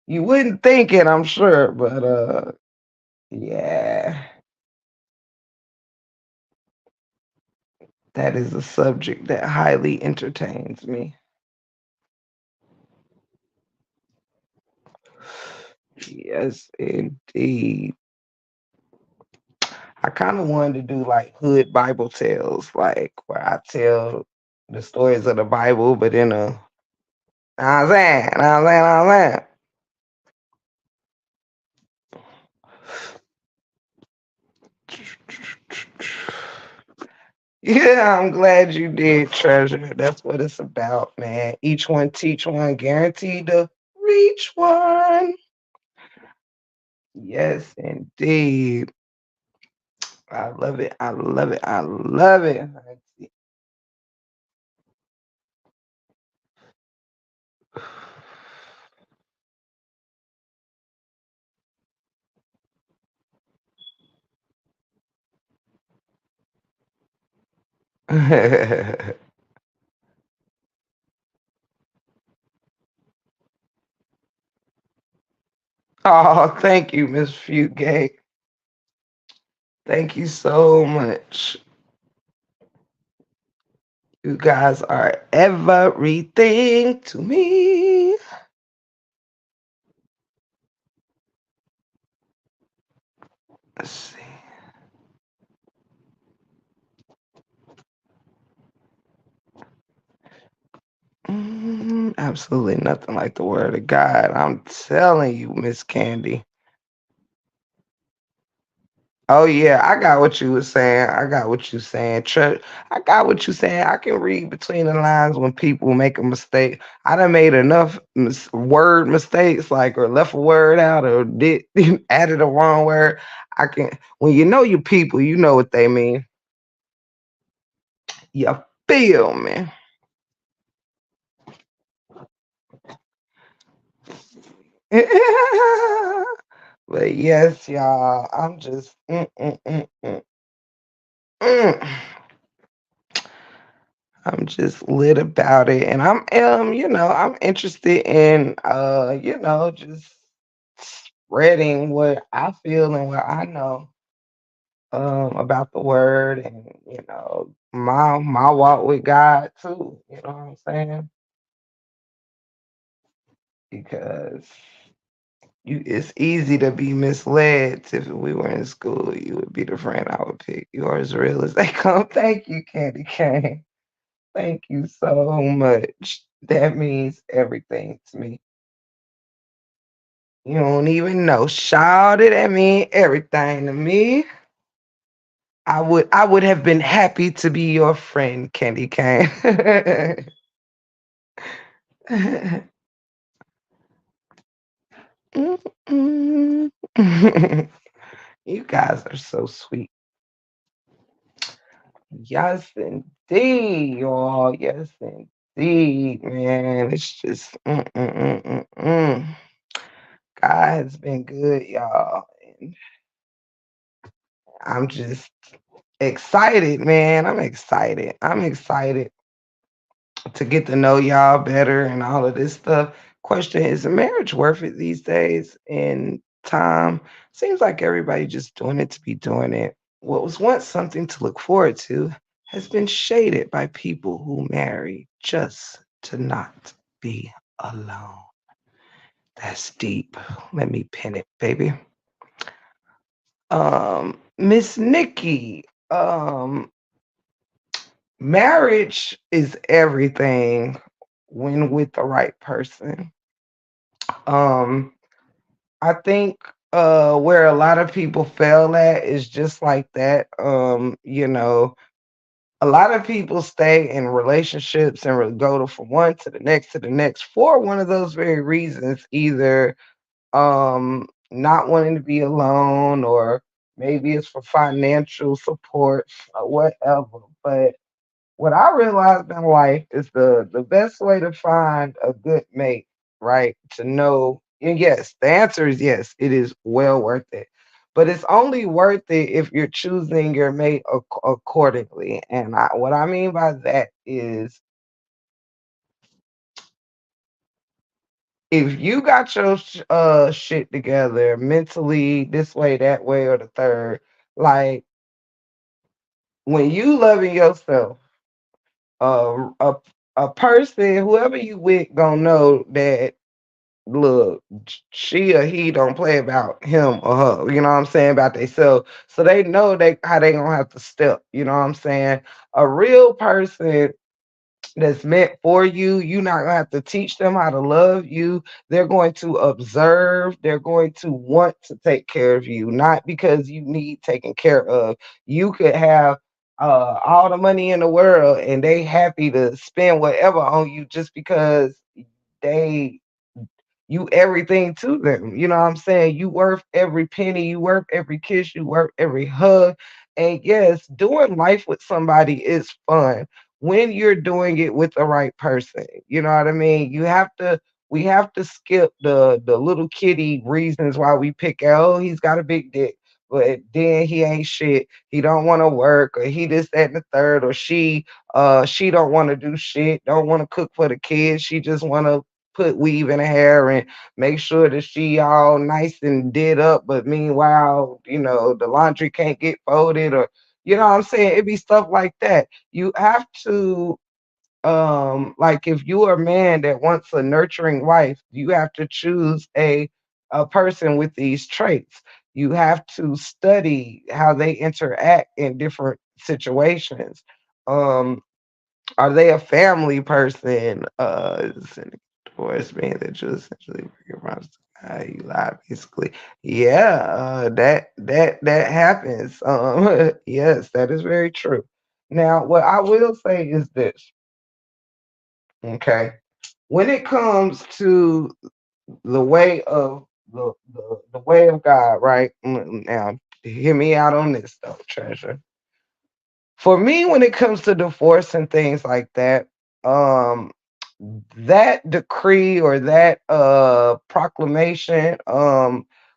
You wouldn't think it, I'm sure, but yeah, that is a subject that highly entertains me. Yes, indeed. I kind of wanted to do like hood Bible tales, like where I tell the stories of the Bible, but in a, know what I'm saying, know what I'm saying, know what I'm saying. Yeah, I'm glad you did, Treasure. That's what it's about, man. Each one teach one, guaranteed to reach one. Yes, indeed. I love it. I love it. I love it. Oh, thank you, Miss Fugate. Thank you so much. You guys are everything to me. Let's see. Absolutely nothing like the word of God. I'm telling you, Miss Candy. Oh yeah, I got what you were saying. I got what you saying. I got what you saying. I can read between the lines when people make a mistake. I done made enough word mistakes, like or left a word out or did added a wrong word. I can when you know your people, you know what they mean. You feel me? But yes, y'all, I'm just mm. I'm just lit about it, and I'm interested in just spreading what I feel and what I know about the word, and my walk with God too. You know what I'm saying? Because it's easy to be misled. If we were in school, you would be the friend I would pick. You are as real as they come. Thank you, Candy Cane. Thank you so much. That means everything to me. You don't even know. Shouted at me, everything to me. I would have been happy to be your friend, Candy Cane. Mm-mm. You guys are so sweet. Yes, indeed, y'all. Yes, indeed, man. It's just God has been good, y'all. And I'm just excited, man. I'm excited. I'm excited to get to know y'all better and all of this stuff. Question, is marriage worth it these days? In time, seems like everybody just doing it to be doing it. What was once something to look forward to has been shaded by people who marry just to not be alone. That's deep. Let me pin it, baby. Miss Nikki, marriage is everything when with the right person. Um, I think where a lot of people fail at is just like that. A lot of people stay in relationships and go from one to the next for one of those very reasons, either not wanting to be alone, or maybe it's for financial support or whatever. But what I realized in life is the best way to find a good mate, right? To know, and yes, the answer is yes, it is well worth it. But it's only worth it if you're choosing your mate accordingly. And what I mean by that is, if you got your shit together mentally, this way, that way, or the third, like when you loving yourself, a person, whoever you with, gonna know that, look, she or he don't play about him or her. You know what I'm saying, about themselves, so they know how they gonna have to step. You know what I'm saying? A real person that's meant for you. You're not gonna have to teach them how to love you. They're going to observe. They're going to want to take care of you, not because you need taken care of. You could have all the money in the world, and they happy to spend whatever on you just because they you everything to them. You know what I'm saying? You worth every penny, you worth every kiss, you worth every hug. And yes, doing life with somebody is fun when you're doing it with the right person. You know what I mean? We have to skip the little kitty reasons why we pick out, oh, he's got a big dick, but then he ain't shit. He don't want to work, or he this, that, and the third, or she don't want to do shit, don't want to cook for the kids. She just wanna put weave in her hair and make sure that she all nice and did up, but meanwhile, the laundry can't get folded, or you know what I'm saying? It be stuff like that. You have to, like, if you are a man that wants a nurturing wife, you have to choose a person with these traits. You have to study how they interact in different situations. Um, are they a family person? Is it a divorce man that you essentially bring around to how you lie, basically? Yeah, that happens. Yes, that is very true. Now, what I will say is this, okay? When it comes to the way of the way of God, right? Now, hear me out on this though, treasure. For me, when it comes to divorce and things like that, um, that decree or that proclamation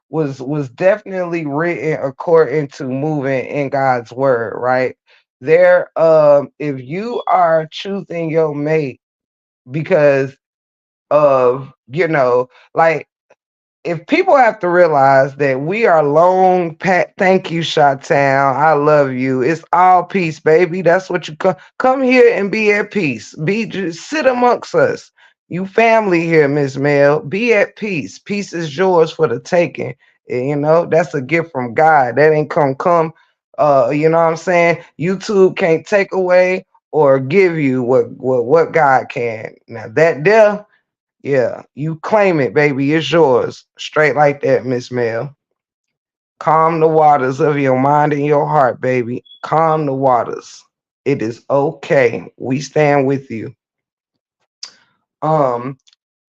was definitely written according to moving in God's word, right? There, if you are choosing your mate because of, like, if people have to realize that we are long pat, thank you, Shot Town, I love you, it's all peace, baby. That's what you come here and be at peace, be, just sit amongst us. You family here, Miss Mel, be at peace. Peace is yours for the taking. And, that's a gift from God. That ain't come you know what I'm saying? YouTube can't take away or give you what God can. Now, that there, Yeah, you claim it, baby. It's yours. Straight like that, Miss Mel. Calm the waters of your mind and your heart, baby. Calm the waters. It is okay. We stand with you. Um,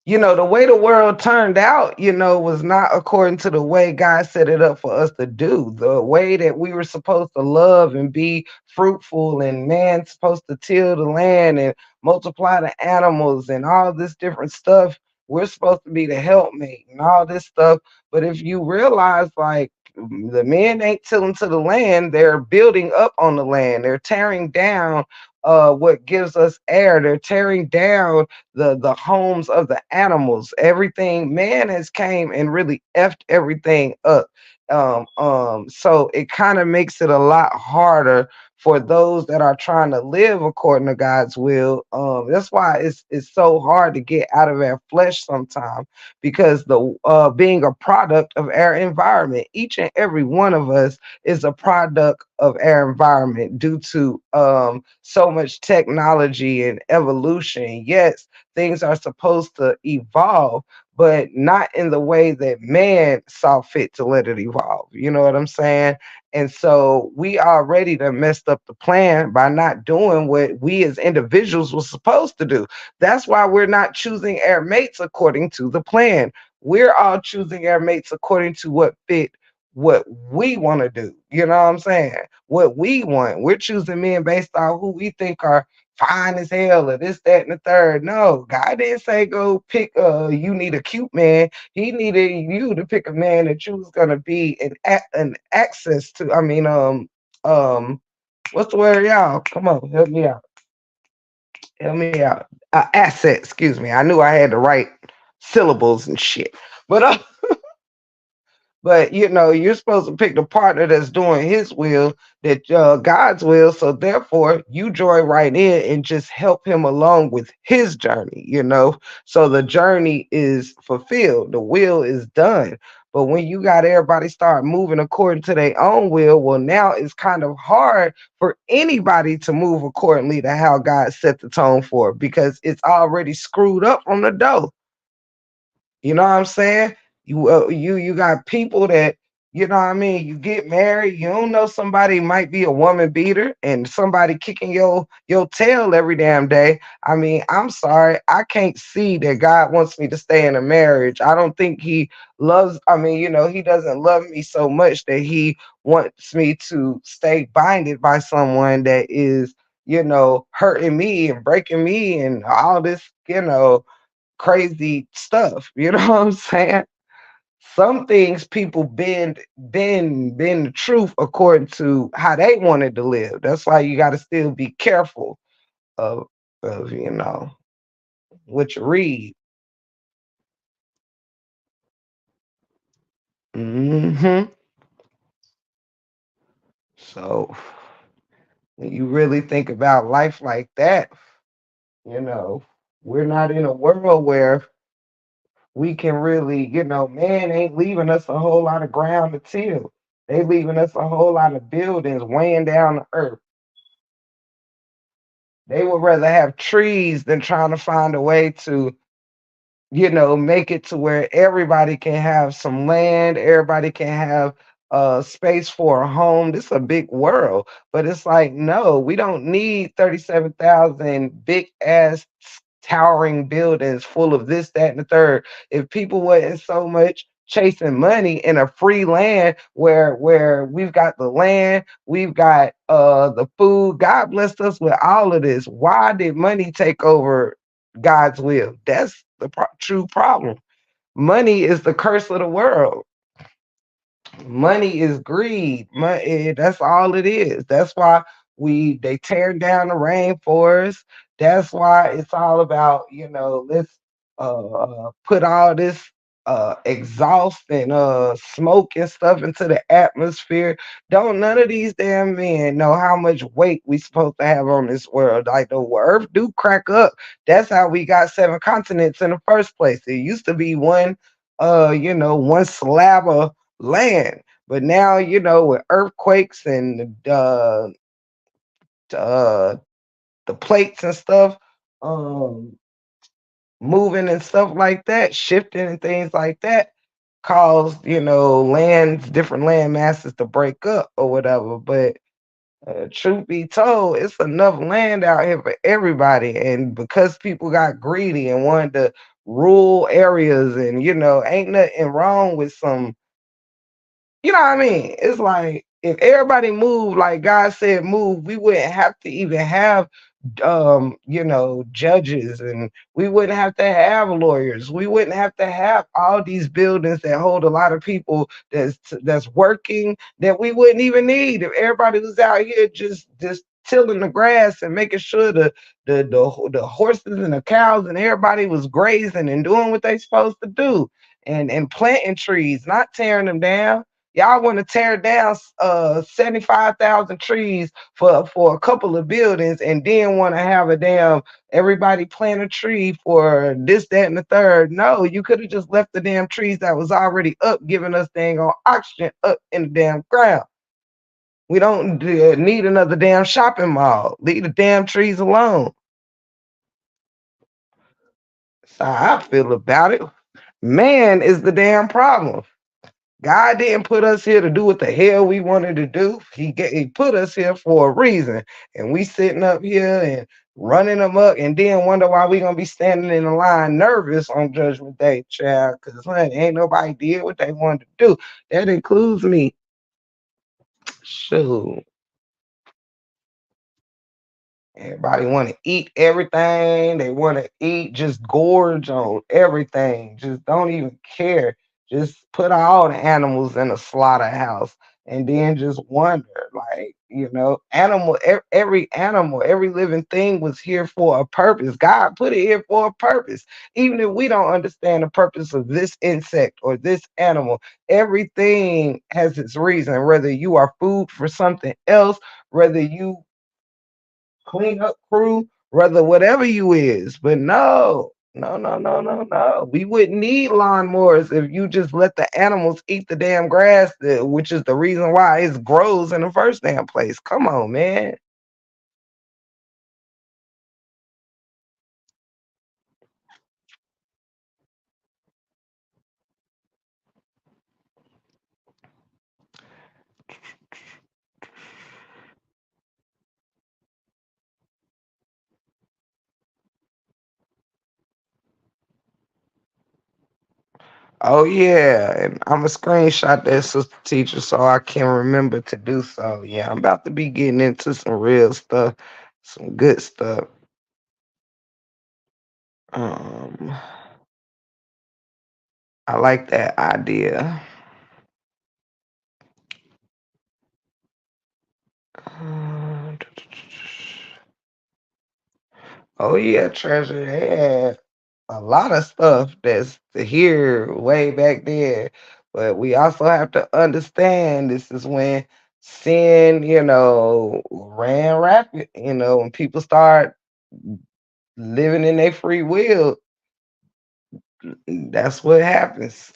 the way the world turned out, was not according to the way God set it up for us to do. The way that we were supposed to love and be fruitful, and man supposed to till the land and multiply the animals and all this different stuff. We're supposed to be the helpmate and all this stuff. But if you realize, like, the men ain't tilling to the land, they're building up on the land. They're tearing down what gives us air. They're tearing down the homes of the animals. Everything man has came and really effed everything up. So it kind of makes it a lot harder for those that are trying to live according to God's will. That's why it's so hard to get out of our flesh sometimes, because the being a product of our environment, each and every one of us is a product of our environment due to so much technology and evolution. Yes, things are supposed to evolve, but not in the way that man saw fit to let it evolve. You know what I'm saying? And so we already done messed up the plan by not doing what we as individuals were supposed to do. That's why we're not choosing our mates according to the plan. We're all choosing our mates according to what fit what we want to do. You know what I'm saying? What we want. We're choosing men based on who we think are fine as hell or this, that, and the third. No, God didn't say go pick you need a cute man. He needed you to pick a man that you was gonna be an access to. I mean, what's the word, y'all? Come on, help me out. Help me out. Asset, excuse me. I knew I had the right syllables and shit. But but you're supposed to pick the partner that's doing his will, that God's will. So therefore, you join right in and just help him along with his journey. So the journey is fulfilled, the will is done. But when you got everybody start moving according to their own will, well, now it's kind of hard for anybody to move accordingly to how God set the tone for it, because it's already screwed up on the door. You know what I'm saying? You got people that, what I mean. You get married, you don't know, somebody might be a woman beater and somebody kicking your tail every damn day. I mean, I'm sorry, I can't see that God wants me to stay in a marriage. I don't think He loves. I mean, He doesn't love me so much that He wants me to stay binded by someone that is, hurting me and breaking me and all this, crazy stuff. You know what I'm saying? Some things people bend the truth according to how they wanted to live. That's why you got to still be careful of of what you read. hmm So when you really think about life like that, you know, we're not in a world where we can really, man ain't leaving us a whole lot of ground to till. They leaving us a whole lot of buildings weighing down the earth. They would rather have trees than trying to find a way to, make it to where everybody can have some land, everybody can have space for a home. This is a big world, but it's like, no, we don't need 37,000 big ass towering buildings full of this, that, and the third. If people wasn't so much chasing money in a free land where we've got the land, we've got the food. God blessed us with all of this. Why did money take over God's will? That's the true problem. Money is the curse of the world. Money is greed. That's all it is. That's why they tear down the rainforest. That's why it's all about, let's put all this exhaust and smoke and stuff into the atmosphere. Don't none of these damn men know how much weight we supposed to have on this world. Like, the earth do crack up. That's how we got 7 continents in the first place. It used to be one slab of land. But now, with earthquakes and uh, the plates and stuff, um, moving and stuff like that, shifting and things like that, caused, lands, different land masses to break up or whatever. But truth be told, it's enough land out here for everybody. And because people got greedy and wanted to rule areas, and ain't nothing wrong with some, what I mean? It's like if everybody moved like God said move, we wouldn't have to even have judges, and we wouldn't have to have lawyers. We wouldn't have to have all these buildings that hold a lot of people that's working that we wouldn't even need if everybody was out here just tilling the grass and making sure the horses and the cows and everybody was grazing and doing what they supposed to do, and planting trees, not tearing them down. Y'all want to tear down 75,000 trees for a couple of buildings, and then want to have a damn everybody plant a tree for this, that, and the third. No, you could have just left the damn trees that was already up, giving us dang on oxygen up in the damn ground. We don't need another damn shopping mall. Leave the damn trees alone. That's how I feel about it. Man is the damn problem. God didn't put us here to do what the hell we wanted to do. He put us here for a reason. And we sitting up here and running amok, and then wonder why we gonna be standing in the line nervous on Judgment Day, child. Because ain't nobody did what they wanted to do. That includes me. Shoot. Everybody want to eat everything. They want to eat, just gorge on everything. Just don't even care. Just put all the animals in a slaughterhouse, and then just wonder, like, every animal, every living thing was here for a purpose. God put it here for a purpose. Even if we don't understand the purpose of this insect or this animal, everything has its reason. Whether you are food for something else, whether you clean up crew, whether whatever you is. But no, no, no, no, no, no. We wouldn't need lawnmowers if you just let the animals eat the damn grass, which is the reason why it grows in the first damn place. Come on, man. Oh yeah, and I'm a screenshot that, sister teacher, so I can remember to do so. Yeah, I'm about to be getting into some real stuff, some good stuff. Um, I like that idea. Uh, Oh yeah, treasure. They had a lot of stuff that's here way back there. But we also have to understand this is when sin, ran rapid. When people start living in their free will, that's what happens.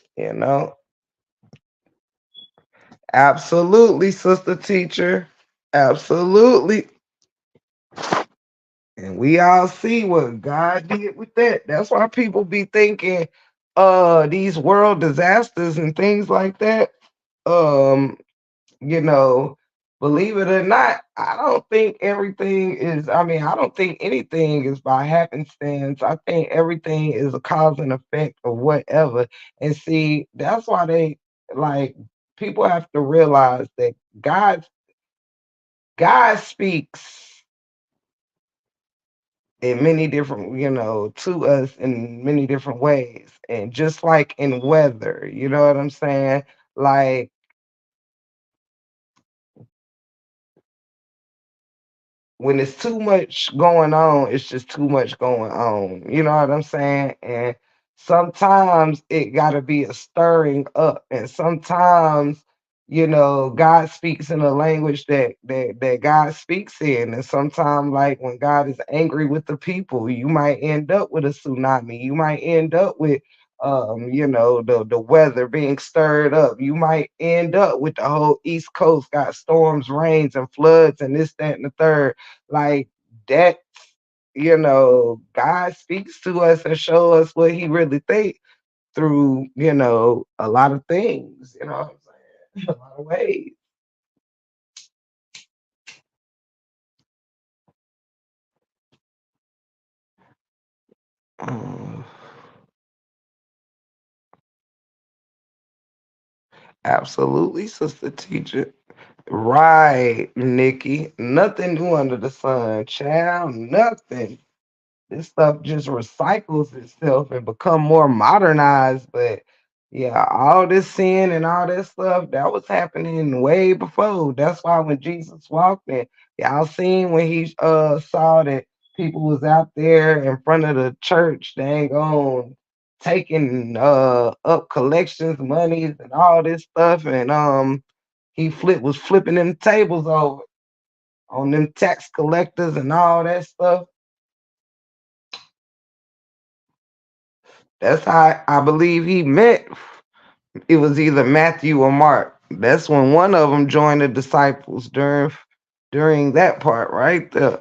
Absolutely, sister teacher. Absolutely. And we all see what God did with that. That's why people be thinking these world disasters and things like that. Um, you know, believe it or not, I don't think everything is, I don't think anything is by happenstance. I think everything is a cause and effect of whatever. And see, that's why like people have to realize that God speaks in many different, to us in many different ways. And just like in weather, you know what I'm saying? Like when it's too much going on, it's just too much going on. You know what I'm saying? And sometimes it got to be a stirring up, and sometimes, God speaks in a language that God speaks in, and sometimes, like when God is angry with the people, you might end up with a tsunami. You might end up with the weather being stirred up. You might end up with the whole East Coast got storms, rains, and floods, and this, that, and the third, like that. God speaks to us and show us what he really think through, a lot of things, what I'm saying? A lot of ways. Um, Absolutely, sister teacher. Right, Nikki. Nothing new under the sun, child. Nothing. This stuff just recycles itself and become more modernized. But yeah, all this sin and all that stuff that was happening way before. That's why when Jesus walked in, y'all seen when he saw that people was out there in front of the church, dang on taking up collections, monies and all this stuff, and he was flipping them tables over on them tax collectors and all that stuff. That's how I believe he met. It was either Matthew or Mark. That's when one of them joined the disciples during that part, right? Uh,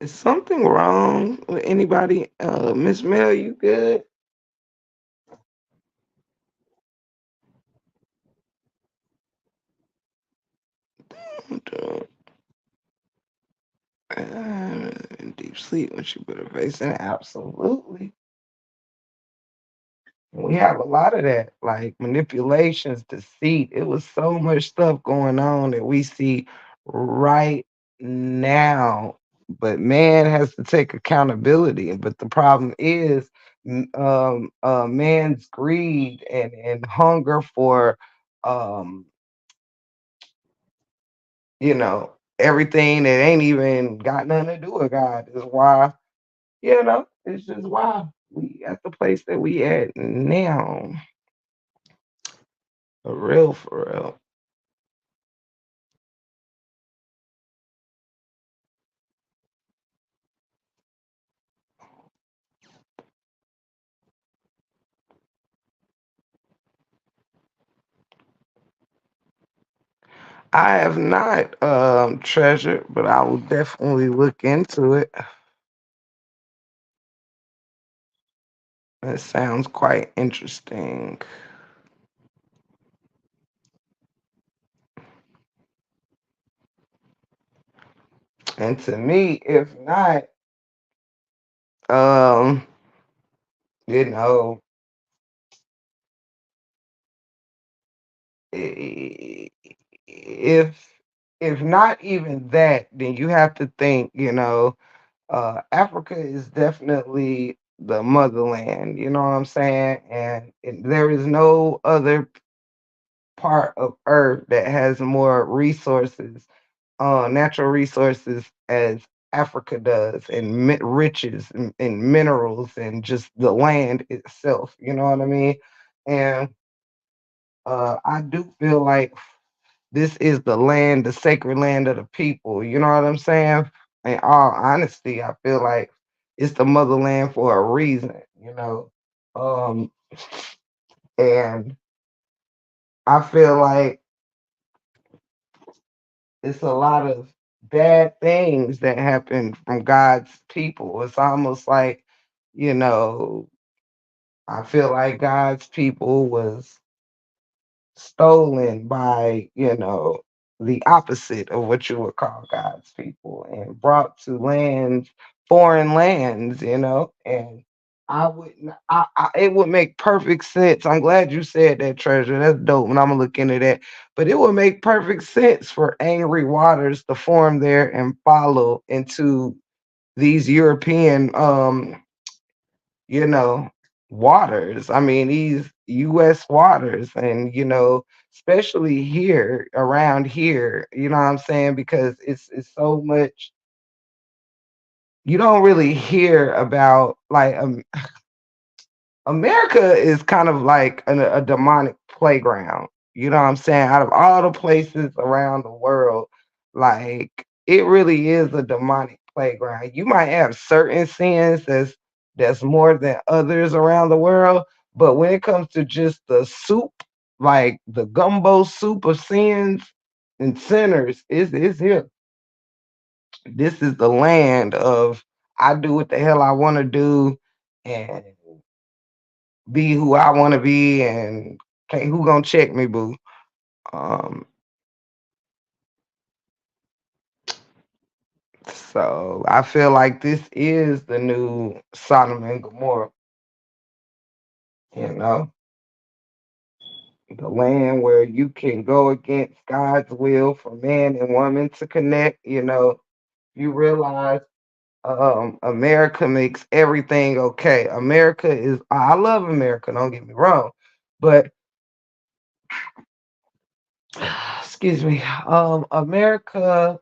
is something wrong with anybody? Miss Mel, you good? In deep sleep when she put her face in it. Absolutely. We have a lot of that, like manipulations, deceit. It was so much stuff going on that we see right now. But man has to take accountability. But the problem is, man's greed and hunger for, um, everything that ain't even got nothing to do with God is why, it's just why we at the place that we at now. For real. I have not treasured, but I will definitely look into it. It sounds quite interesting. And to me, if not, um, you know, i- if if not even that, then you have to think, Africa is definitely the motherland. You know what I'm saying? And there is no other part of Earth that has more resources, natural resources, as Africa does, and riches and minerals and just the land itself. You know what I mean? And I do feel like this is the land, the sacred land of the people. You know what I'm saying? In all honesty, I feel like it's the motherland for a reason. Um, and I feel like it's a lot of bad things that happen from God's people. It's almost like, you know, I feel like God's people was stolen by, the opposite of what you would call God's people and brought to lands, foreign lands, and I wouldn't, it would make perfect sense. I'm glad you said that, Treasure. That's dope. And I'm gonna look into that. But it would make perfect sense for angry waters to form there and follow into these European, you know, waters. I mean, these US waters, and especially here around here, you know what I'm saying? Because it's so much you don't really hear about, like, America is kind of like a demonic playground. You know what I'm saying? Out of all the places around the world, Like it really is a demonic playground. You might have certain sins that's more than others around the world, but when it comes to just the soup, like the gumbo soup of sins and sinners, is here. This is the land of I do what the hell I want to do and be who I want to be, and can't who gonna check me, boo. Um, so I feel like this is the new Sodom and Gomorrah, you know, the land where you can go against God's will for man and woman to connect. You realize America makes everything okay. America is, I love America, don't get me wrong, but excuse me, America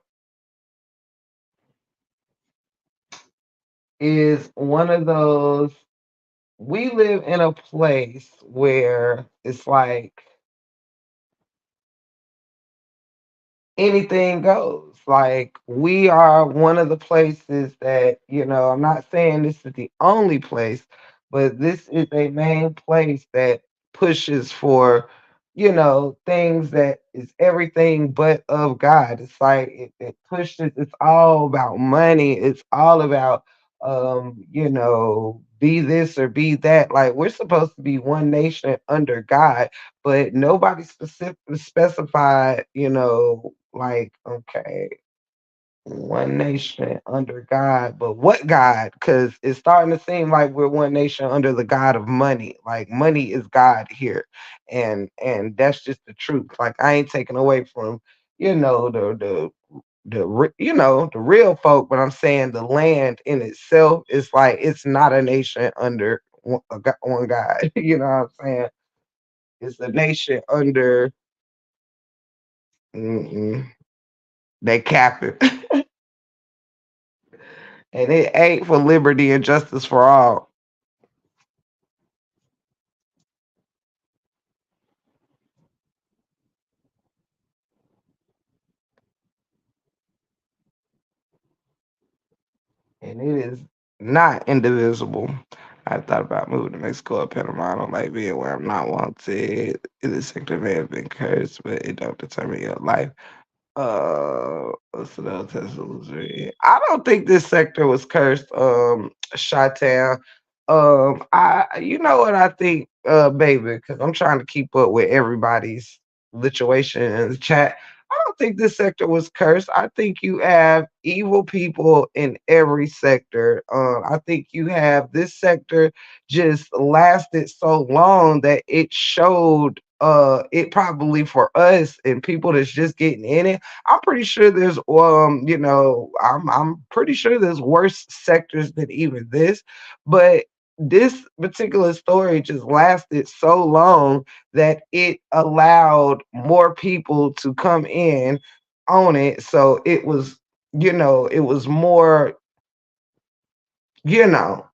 is one of those, we live in a place where it's like anything goes. Like we are one of the places that, I'm not saying this is the only place, but this is a main place that pushes for, things that is everything but of God. It's like it pushes, it's all about money. It's all about be this or be that. Like we're supposed to be one nation under God, but nobody specified, like, okay, one nation under God, but what God? Because it's starting to seem like we're one nation under the God of money. Like money is God here, and that's just the truth. Like I ain't taking away from the real folk, but I'm saying the land in itself is like it's not a nation under one God. You know what I'm saying? It's a nation under. Mm-mm, they cap it. And it ain't for liberty and justice for all. And it is not indivisible. I thought about moving to Mexico or Panama. I don't like being where I'm not wanted. This sector may have been cursed, but it don't determine your life. What's the other Tesla? I don't think this sector was cursed. Chi-Town. You know what I think, baby, because I'm trying to keep up with everybody's situation in the chat. I don't think this sector was cursed. I think you have evil people in every sector. I think you have this sector just lasted so long that it showed it probably for us and people that's just getting in it. I'm pretty sure there's I'm pretty sure there's worse sectors than even this, but this particular story just lasted so long that it allowed more people to come in on it. So it was more, you know,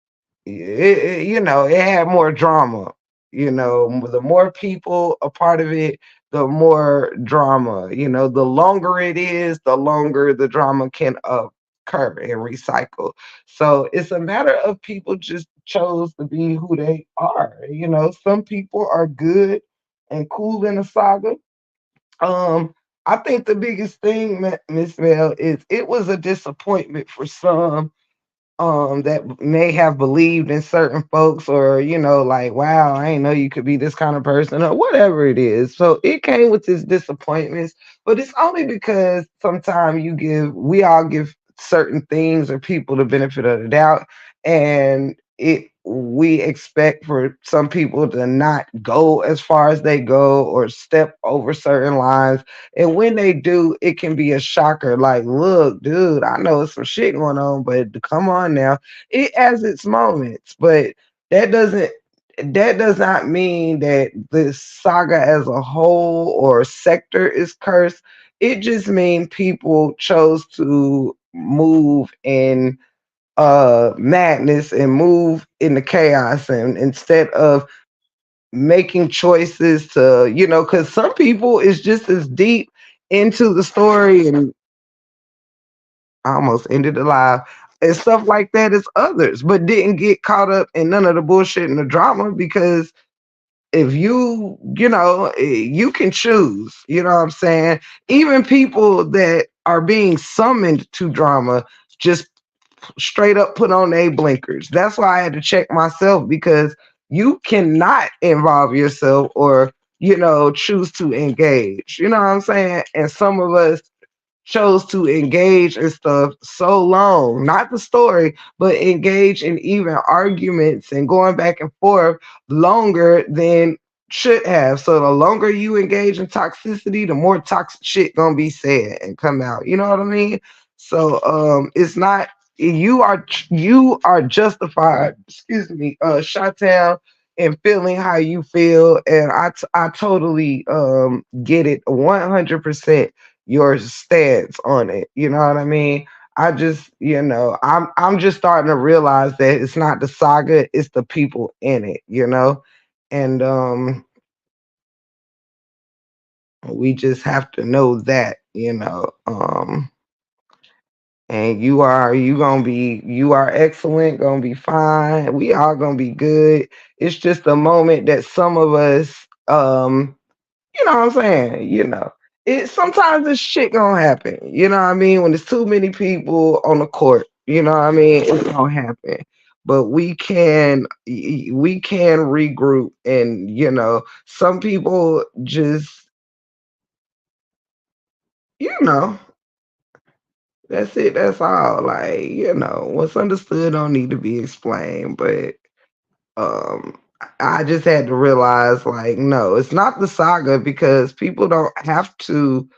it had more drama. The more people a part of it, the more drama. The longer it is, the longer the drama can occur and recycle. So it's a matter of people just chose to be who they are. Some people are good and cool in the saga. I think the biggest thing, Miss Mel, is it was a disappointment for some that may have believed in certain folks, or like, wow, I didn't know you could be this kind of person, or whatever it is. So it came with its disappointments, but it's only because sometimes we all give certain things or people the benefit of the doubt, and we expect for some people to not go as far as they go or step over certain lines, and when they do, it can be a shocker. Like, look, dude, I know it's some shit going on, but come on now. It has its moments, but that doesn't that does not mean that this saga as a whole or sector is cursed. It just means people chose to move in madness and move in the chaos, and instead of making choices to, because some people is just as deep into the story and I almost ended the live. And stuff like that is others, but didn't get caught up in none of the bullshit and the drama because if you can choose, you know what I'm saying? Even people that are being summoned to drama just straight up put on their blinkers. That's why I had to check myself because you cannot involve yourself or, choose to engage. You know what I'm saying? And some of us chose to engage in stuff so long, not the story, but engage in even arguments and going back and forth longer than should have. So the longer you engage in toxicity, the more toxic shit gonna be said and come out. You know what I mean? So it's not you are justified, excuse me, shot down and feeling how you feel. And I totally get it 100% your stance on it. You know what I mean? I just, I'm just starting to realize that it's not the saga, it's the people in it. And we just have to know that. And you are excellent, gonna be fine. We all gonna be good. It's just a moment that some of us you know what I'm saying? It sometimes this shit gonna happen. You know what I mean? When there's too many people on the court, you know what I mean? It's gonna happen. But we can regroup, and some people just you know that's it. That's all. Like what's understood don't need to be explained. But um I just had to realize, like, no, it's not the saga because people don't have to.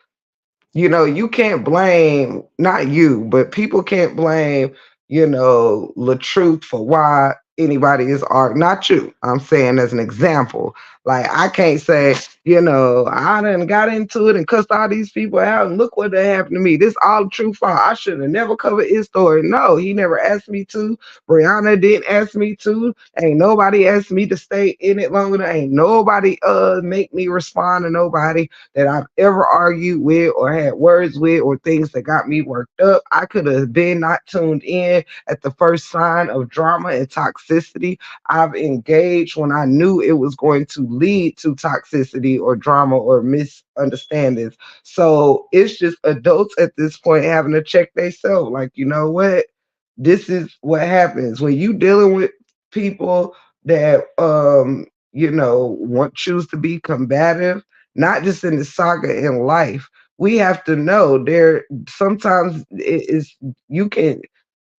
You can't blame, not you, but people can't blame, the truth for why anybody is art. Not you. I'm saying as an example. Like I can't say, I done got into it and cussed all these people out and look what happened to me. This all the true fault. I should have never covered his story. No, he never asked me to. Brianna didn't ask me to. Ain't nobody asked me to stay in it longer. Ain't nobody make me respond to nobody that I've ever argued with or had words with or things that got me worked up. I could have been not tuned in at the first sign of drama and toxicity. I've engaged when I knew it was going to lead to toxicity or drama or misunderstandings. So it's just adults at this point having to check themselves. Like, you know what? This is what happens when you dealing with people that want choose to be combative, not just in the saga in life. We have to know there sometimes it is you can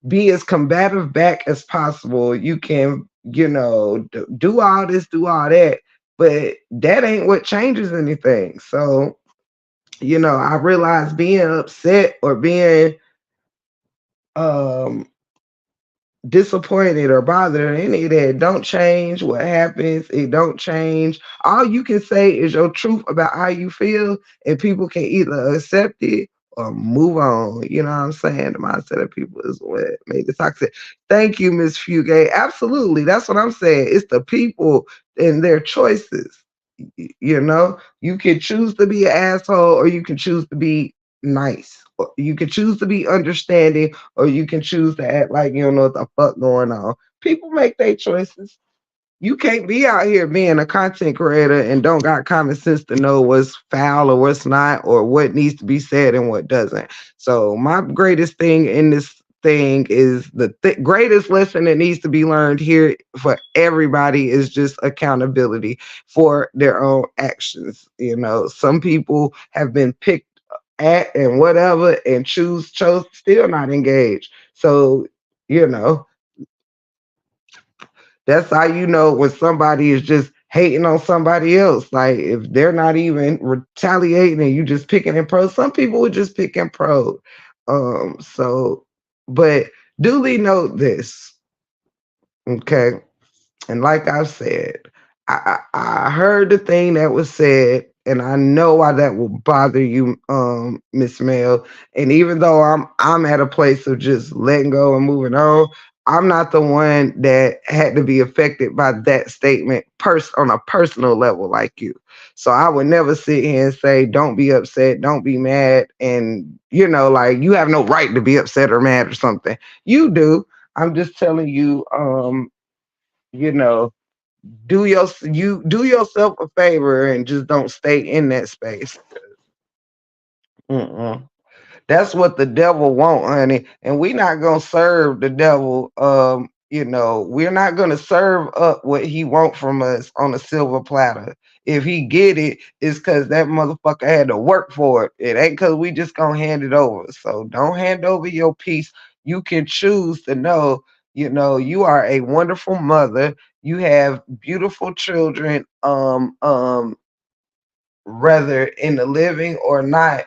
be as combative back as possible. You can, do all this, do all that, but that ain't what changes anything. So, I realize being upset or being um disappointed or bothered or any of that don't change what happens. It don't change. All you can say is your truth about how you feel, and people can either accept it or move on. You know what I'm saying? The mindset of people is what made it toxic. Thank you, Miss Fugate. Absolutely. That's what I'm saying. It's the people and their choices. You can choose to be an asshole or you can choose to be nice. Or you can choose to be understanding or you can choose to act like you don't know what the fuck going on. People make their choices. You can't be out here being a content creator and don't got common sense to know what's foul or what's not or what needs to be said and what doesn't. So my greatest thing in this thing is the greatest lesson that needs to be learned here for everybody is just accountability for their own actions. Some people have been picked at and whatever and chose still not engage. So, you know, that's how you know when somebody is just hating on somebody else. Like if they're not even retaliating and you just picking and pro. Some people would just pick and pro. So but duly note this, okay? And like I've said, I heard the thing that was said, and I know why that will bother you, Miss Mel. And even though I'm at a place of just letting go and moving on, I'm not the one that had to be affected by that statement on a personal level like you. So I would never sit here and say, don't be upset, don't be mad. And, like you have no right to be upset or mad or something. You do. I'm just telling you, you know, you do yourself a favor and just don't stay in that space. Mm-mm. That's what the devil want, honey. And we not gonna serve the devil. We're not gonna serve up what he want from us on a silver platter. If he get it, it's cause that motherfucker had to work for it. It ain't cause we just gonna hand it over. So don't hand over your peace. You can choose to know, you are a wonderful mother. You have beautiful children. Whether in the living or not,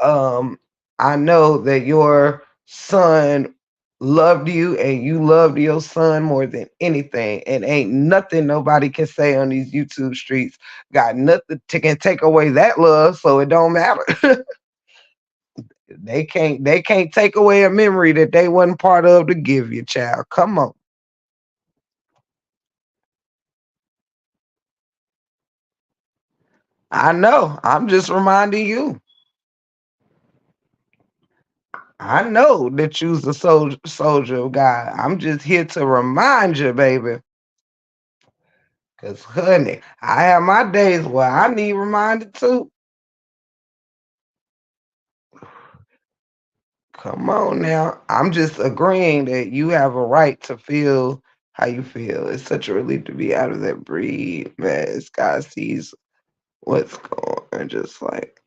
um, I know that your son loved you and you loved your son more than anything. And ain't nothing nobody can say on these YouTube streets got nothing can take away that love, so it don't matter. They can't take away a memory that they wasn't part of to give you, child. Come on. I know. I'm just reminding you. I know that you's a soldier of God. I'm just here to remind you, baby. Cause honey, I have my days where I need reminded too. Come on now. I'm just agreeing that you have a right to feel how you feel. It's such a relief to be out of that breed, man. As God sees what's going on. Just like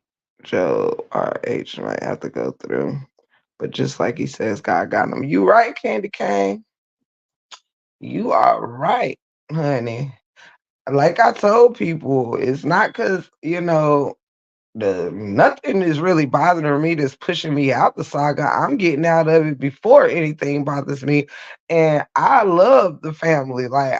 Joe RH might have to go through. But just like he says, God got him. You right, Candy Cane. You are right, honey. Like I told people, it's not because, the nothing is really bothering me that's pushing me out the saga. I'm getting out of it before anything bothers me. And I love the family. Like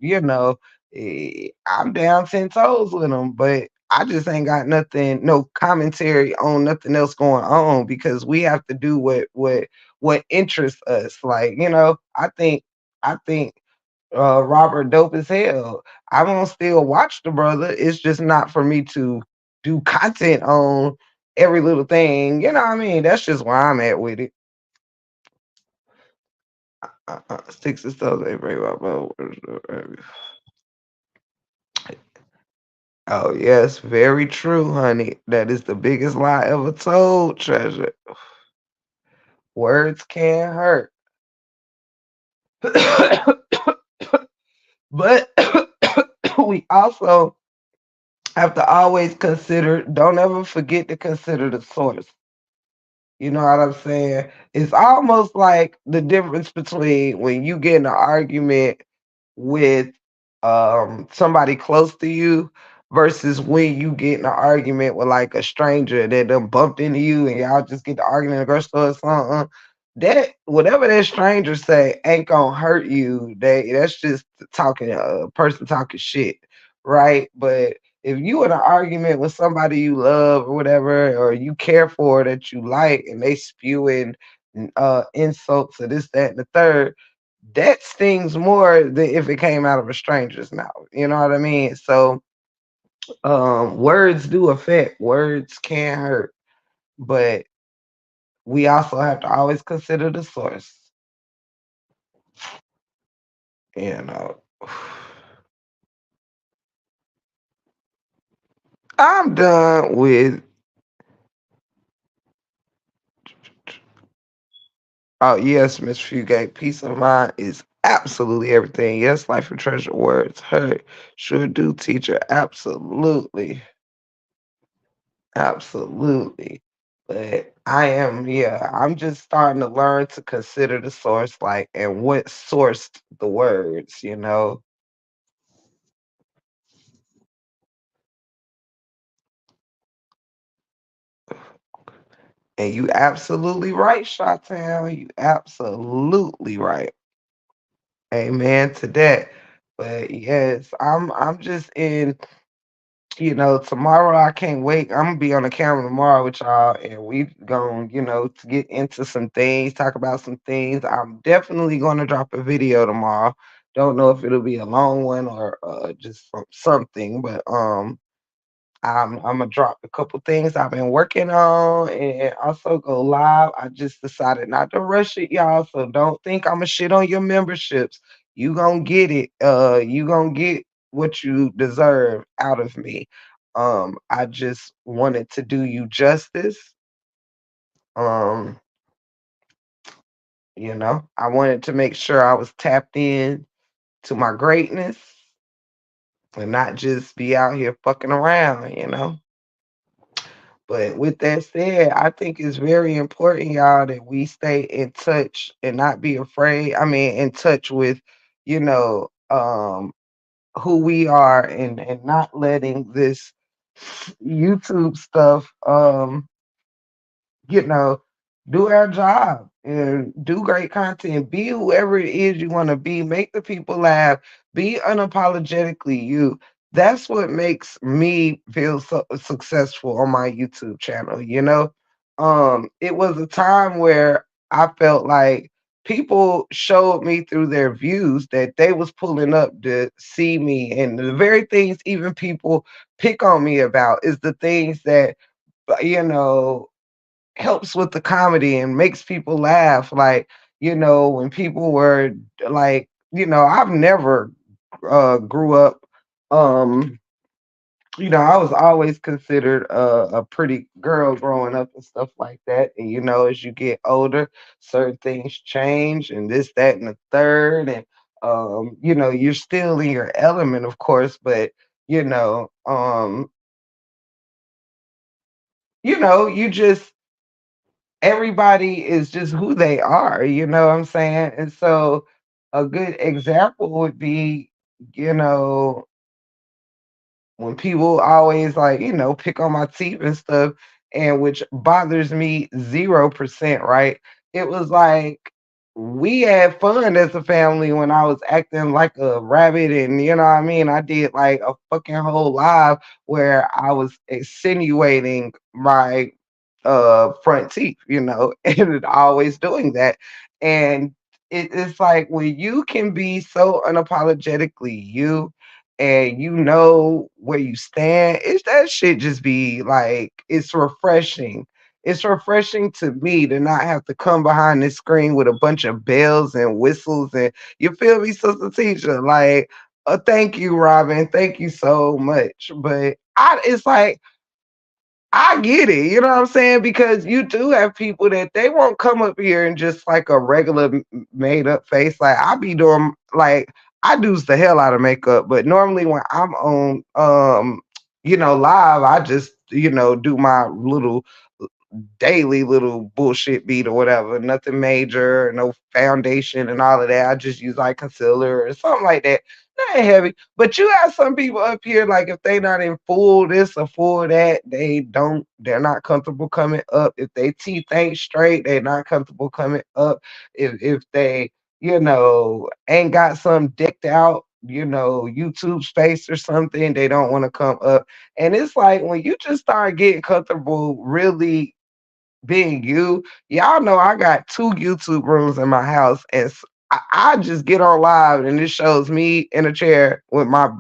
you know, I'm down 10 toes with them, but I just ain't got nothing, no commentary on nothing else going on because we have to do what interests us. Like, I think Robert dope as hell. I won't still watch the brother. It's just not for me to do content on every little thing. You know what I mean? That's just where I'm at with it. Sticks and stones ain't very well. Oh yes, very true, honey. That is the biggest lie ever told, treasure. Words can hurt. But we also have to always consider, don't ever forget to consider the source. You know what I'm saying? It's almost like the difference between when you get in an argument with somebody close to you versus when you get in an argument with like a stranger that done bumped into you and y'all just get to arguing in the grocery store or something. That whatever that stranger say ain't gonna hurt you. That's just talking a person talking shit, right? But if you in an argument with somebody you love or whatever, or you care for that you like, and they spewing insults or this, that, and the third, that stings more than if it came out of a stranger's mouth. You know what I mean? So words do affect. Words can hurt, but we also have to always consider the source. You know. I'm done with. Oh yes, Miss Fugate. Peace of mind is absolutely everything. Yes, life and treasure words. Hey, sure do, teacher. Absolutely, absolutely. But yeah, I'm just starting to learn to consider the source, like, and what sourced the words. And you absolutely right, Shawtown. You absolutely right. Amen to that. But yes, I'm just in. Tomorrow I can't wait. I'm gonna be on the camera tomorrow with y'all, and we going, to get into some things, talk about some things. I'm definitely gonna drop a video tomorrow. Don't know if it'll be a long one or just something, but I'm gonna drop a couple things I've been working on and also go live. I just decided not to rush it, y'all. So don't think I'm gonna shit on your memberships. You gonna get it. You gonna get what you deserve out of me. I just wanted to do you justice. Um, I wanted to make sure I was tapped in to my greatness and not just be out here fucking around. But with that said, I think it's very important, y'all, that we stay in touch and not be afraid. I mean, in touch with, you know, um, who we are and not letting this YouTube stuff you know, do our job and do great content. Be whoever it is you want to be. Make the people laugh. Be unapologetically you. That's what makes me feel so successful on my YouTube channel. It was a time where I felt like people showed me through their views that they was pulling up to see me, and the very things even people pick on me about is the things that you know helps with the comedy and makes people laugh. Like, when people were like, I've never grew up. Um, I was always considered a pretty girl growing up and stuff like that. And as you get older, certain things change, and this, that, and the third. And you're still in your element, of course, but you know, um, you just everybody is just who they are, you know what I'm saying? And so a good example would be, you know, when people always like, pick on my teeth and stuff, and which bothers me 0%, right? It was like we had fun as a family when I was acting like a rabbit, and you know what I mean? I did like a fucking whole live where I was insinuating my front teeth, and always doing that. And it's like when you can be so unapologetically you and you know where you stand, it's that shit just be like it's refreshing. It's refreshing to me to not have to come behind this screen with a bunch of bells and whistles and you feel me, sister teacher. Like, thank you, Robin. Thank you so much. But it's like I get it, you know what I'm saying? Because you do have people that they won't come up here and just like a regular made up face. Like I be doing like I do's the hell out of makeup, but normally when I'm on live, I just, do my little daily little bullshit beat or whatever. Nothing major, no foundation and all of that. I just use like concealer or something like that. Not heavy. But you have some people up here, like if they not in full this or full that, they're not comfortable coming up. If they teeth ain't straight, they're not comfortable coming up. If they, ain't got some decked out, YouTube space or something, they don't want to come up. And it's like when you just start getting comfortable really being you, y'all know I got two YouTube rooms in my house, and I just get on live, and it shows me in a chair with my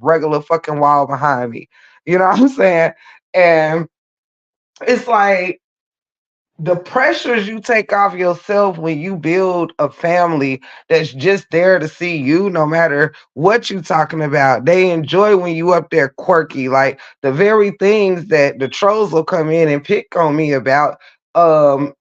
regular fucking wall behind me. You know what I'm saying? And it's like the pressures you take off yourself when you build a family that's just there to see you no matter what you talking about. They enjoy when you up there quirky, like the very things that the trolls will come in and pick on me about. um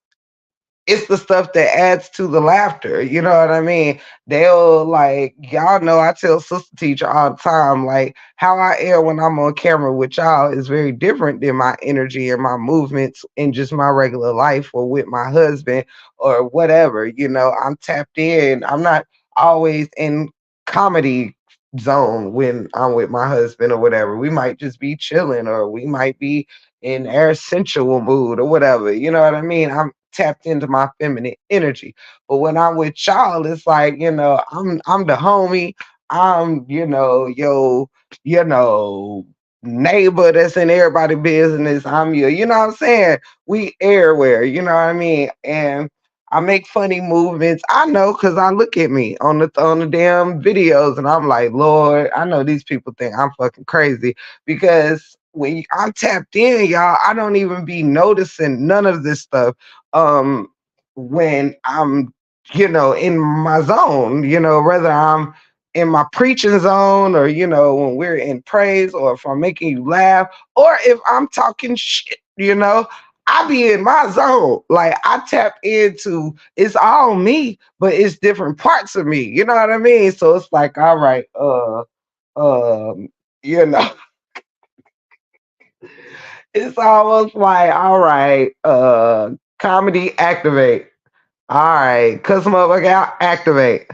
it's the stuff that adds to the laughter. You know what I mean? They'll like, y'all know I tell sister teacher all the time, like how I am when I'm on camera with y'all is very different than my energy and my movements in just my regular life or with my husband or whatever. I'm tapped in. I'm not always in comedy zone when I'm with my husband or whatever. We might just be chilling or we might be in our sensual mood or whatever. You know what I mean? I'm tapped into my feminine energy. But when I'm with y'all, it's like, I'm the homie. I'm, yo, you know, neighbor that's in everybody's business. I'm your, you know what I'm saying? We everywhere, you know what I mean? And I make funny movements. I know because I look at me on the damn videos, and I'm like, Lord, I know these people think I'm fucking crazy because I'm tapped in, y'all, I don't even be noticing none of this stuff. Um, when I'm, in my zone, whether I'm in my preaching zone, or when we're in praise, or if I'm making you laugh, or if I'm talking shit, I be in my zone. Like, I tap into, it's all me, but it's different parts of me, you know what I mean? So it's like, all right, you know it's almost like, all right, comedy activate. All right, cuss them up, out, activate.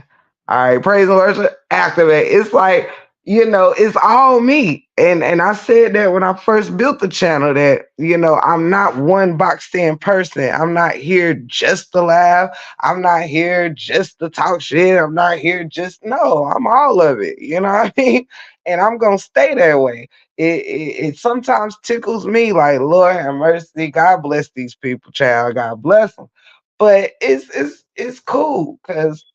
All right, praise and worship, activate. It's like, it's all me. And I said that when I first built the channel, that, I'm not one boxed in person. I'm not here just to laugh. I'm not here just to talk shit. I'm not here just, no, I'm all of it. You know what I mean? And I'm gonna stay that way. It sometimes tickles me, like, Lord have mercy, God bless these people, child. God bless them. But it's cool because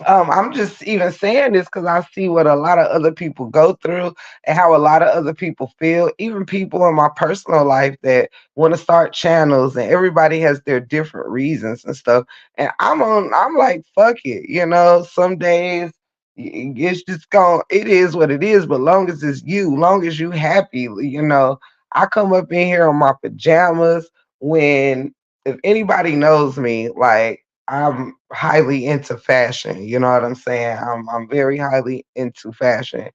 I'm just even saying this because I see what a lot of other people go through and how a lot of other people feel. Even people in my personal life that want to start channels, and everybody has their different reasons and stuff. And I'm like, fuck it, Some days it's just going. It is what it is. But long as it's you, long as you happy, I come up in here on my pajamas when, if anybody knows me, like, I'm highly into fashion. You know what I'm saying? I'm very highly into fashion.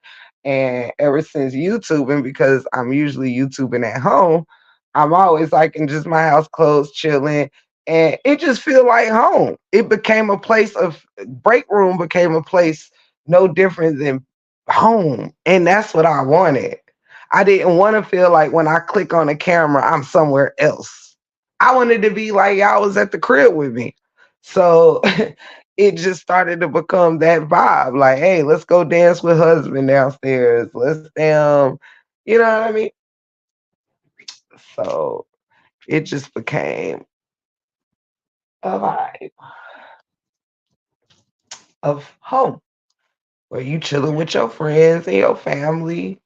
And ever since YouTubing, because I'm usually YouTubing at home, I'm always like in just my house clothes, chilling. And it just feel like home. It became a place of, break room became a place no different than home. And that's what I wanted. I didn't want to feel like when I click on the camera, I'm somewhere else. I wanted to be like y'all was at the crib with me. So it just started to become that vibe. Like, hey, let's go dance with husband downstairs. Let's you know what I mean? So it just became a vibe of home where you chilling with your friends and your family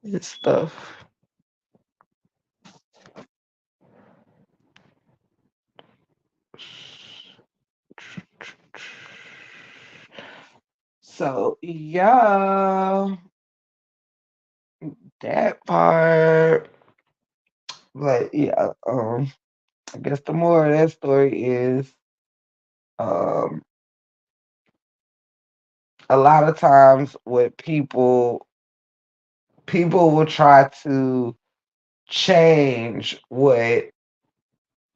and stuff. So yeah, that part. But yeah, I guess the more of that story is, um a lot of times what people will try to change what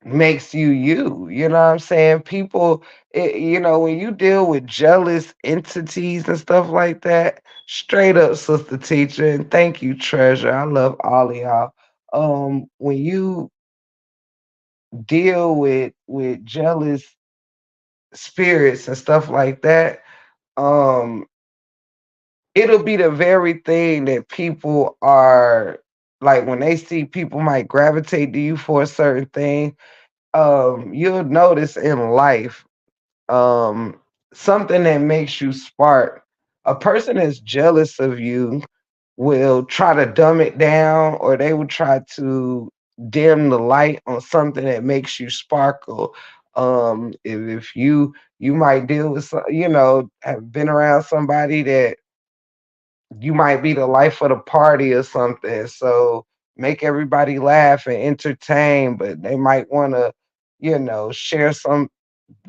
makes you you. You know what I'm saying? People, when you deal with jealous entities and stuff like that, straight up, sister teacher, and thank you, treasure. I love all of y'all. When you deal with jealous spirits and stuff like that, um, it'll be the very thing that people are like, when they see people might gravitate to you for a certain thing. You'll notice in life, um something that makes you spark. A person that's jealous of you will try to dumb it down, or they will try to dim the light on something that makes you sparkle. If you might deal with have been around somebody that you might be the life of the party or something. So make everybody laugh and entertain, but they might want to, share some,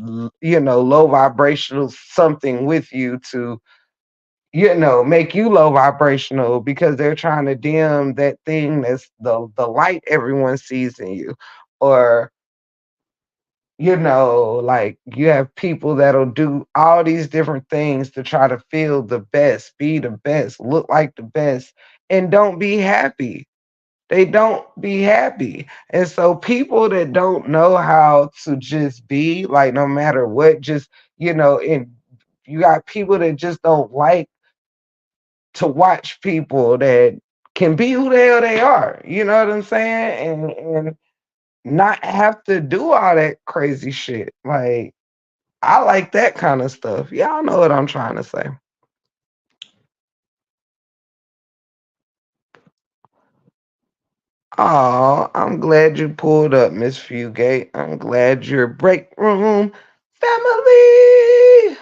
low vibrational something with you to, make you low vibrational, because they're trying to dim that thing that's the light everyone sees in you. Or, like, you have people that'll do all these different things to try to feel the best, be the best, look like the best, and don't be happy. They don't be happy. And so people that don't know how to just be, like, no matter what, just, and you got people that just don't like to watch people that can be who the hell they are. You know what I'm saying? And not have to do all that crazy shit. Like I like that kind of stuff. Y'all know what I'm trying to say. Oh, I'm glad you pulled up, Miss Fugate. I'm glad you're break room family.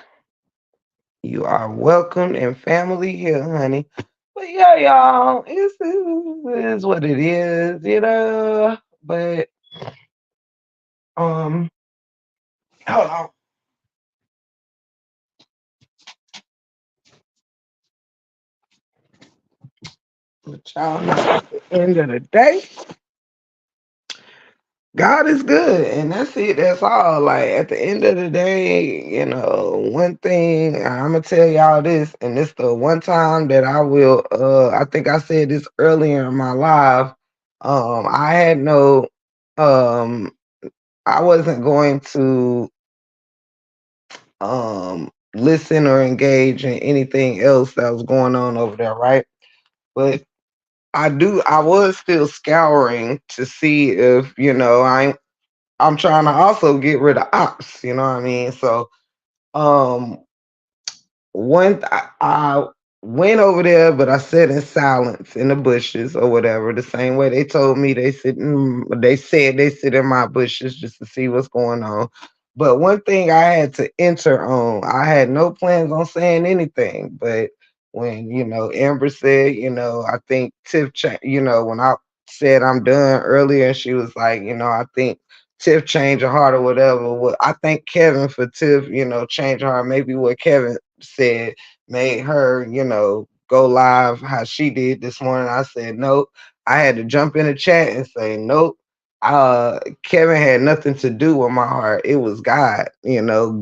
You are welcome and family here, honey. But yeah, y'all, is what it is, you know. But um, hold on. But y'all know at the end of the day, God is good, and that's it. That's all. Like at the end of the day, one thing I'm gonna tell y'all this, and this the one time that I will. I think I said this earlier in my live. I had no. Um, I wasn't going to listen or engage in anything else that was going on over there, right? But I was still scouring to see if, I'm trying to also get rid of ops, you know what I mean? So um I went over there, but I sat in silence in the bushes or whatever. The same way they told me they said they sit in my bushes just to see what's going on. But one thing I had to enter on, I had no plans on saying anything. But when Amber said, I think when I said I'm done earlier, and she was like, I think Tiff changed her heart or whatever. Well, I thank Kevin for Tiff, changing her heart. Maybe what Kevin said made her, go live how she did this morning. I said nope. I had to jump in the chat and say nope. Kevin had nothing to do with my heart. It was God.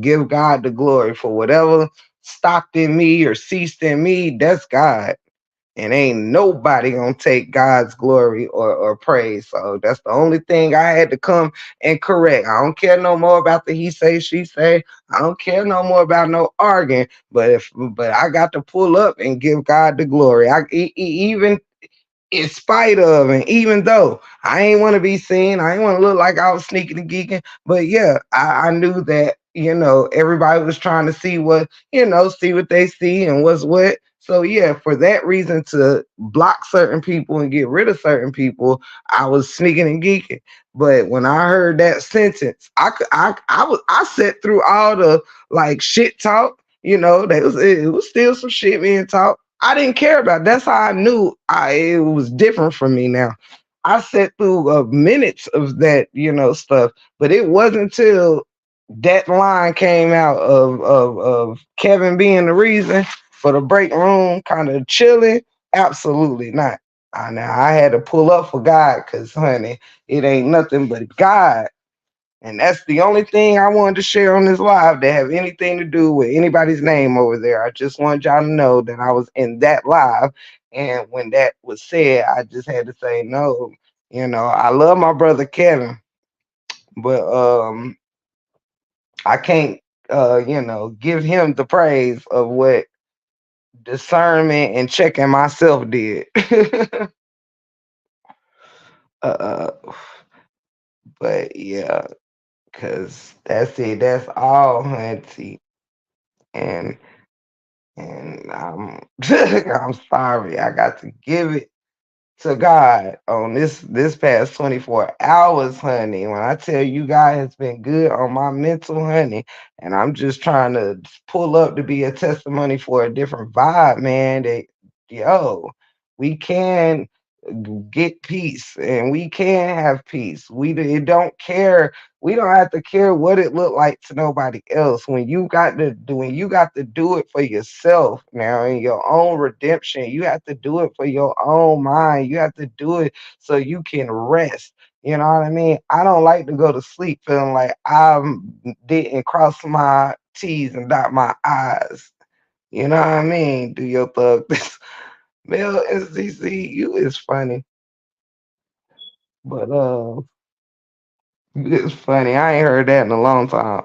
Give God the glory for whatever stopped in me or ceased in me. That's God, and ain't nobody gonna take God's glory or praise. So that's the only thing I had to come and correct. I don't care no more about the he say she say. I don't care no more about no arguing. But I got to pull up and give God the glory. Even in spite of, and even though I ain't want to be seen, I ain't want to look like I was sneaking and geeking. But yeah, I knew that everybody was trying to see see what they see and what's what. So yeah, for that reason to block certain people and get rid of certain people, I was sneaking and geeking. But when I heard that sentence, I sat through all the like shit talk. It was still some shit being talked. I didn't care about it. That's how I knew it was different from me now. I sat through minutes of that, stuff, but it wasn't until that line came out of Kevin being the reason for the break room kind of chilling. Absolutely not. Now I had to pull up for God because, honey, it ain't nothing but God, and that's the only thing I wanted to share on this live that have anything to do with anybody's name over there. I just wanted y'all to know that I was in that live. And when that was said, I just had to say no. I love my brother Kevin, but I can't give him the praise of what discernment and checking myself did. uh, but yeah, cause that's it. That's all, hunty. And I'm sorry. I got to give it to God on this past 24 hours, honey. When I tell you God has been good on my mental, honey, and I'm just trying to pull up to be a testimony for a different vibe, man. That yo, we can get peace and we can have peace. It don't care. We don't have to care what it looked like to nobody else. When you got to do it for yourself now in your own redemption, you have to do it for your own mind. You have to do it so you can rest. You know what I mean? I don't like to go to sleep feeling like I didn't cross my T's and dot my I's. You know what I mean? Do your thug. Mel SCC, you is funny. But it's funny. I ain't heard that in a long time.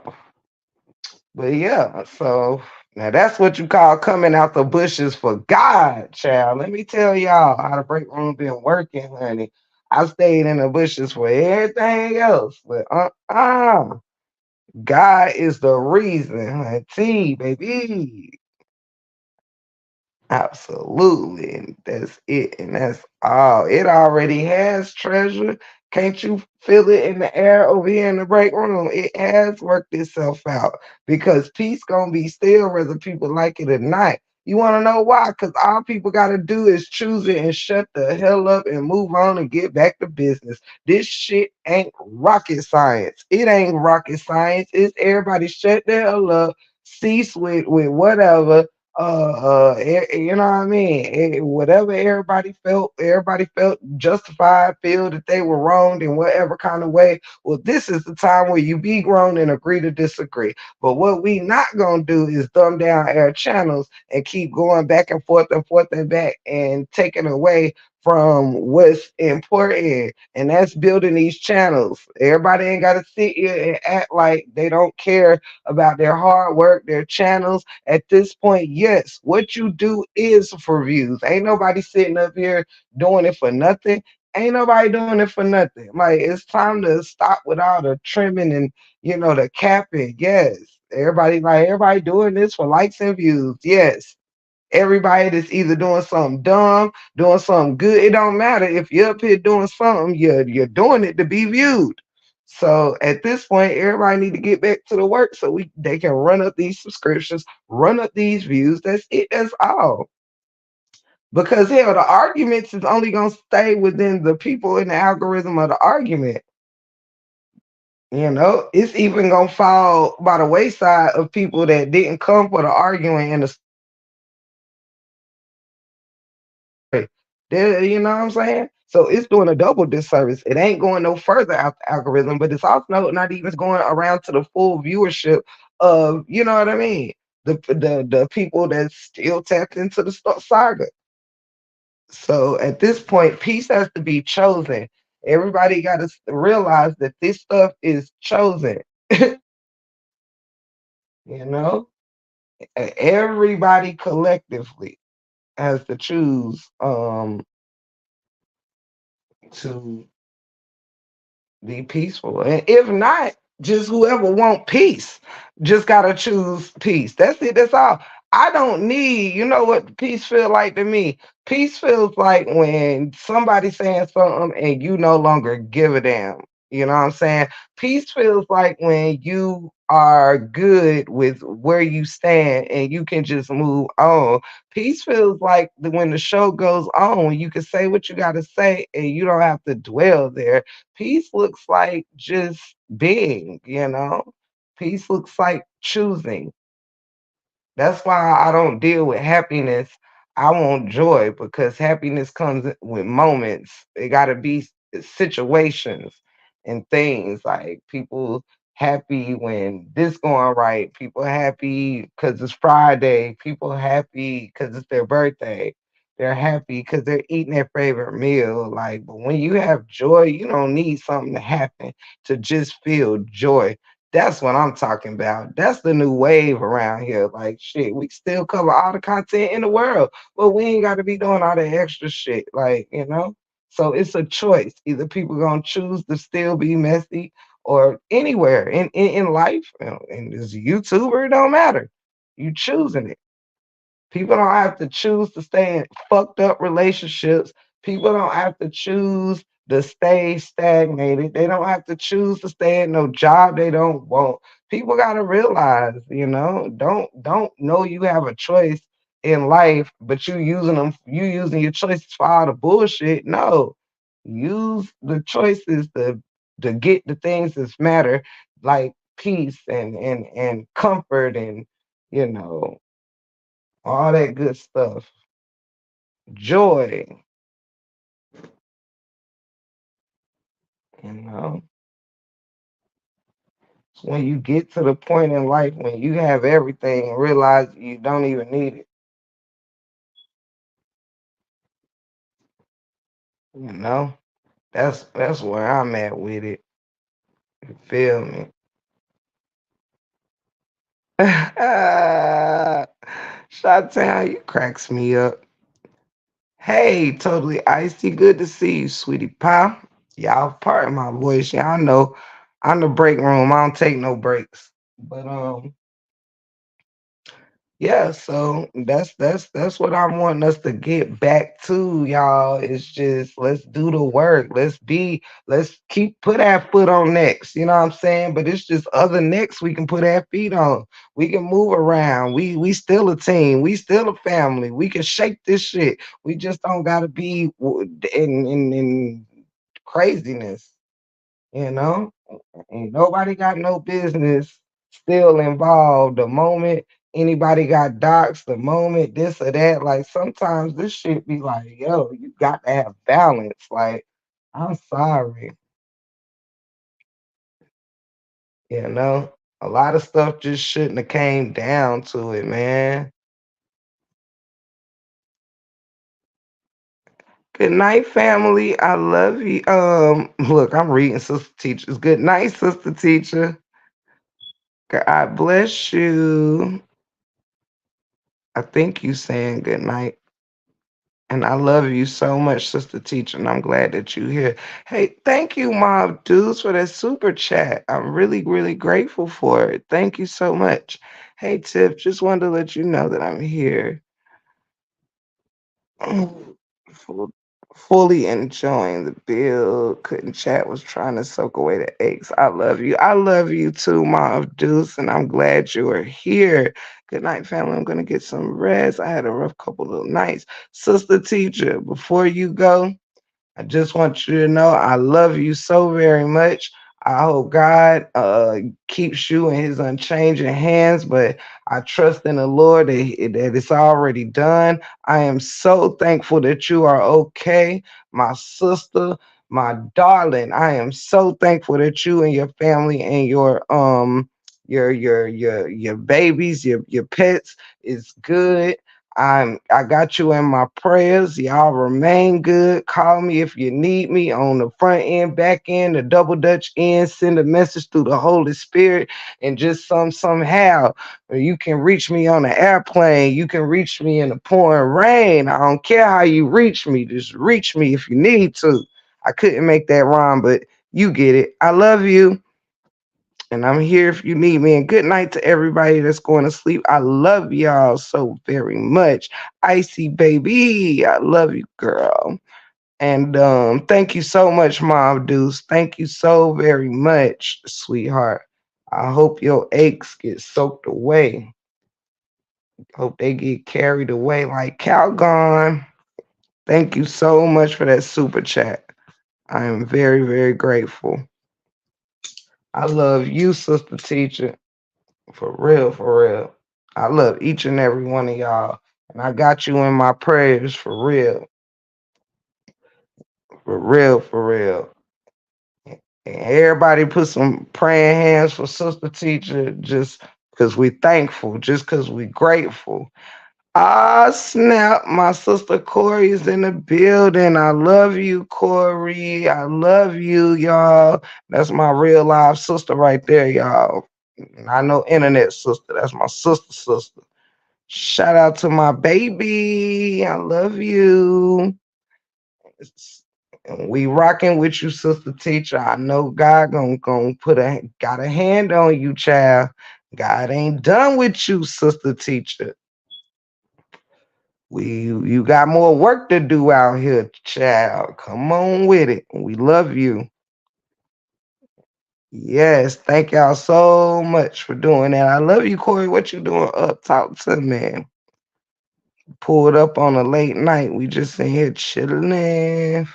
But yeah, so Now that's what you call coming out the bushes for God, child. Let me tell y'all how the break room been working, honey. I stayed in the bushes for everything else, but God is the reason, honey, baby. Absolutely. And that's it. And that's all. It already has treasure. Can't you feel it in the air over here in the break room? It has worked itself out because peace gonna be still whether people like it or not. You wanna know why? Because all people gotta do is choose it and shut the hell up and move on and get back to business. This shit ain't rocket science. It ain't rocket science. It's everybody shut the hell up, cease with whatever you know what I mean? Whatever everybody felt justified, feel that they were wronged in whatever kind of way. Well, this is the time where you be grown and agree to disagree. But what we not gonna do is dumb down our channels and keep going back and back and taking away from what's important, and that's building these channels. Everybody ain't gotta sit here and act like they don't care about their hard work, their channels. At this point, yes, what you do is for views. Ain't nobody sitting up here doing it for nothing. Ain't nobody doing it for nothing. Like it's time to stop with all the trimming and the capping. Yes. Everybody doing this for likes and views. Yes. Everybody that's either doing something dumb, doing something good. It don't matter. If you're up here doing something, you're doing it to be viewed. So at this point, everybody need to get back to the work so they can run up these subscriptions, run up these views. That's it. That's all. Because hell, the arguments is only gonna stay within the people in the algorithm of the argument. It's even gonna fall by the wayside of people that didn't come for the arguing and the you know what I'm saying? So it's doing a double disservice. It ain't going no further out the algorithm, but it's also not even going around to the full viewership of, you know what I mean? The people that still tapped into the saga. So at this point, peace has to be chosen. Everybody got to realize that this stuff is chosen. you know, Everybody collectively has to choose to be peaceful. And if not, just whoever want peace, just gotta choose peace. That's it. That's all. I don't need, you know what peace feel like to me? Peace feels like when somebody's saying something and you no longer give a damn. You know what I'm saying? Peace feels like when you are good with where you stand and you can just move on. Peace feels like when the show goes on, you can say what you got to say and you don't have to dwell there. Peace looks like just being. Peace looks like choosing. That's why I don't deal with happiness. I want joy because happiness comes with moments. It got to be situations and things like people happy when this going right. People happy because it's Friday. People happy because it's their birthday. They're happy because they're eating their favorite meal. Like, but when you have joy, you don't need something to happen to just feel joy. That's what I'm talking about. That's the new wave around here. Like shit, we still cover all the content in the world, but we ain't got to be doing all the extra shit. So it's a choice. Either people gonna choose to still be messy, or anywhere in life. And as a YouTuber, it don't matter. You choosing it. People don't have to choose to stay in fucked up relationships. People don't have to choose to stay stagnated. They don't have to choose to stay in no job they don't want. People gotta realize, don't know you have a choice in life, but you using your choices for all the bullshit. No. Use the choices to get the things that matter, like peace and comfort and you know all that good stuff. Joy, you know. It's when you get to the point in life when you have everything and realize you don't even need it, you know. That's where I'm at with it. You feel me? Shot-Town, you cracks me up. Hey, totally icy. Good to see you, sweetie pie. Y'all pardon my voice. Y'all know I'm the break room. I don't take no breaks. But yeah, so that's what I'm wanting us to get back to, y'all. It's just let's do the work. Let's keep put our foot on necks. You know what I'm saying? But it's just other necks we can put our feet on. We can move around. We still a team. We still a family. We can shake this shit. We just don't gotta be in craziness. You know? Ain't nobody got no business still involved. The moment anybody got doxxed, the moment this or that, like sometimes this shit be like, yo, you got to have balance. Like, I'm sorry, you know. A lot of stuff just shouldn't have came down to it, man. Good night, family. I love you. Look, I'm reading Sister Teacher's. Good night, Sister Teacher. God bless you. I think you saying good night. And I love you so much, Sister Teacher, and I'm glad that you're here. Hey, thank you, Mob Dudes, for that super chat. I'm really, really grateful for it. Thank you so much. Hey, Tiff, just wanted to let you know that I'm here. Full- Fully enjoying the build. Couldn't chat, was trying to soak away the aches. I love you. I love you too, Mob Deuce, and I'm glad you are here. Good night, family. I'm gonna get some rest. I had a rough couple of nights. Sister Teacher, before you go, I just want you to know I love you so very much. I hope God keeps you in his unchanging hands, but I trust in the Lord that it's already done. I am so thankful that you are okay, my sister, my darling. I am so thankful that you and your family and your babies, your pets is good. I got you in my prayers. Y'all remain good. Call me if you need me on the front end, back end, the double dutch end. Send a message through the Holy Spirit, and just somehow you can reach me on the airplane. You can reach me in the pouring rain. I don't care how you reach me. Just reach me if you need to. I couldn't make that rhyme, but you get it. I love you. And I'm here if you need me. And good night to everybody that's going to sleep. I love y'all so very much. Icy baby, I love you, girl. And thank you so much, Mom Deuce. Thank you so very much, sweetheart. I hope your aches get soaked away. Hope they get carried away like Calgon. Thank you so much for that super chat. I am very, very grateful. I love you, sister teacher. For real, for real. I love each and every one of y'all. And I got you in my prayers for real. For real, for real. And everybody put some praying hands for Sister Teacher just because we thankful, just because we grateful. Ah, snap. My sister Corey is in the building. I love you, Corey. I love you, y'all. That's my real life sister right there, y'all. I know internet sister. That's my sister. Shout out to my baby. I love you. We rocking with you, sister teacher. I know God gonna got a hand on you, child. God ain't done with you, sister teacher. You got more work to do out here, child. Come on with it. We love you. Yes, thank y'all so much for doing that. I love you, Corey. What you doing up? Talk to me. Pulled up on a late night. We just in here chilling.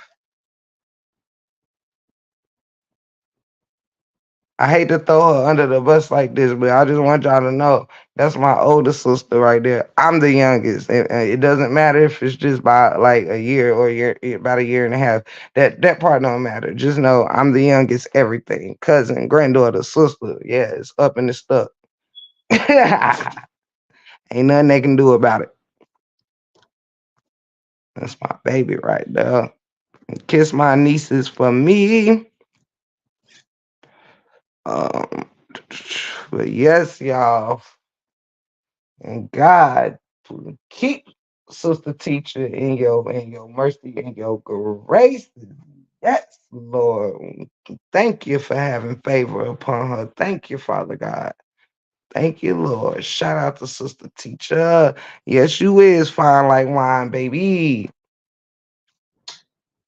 I hate to throw her under the bus like this, but I just want y'all to know that's my older sister right there. I'm the youngest, and it doesn't matter if it's just by like a year or about a year and a half. That part don't matter. Just know I'm the youngest. Everything, cousin, granddaughter, sister. Yeah, it's up and it's stuck. Ain't nothing they can do about it. That's my baby right there. Kiss my nieces for me. Um, but yes, y'all. And God Keep Sister Teacher in your mercy and your grace. Yes, Lord. Thank you for having favor upon her. Thank you, Father God. Thank you, Lord. Shout out to Sister Teacher. Yes, you is fine like wine, baby.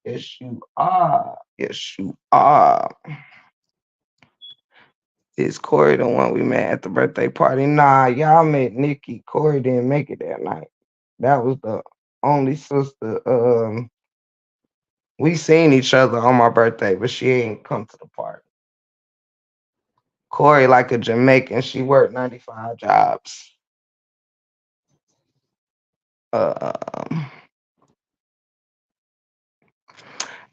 Yes, you are. Yes, you are. Is Corey the one we met at the birthday party? Nah, y'all met Nikki. Corey didn't make it that night. That was the only sister. We seen each other on my birthday, but she ain't come to the party. Corey, like a Jamaican, she worked 95 jobs. Um,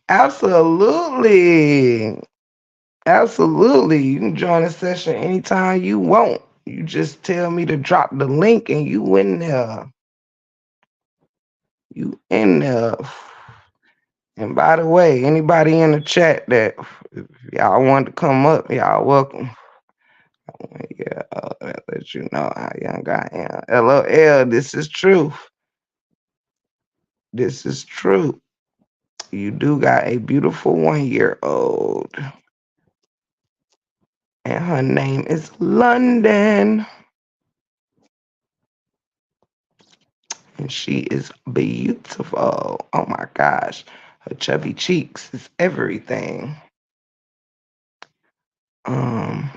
absolutely. Absolutely. You can join the session anytime you want. You just tell me to drop the link and you in there. You in there. And by the way, anybody in the chat that if y'all want to come up, y'all welcome. Yeah, that let you know how young I am. LOL, this is true. This is true. You do got a beautiful 1 year old. And her name is London. And she is beautiful. Oh my gosh. Her chubby cheeks is everything. Um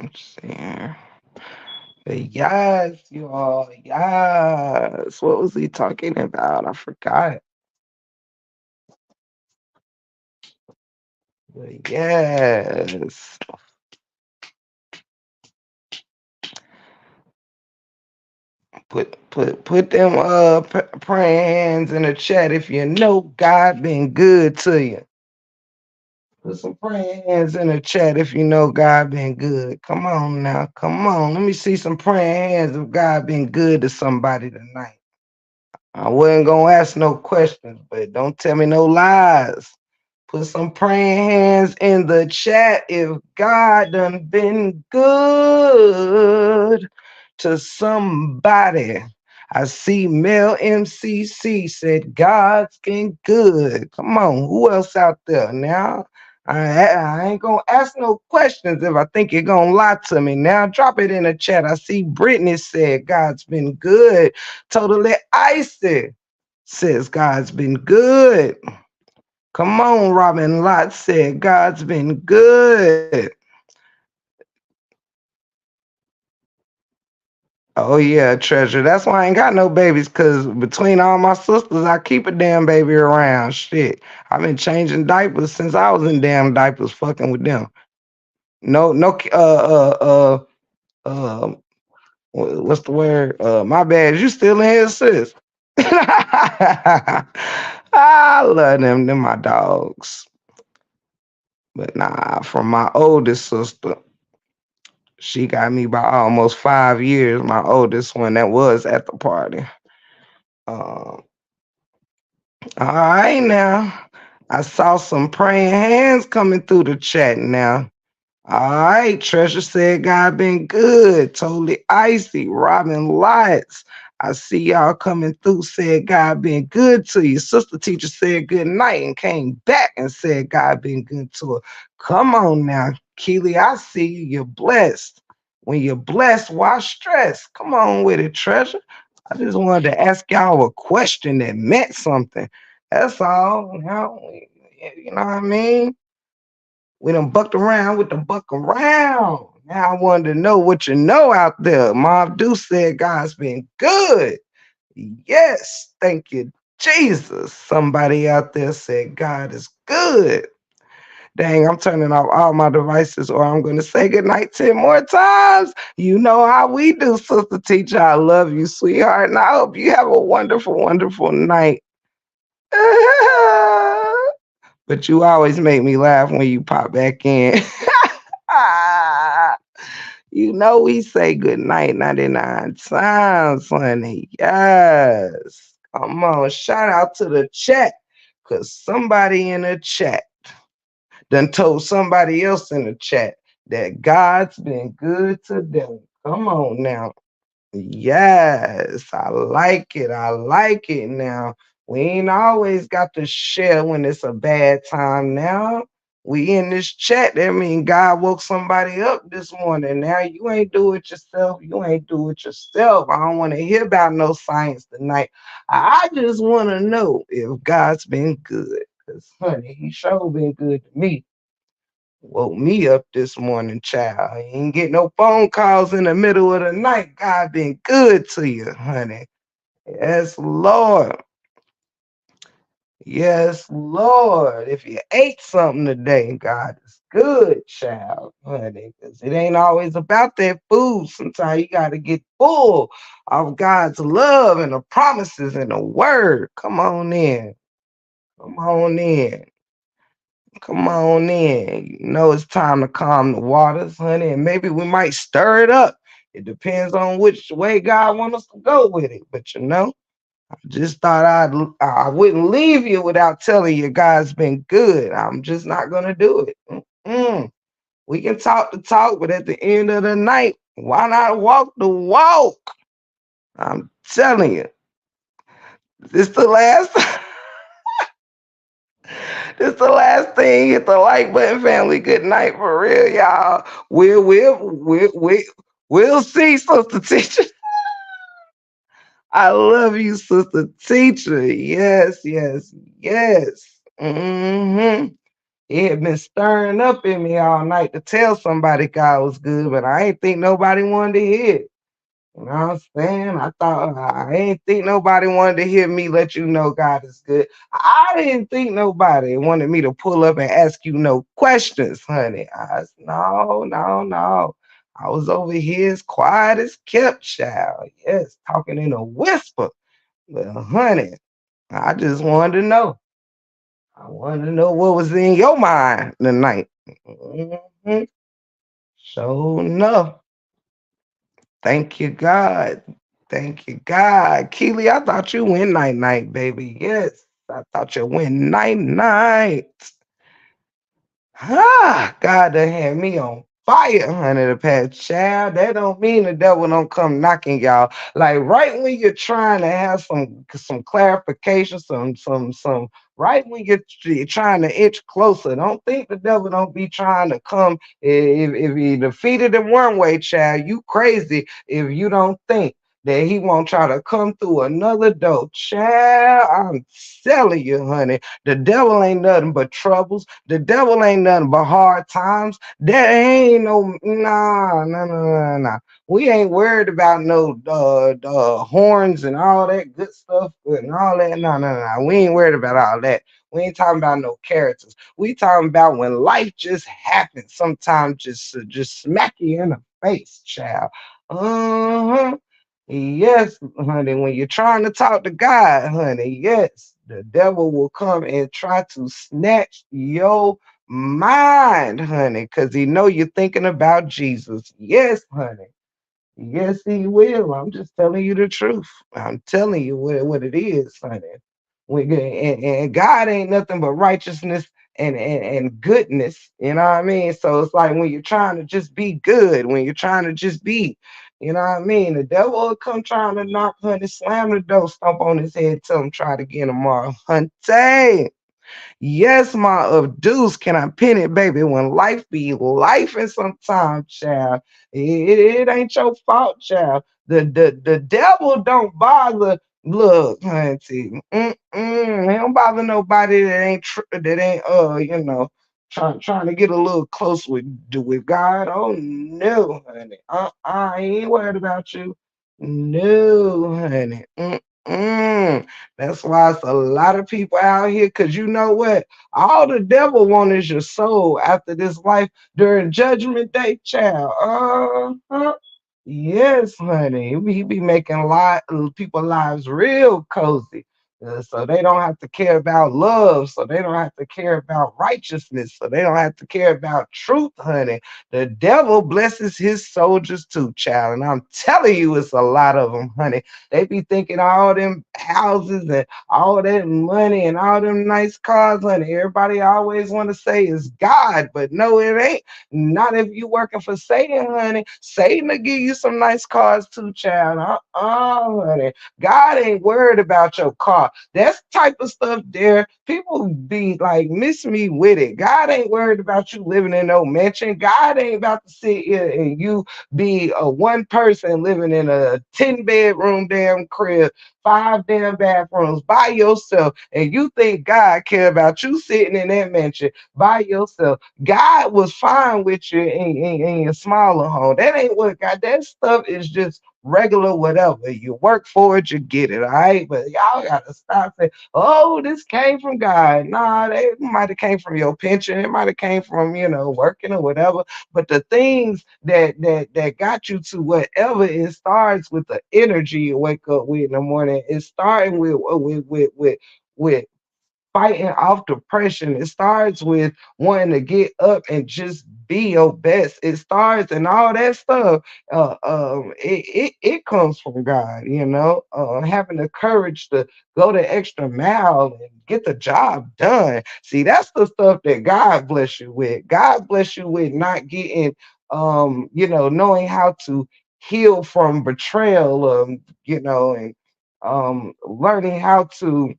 let's see here. But yes, you all, yes. What was he talking about? I forgot. But yes. Put them praying hands in the chat if you know God been good to you. Put some praying hands in the chat if you know God been good. Come on now, come on. Let me see some praying hands if God been good to somebody tonight. I wasn't gonna ask no questions, but don't tell me no lies. Put some praying hands in the chat if God done been good to somebody. I see Mel MCC said God's been good. Come on, who else out there now? I ain't gonna ask no questions if I think you're gonna lie to me. Now drop it in the chat. I see Brittany said God's been good. Totally icy says God's been good. Come on, Robin Lott said God's been good. Oh yeah, treasure. That's why I ain't got no babies, cause between all my sisters, I keep a damn baby around. Shit, I've been changing diapers since I was in damn diapers, fucking with them. No, no. What's the word? My bad. You still in here, sis? I love them. Them my dogs. But nah, from my oldest sister. She got me by almost 5 years. My oldest one that was at the party. Um, all right now. I saw some praying hands coming through the chat now. All right, Treasure said God been good. Totally icy. Robin Lights. I see y'all coming through. Said God been good to you. Sister Teacher said good night and came back and said God been good to her. Come on now, Keely. I see you. You're blessed. When you're blessed, why stress? Come on with it, Treasure. I just wanted to ask y'all a question that meant something. That's all. You know what I mean? We done bucked around with the buck around. Now I wanted to know what you know out there. Mom Deuce said God's been good. Yes, thank you, Jesus. Somebody out there said God is good. Dang, I'm turning off all my devices or I'm going to say goodnight 10 more times. You know how we do, Sister Teacher. I love you, sweetheart. And I hope you have a wonderful, wonderful night. But you always make me laugh when you pop back in. You know we say good night 99 times, honey. Yes. Come on. Shout out to the chat. Cause somebody in the chat done told somebody else in the chat that God's been good to them. Come on now. Yes, I like it. I like it now. We ain't always got to share when it's a bad time now. We in this chat. That mean God woke somebody up this morning. Now you ain't do it yourself. You ain't do it yourself. I don't want to hear about no science tonight. I just want to know if God's been good. Because, honey, he sure been good to me. Woke me up this morning, child. I ain't get no phone calls in the middle of the night. God been good to you, honey. Yes, Lord. Yes, Lord. If you ate something today, God is good, child, honey. Because it ain't always about that food. Sometimes you got to get full of God's love and the promises and the word. Come on in. Come on in. Come on in. You know it's time to calm the waters, honey, and maybe we might stir it up. It depends on which way God wants us to go with it. But I just thought I wouldn't leave you without telling you God's been good. I'm just not gonna do it. Mm-mm. We can talk the talk, but at the end of the night, why not walk the walk? I'm telling you, this the last. This the last thing. Hit the like button, family. Good night for real, y'all. We'll see, sister teacher. I love you, sister teacher. Yes, yes, yes. It had been stirring up in me all night to tell somebody God was good, but I ain't think nobody wanted to hear it. You know what I'm saying? I ain't think nobody wanted to hear me let you know God is good. I didn't think nobody wanted me to pull up and ask you no questions, honey. No, no, no. I was over here as quiet as kept, child. Yes, talking in a whisper. Well, honey, I just wanted to know. I wanted to know what was in your mind tonight. Mhm. Sure enough. Thank you, God. Thank you, God. Keely, I thought you went night night, baby. Yes, I thought you went night night. God done had me on fire, honey, the past child. That don't mean the devil don't come knocking, y'all. Like right when you're trying to have some clarification, some right when you're trying to inch closer. Don't think the devil don't be trying to come. If he defeated him one way, child, you crazy if you don't think that he won't try to come through another door. Child, I'm telling you, honey, the devil ain't nothing but troubles. The devil ain't nothing but hard times. There ain't no nah. We ain't worried about no horns and all that good stuff and all that. No. We ain't worried about all that. We ain't talking about no characters. We talking about when life just happens. Sometimes just smack you in the face, child. Uh-huh. Yes, honey, when you're trying to talk to God, honey, yes, the devil will come and try to snatch your mind, honey, because he know you're thinking about Jesus. Yes, honey. Yes, he will. I'm just telling you the truth. I'm telling you what it is, honey. And God ain't nothing but righteousness and goodness. You know what I mean? So it's like when you're trying to just be good, when you're trying to just be, you know what I mean? The devil will come trying to knock, honey, slam the door, stomp on his head, tell him try to get tomorrow. Hunty. Yes, my abuse. Can I pin it, baby? When life be life and sometimes, child, it ain't your fault, child. The devil don't bother. Look, hunty, he don't bother nobody that ain't trying to get a little close with God. Oh no, honey. I ain't worried about you. No, honey. That's why it's a lot of people out here. Cause you know what? All the devil want is your soul after this life during judgment day, child. Yes, honey. He be making people lives real cozy. So they don't have to care about love. So they don't have to care about righteousness. So they don't have to care about truth, honey. The devil blesses his soldiers too, child. And I'm telling you, it's a lot of them, honey. They be thinking all them houses and all that money and all them nice cars, honey. Everybody always want to say is God, but no, it ain't. Not if you working for Satan, honey. Satan will give you some nice cars too, child. Honey. God ain't worried about your car. That's type of stuff there. People be like, miss me with it. God ain't worried about you living in no mansion. God ain't about to sit here and you be a one person living in a 10-bedroom damn crib, 5 damn bathrooms by yourself. And you think God care about you sitting in that mansion by yourself. God was fine with you in your smaller home. That ain't what God, that stuff is just regular whatever. You work for it, you get it, all right? But y'all gotta stop saying, oh, this came from God. Nah, it might have came from your pension, it might have came from, working or whatever. But the things that got you to whatever, it starts with the energy you wake up with in the morning. It's starting with fighting off depression. It starts with wanting to get up and just be your best. It starts and all that stuff. It comes from God, having the courage to go the extra mile and get the job done. See, that's the stuff that God bless you with. God bless you with not getting, knowing how to heal from betrayal, and learning how to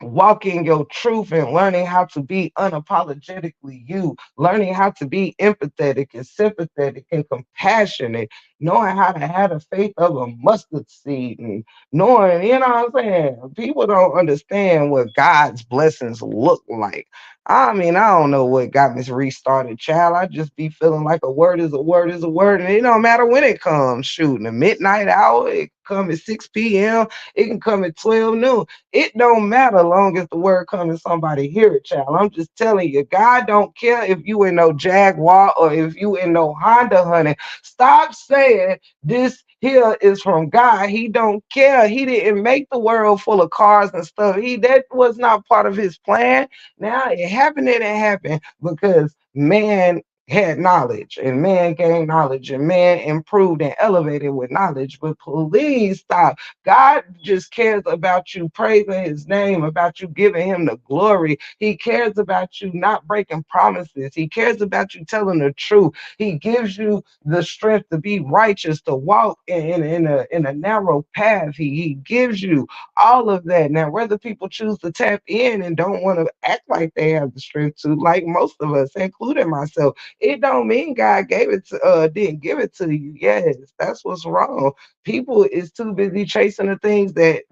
walk in your truth and learning how to be unapologetically you, learning how to be empathetic and sympathetic and compassionate, knowing how to have the faith of a mustard seed, and knowing, what I'm saying? People don't understand what God's blessings look like. I mean, I don't know what got me restarted, child. I just be feeling like a word is a word is a word, and it don't matter when it comes. Shooting a midnight hour, it can come at 6 p.m., it can come at 12 noon. It don't matter long as the word comes and somebody hear it, child. I'm just telling you, God don't care if you in no Jaguar or if you in no Honda, honey. Stop saying this here is from God. He don't care. He didn't make the world full of cars and stuff. That was not part of his plan. Now it happened and it happened because man had knowledge and man gained knowledge and man improved and elevated with knowledge. But please stop. God just cares about you praising his name, about you giving him the glory. He cares about you not breaking promises. He cares about you telling the truth. He gives you the strength to be righteous, to walk in a narrow path. He gives you all of that. Now, whether people choose to tap in and don't want to act like they have the strength to, like most of us, including myself, it don't mean God gave it to didn't give it to you. Yes, that's what's wrong. People is too busy chasing the things that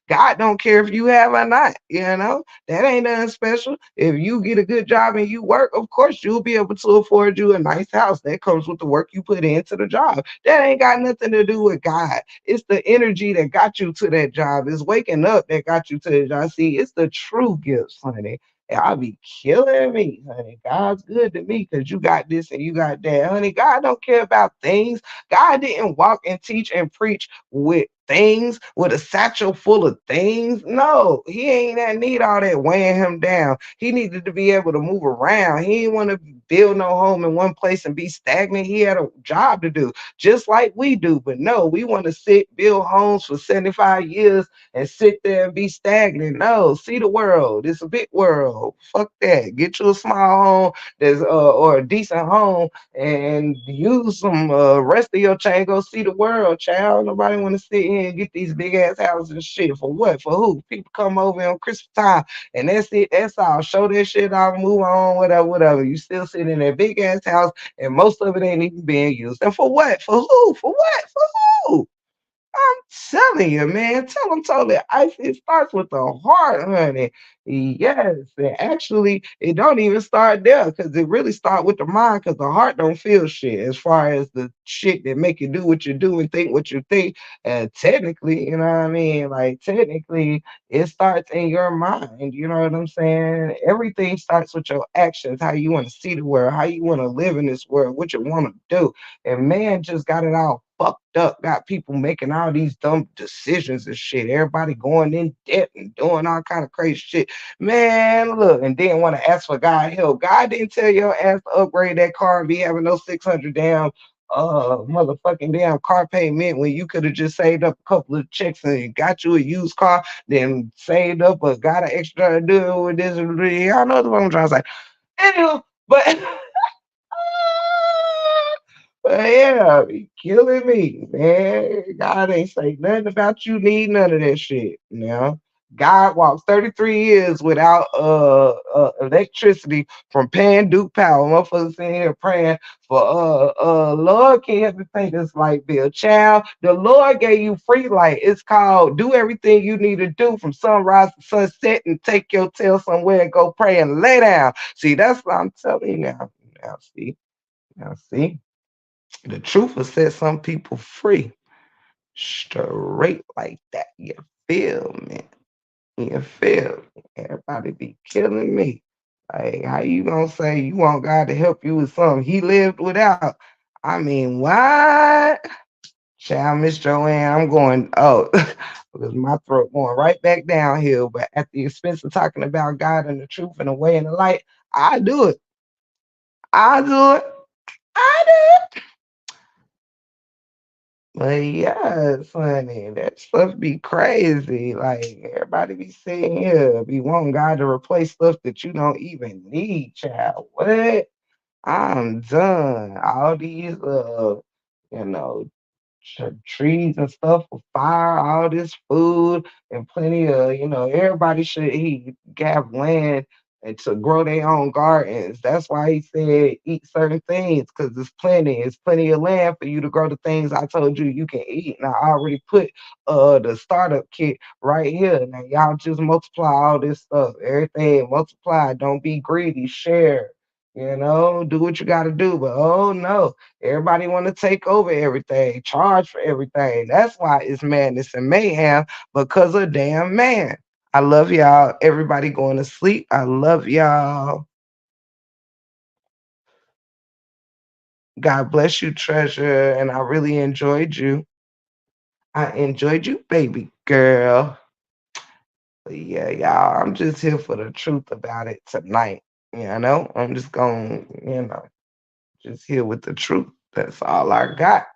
God don't care if you have or not. That ain't nothing special. If you get a good job and you work, of course you'll be able to afford you a nice house. That comes with the work you put into the job. That ain't got nothing to do with God. It's the energy that got you to that job. It's waking up that got you to the job. See, it's the true gifts, honey. I'll be killing me, honey. God's good to me because you got this and you got that, honey. God don't care about things. God didn't walk and teach and preach with things, with a satchel full of things. No, he ain't that need all that weighing him down. He needed to be able to move around. He didn't want to build no home in one place and be stagnant. He had a job to do, just like we do. But no, we want to build homes for 75 years and sit there and be stagnant. No, see the world. It's a big world. Fuck that. Get you a small home that's or a decent home and use some rest of your chain. Go see the world, child. Nobody want to sit here and get these big ass houses and shit. For what? For who? People come over on Christmas time and that's it. That's all. Show that shit off, move on, whatever, whatever. You still sitting in that big ass house and most of it ain't even being used. And for what? For who? For what? For who? I'm telling you, man. Tell them totally. It starts with the heart, honey. Yes, and actually, it don't even start there because it really start with the mind. Because the heart don't feel shit as far as the shit that make you do what you do and think what you think. And technically, you know what I mean. Like technically, it starts in your mind. You know what I'm saying? Everything starts with your actions. How you want to see the world. How you want to live in this world. What you want to do. And man just got it all fucked up. Got people making all these dumb decisions and shit. Everybody going in debt and doing all kind of crazy shit. Man, look, and then want to ask for God help. God didn't tell your ass to upgrade that car and be having no 600 damn motherfucking damn car payment when you could have just saved up a couple of checks and got you a used car, then saved up or got an extra to do it with this and that. Y'all know what I'm trying to say. Anyway, but but yeah, he killing me, man. God ain't say nothing about you need none of that shit. You know, God walks 33 years without electricity from paying Duke Power. Motherfuckers sitting here praying for Lord, can you help me pay this light bill? Child, the Lord gave you free light. It's called do everything you need to do from sunrise to sunset and take your tail somewhere and go pray and lay down. See, that's what I'm telling you now. Now see. The truth will set some people free straight like that. You feel me? You feel me? Everybody be killing me. Like, how you gonna say you want God to help you with something he lived without? I mean, what? Child, Miss Joanne, I'm going, oh, because my throat going right back downhill. But at the expense of talking about God and the truth and the way and the light, I do it. I do it. I do it. But yeah, funny. That stuff be crazy. Like everybody be sitting here, be wanting God to replace stuff that you don't even need, child. What? I'm done. All these you know, trees and stuff for fire, all this food and plenty of, everybody should have land and to grow their own gardens. That's why he said eat certain things because it's plenty of land for you to grow the things I told you you can eat. And I already put the startup kit right here. Now y'all just multiply all this stuff. Everything multiply. Don't be greedy. Share. Do what you got to do. But oh no, everybody want to take over everything, charge for everything. That's why it's madness and mayhem because of damn man. I love y'all. Everybody going to sleep. I love y'all. God bless you, treasure. And I really enjoyed you. I enjoyed you, baby girl. But yeah, y'all, I'm just here for the truth about it tonight. I'm just going, just here with the truth. That's all I got.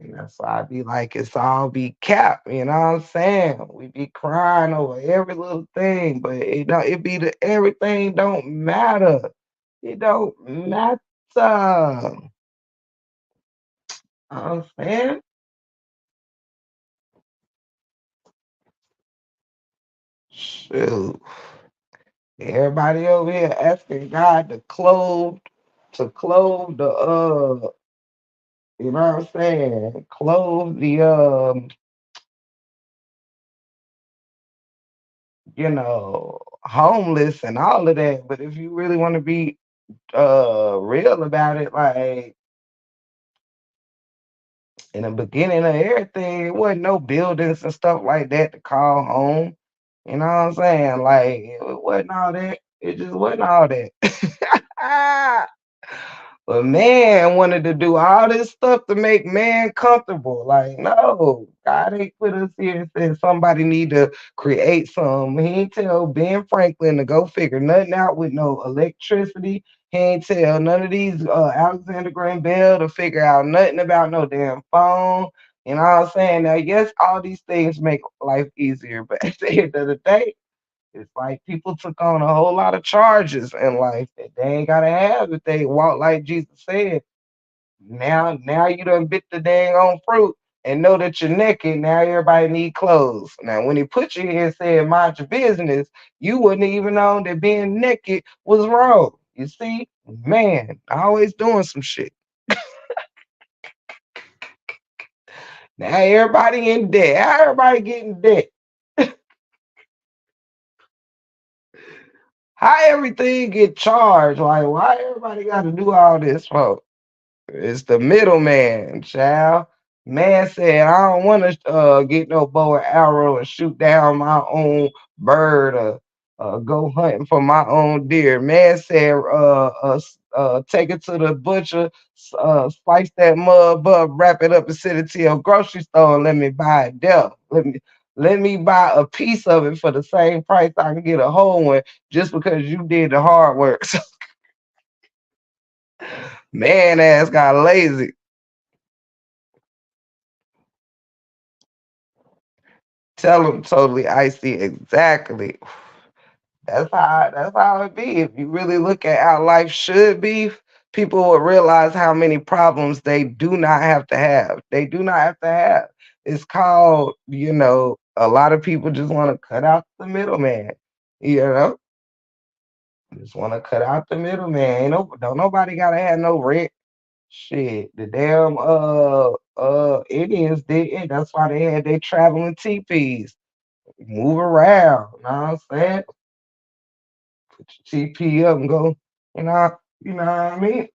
And that's why I be like, it's all be cap, you know what I'm saying? We be crying over every little thing, but it be the everything don't matter. It don't matter. I'm saying, shoot. Everybody over here asking God to clothe the you know what I'm saying? Clothe the homeless and all of that. But if you really want to be real about it, like in the beginning of everything, it wasn't no buildings and stuff like that to call home. You know what I'm saying? Like it wasn't all that. It just wasn't all that. But man wanted to do all this stuff to make man comfortable. Like, no, God ain't put us here and said somebody need to create some. He ain't tell Ben Franklin to go figure nothing out with no electricity. He ain't tell none of these Alexander Graham Bell to figure out nothing about no damn phone. You know what I'm saying? Now, yes, all these things make life easier, but at the end of the day, it's like people took on a whole lot of charges in life that they ain't gotta have if they walk like Jesus said. Now you done bit the dang on fruit and know that you're naked. Now everybody need clothes. Now when he put you here and said mind your business, you wouldn't even know that being naked was wrong. You see, man, always doing some shit. Now everybody in debt. How everybody getting debt? How everything get charged? Like why everybody got to do all this for? It's the middleman, child. Man said, I don't want to get no bow and arrow and shoot down my own bird or go hunting for my own deer. Man said, take it to the butcher, slice that mud up, wrap it up, and send it to your grocery store, and let me buy it there. Let me buy a piece of it for the same price I can get a whole one, just because you did the hard work. So, man, ass got lazy. Tell him totally icy exactly. That's how it be. If you really look at how life should be, people will realize how many problems they do not have to have. They do not have to have. It's called, a lot of people just want to cut out the middleman. You know, just want to cut out the middleman. Ain't no, don't nobody gotta have no rent. Shit, the damn Indians did it. That's why they had their traveling teepees. Move around. Know what I'm saying? Put your TP up and go, you know what I mean?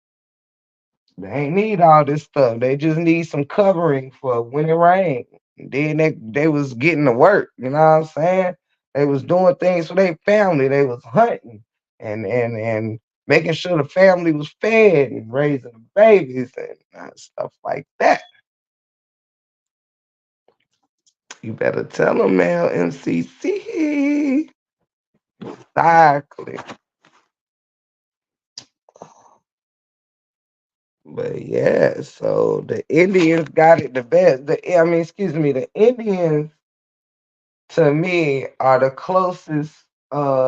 They ain't need all this stuff. They just need some covering for when it rains. Then they was getting to work, you know what I'm saying? They was doing things for their family. They was hunting and making sure the family was fed and raising the babies and stuff like that. You better tell them now, MCC. Exactly. But yeah, so the Indians got it the best. Excuse me, the Indians to me are the closest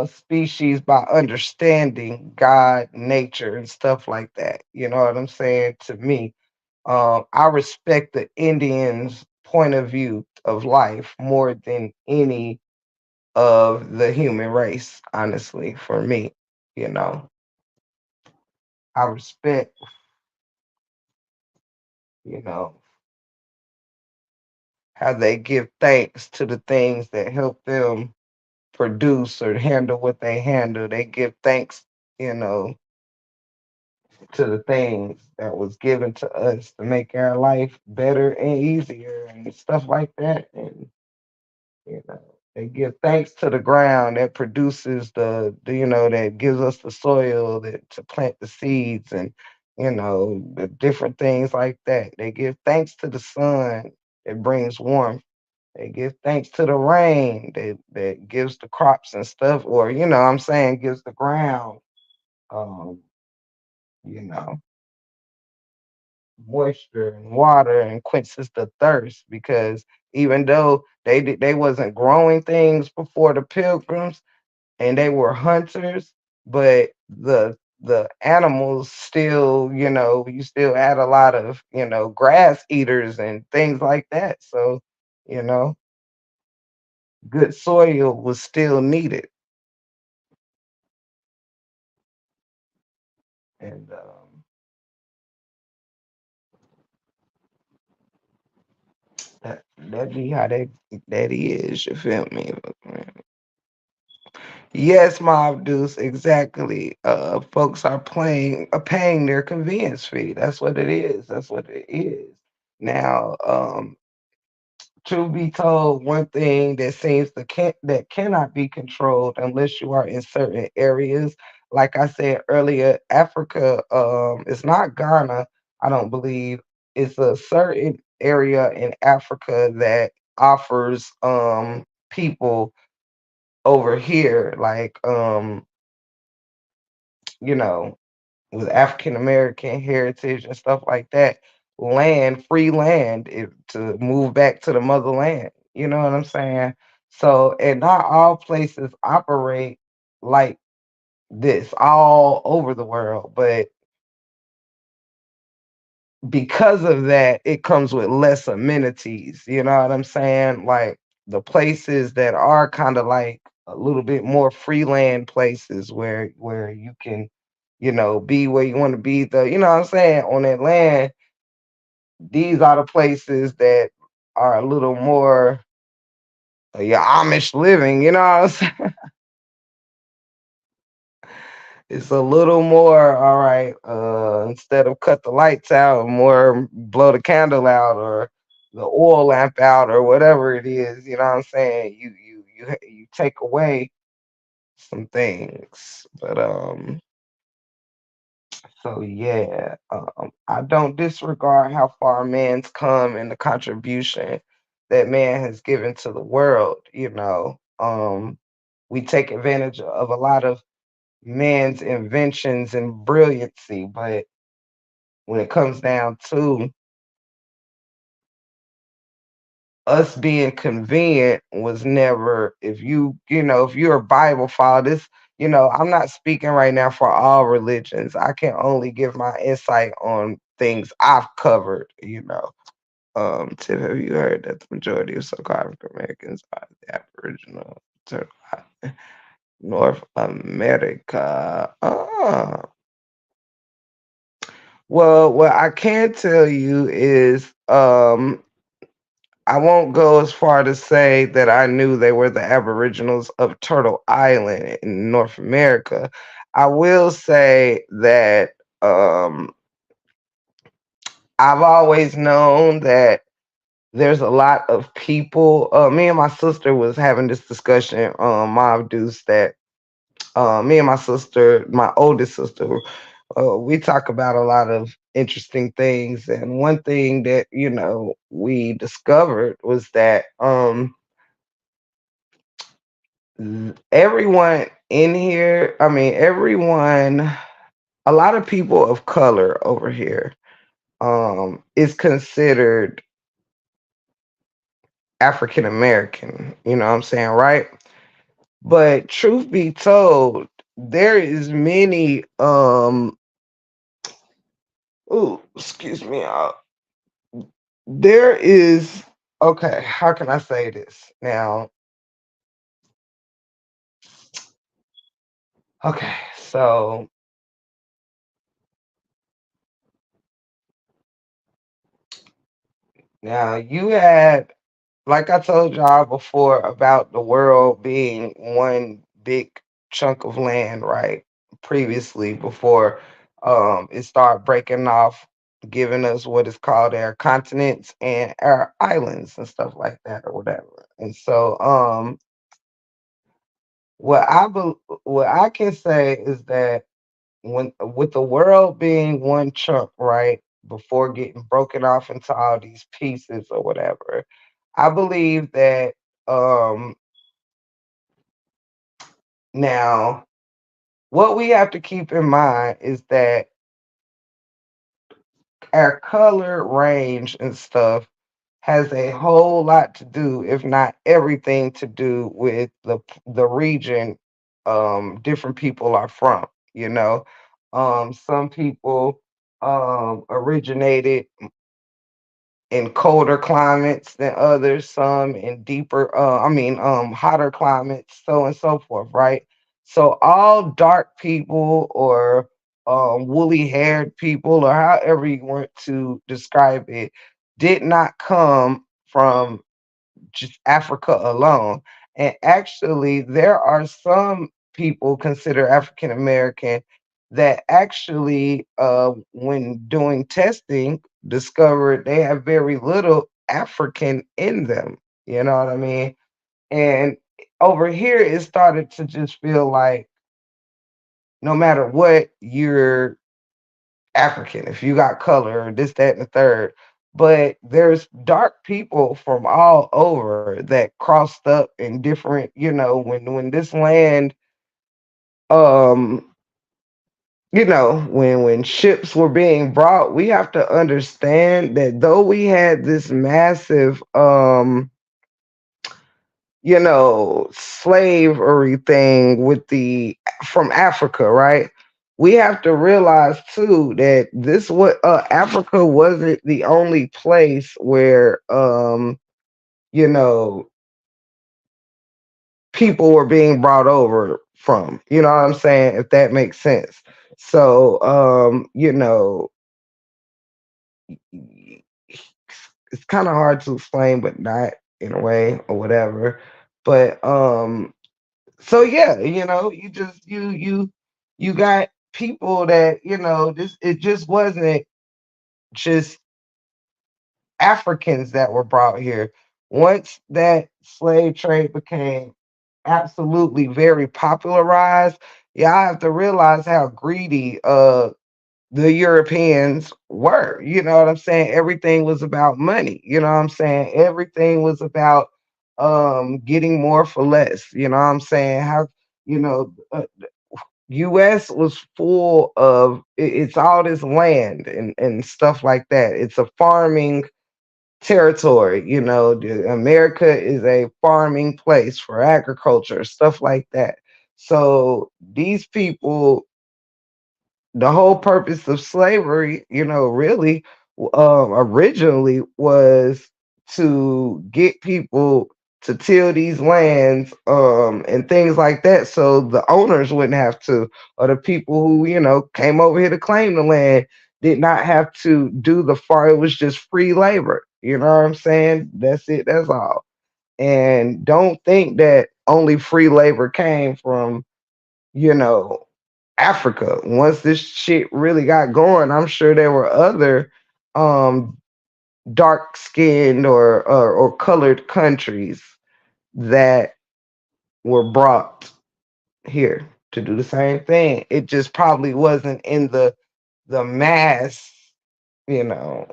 species by understanding God, nature, and stuff like that. You know what I'm saying? To me, I respect the Indians' point of view of life more than any of the human race. Honestly, for me, you know, I respect, you know, how they give thanks to the things that help them produce or handle what they handle. They give thanks, you know, to the things that was given to us to make our life better and easier and stuff like that. And they give thanks to the ground that produces that gives us the soil that to plant the seeds and the different things like that. They give thanks to the sun that brings warmth. They give thanks to the rain that gives the crops and stuff, or what I'm saying, gives the ground, um, you know, moisture and water and quenches the thirst. Because even though they wasn't growing things before the pilgrims and they were hunters, but the animals still, you still had a lot of grass eaters and things like that. So you know good soil was still needed. And that be how that is. You feel me? Yes, Mob Deuce, exactly. Folks are paying their convenience fee. That's what it is. That's what it is. Now, truth be told, one thing that that cannot be controlled unless you are in certain areas. Like I said earlier, Africa is not Ghana. I don't believe it's a certain area in Africa that offers people over here, like you know with African American heritage and stuff like that, free land, to move back to the motherland. You know what I'm saying? So, and not all places operate like this all over the world, but because of that, it comes with less amenities. You know what I'm saying? Like the places that are kind of like a little bit more freeland places where you can, be where you want to be. You know what I'm saying, on that land. These are the places that are a little more your Amish living. You know what I'm saying? It's a little more, all right, instead of cut the lights out, more blow the candle out or the oil lamp out or whatever it is, you know what I'm saying? You take away some things. But so yeah, I don't disregard how far man's come and the contribution that man has given to the world. We take advantage of a lot of man's inventions and brilliancy, but when it comes down to us being convenient was never, if you're a Bible follower, I'm not speaking right now for all religions. I can only give my insight on things I've covered. Tip, have you heard that the majority of so-called African Americans are the Aboriginal to North America? Well, what I can tell you is I won't go as far to say that I knew they were the Aboriginals of Turtle Island in North America. I will say that um, I've always known that there's a lot of people. Me and my sister was having this discussion on Mob Deuce that me and my sister, my oldest sister, we talk about a lot of interesting things. And one thing that, we discovered was that everyone in here, I mean, a lot of people of color over here is considered African American, you know what I'm saying, right? But truth be told, there is many excuse me, there is, okay, how can I say this now? Okay, so now you had, like I told y'all before about the world being one big chunk of land, right? Previously, before it started breaking off, giving us what is called our continents and our islands and stuff like that or whatever. And so what I can say is that when with the world being one chunk, right, before getting broken off into all these pieces or whatever, I believe that um now what we have to keep in mind is that our color range and stuff has a whole lot to do, if not everything to do with the region different people are from, you know. Some people originated in colder climates than others, some in deeper, hotter climates, so and so forth, right? So all dark people or woolly haired people, or however you want to describe it, did not come from just Africa alone. And actually, there are some people considered African American that actually, when doing testing, discovered they have very little African in them. You know what I mean? And over here, it started to just feel like no matter what, you're African, if you got color, this, that, and the third. But there's dark people from all over that crossed up in different, when this land, um, when ships were being brought, we have to understand that though we had this massive slavery thing with the from Africa, right? We have to realize too that this what Africa wasn't the only place where you know people were being brought over from. You know what I'm saying? If that makes sense. So it's kind of hard to explain, but not in a way or whatever. But so yeah, you got people that, this it just wasn't just Africans that were brought here. Once that slave trade became absolutely very popularized, y'all have to realize how greedy the Europeans were. You know what I'm saying? Everything was about money. You know what I'm saying? Everything was about getting more for less. You know what I'm saying? How you know US was full of it's all this land and stuff like that. It's a farming territory. America is a farming place for agriculture, stuff like that. So these people, the whole purpose of slavery, really, originally was to get people to till these lands, and things like that, so the owners wouldn't have to, or the people who, came over here to claim the land did not have to do the farm. It was just free labor. You know what I'm saying? That's it. That's all. And don't think that only free labor came from, you know, Africa. Once this shit really got going, I'm sure there were other um dark skinned or colored countries that were brought here to do the same thing. It just probably wasn't in the mass, you know,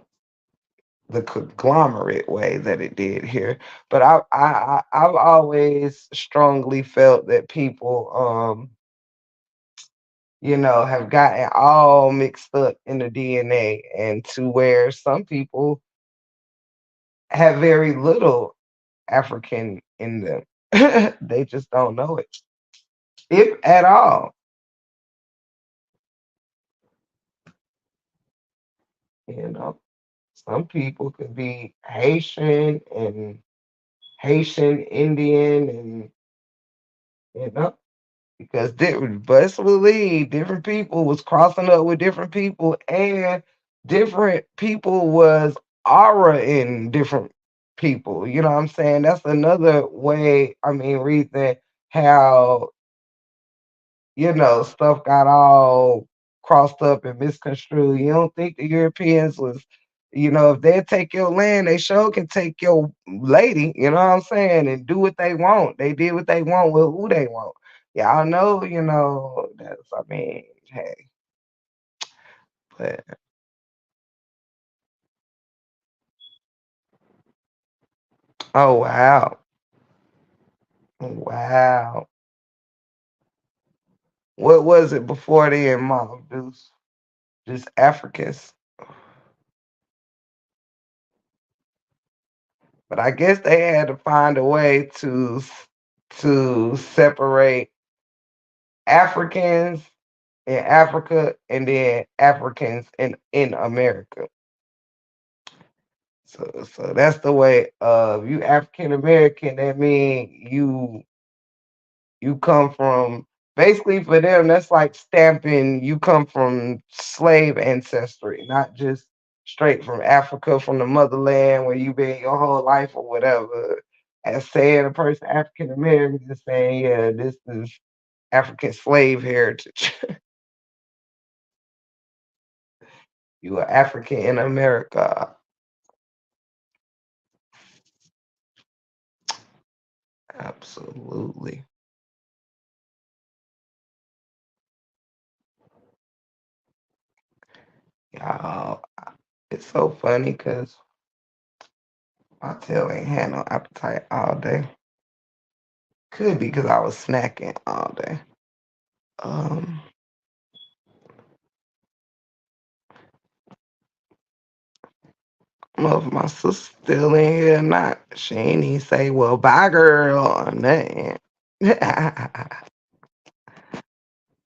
the conglomerate way that it did here. But I've always strongly felt that people have gotten all mixed up in the DNA, and to where some people have very little African in them. They just don't know it, if at all. You know, some people could be Haitian Indian, and you know, because different, best believe different people was crossing up with different people, and different people was aura in different people. You know what I'm saying? That's another way. I mean, reason how stuff got all crossed up and misconstrued. You don't think the Europeans was, if they take your land, they sure can take your lady, you know what I'm saying, and do what they want. They did what they want with who they want. Y'all know, that's, I mean, hey, but oh wow. Wow. What was it before then, Mom Deuce? Just Africans. But I guess they had to find a way to separate Africans in Africa and then Africans in America. So that's the way of you African American, that mean you come from, basically for them that's like stamping you come from slave ancestry, not just straight from Africa, from the motherland where you been your whole life or whatever. As saying a person African American is saying, yeah, this is African slave heritage. You are African in America. Absolutely. Y'all, it's so funny because my tail ain't had no appetite all day. Could be because I was snacking all day. Um, I don't know if my sister's still in here or not. She ain't even say, well, bye, girl, or nothing.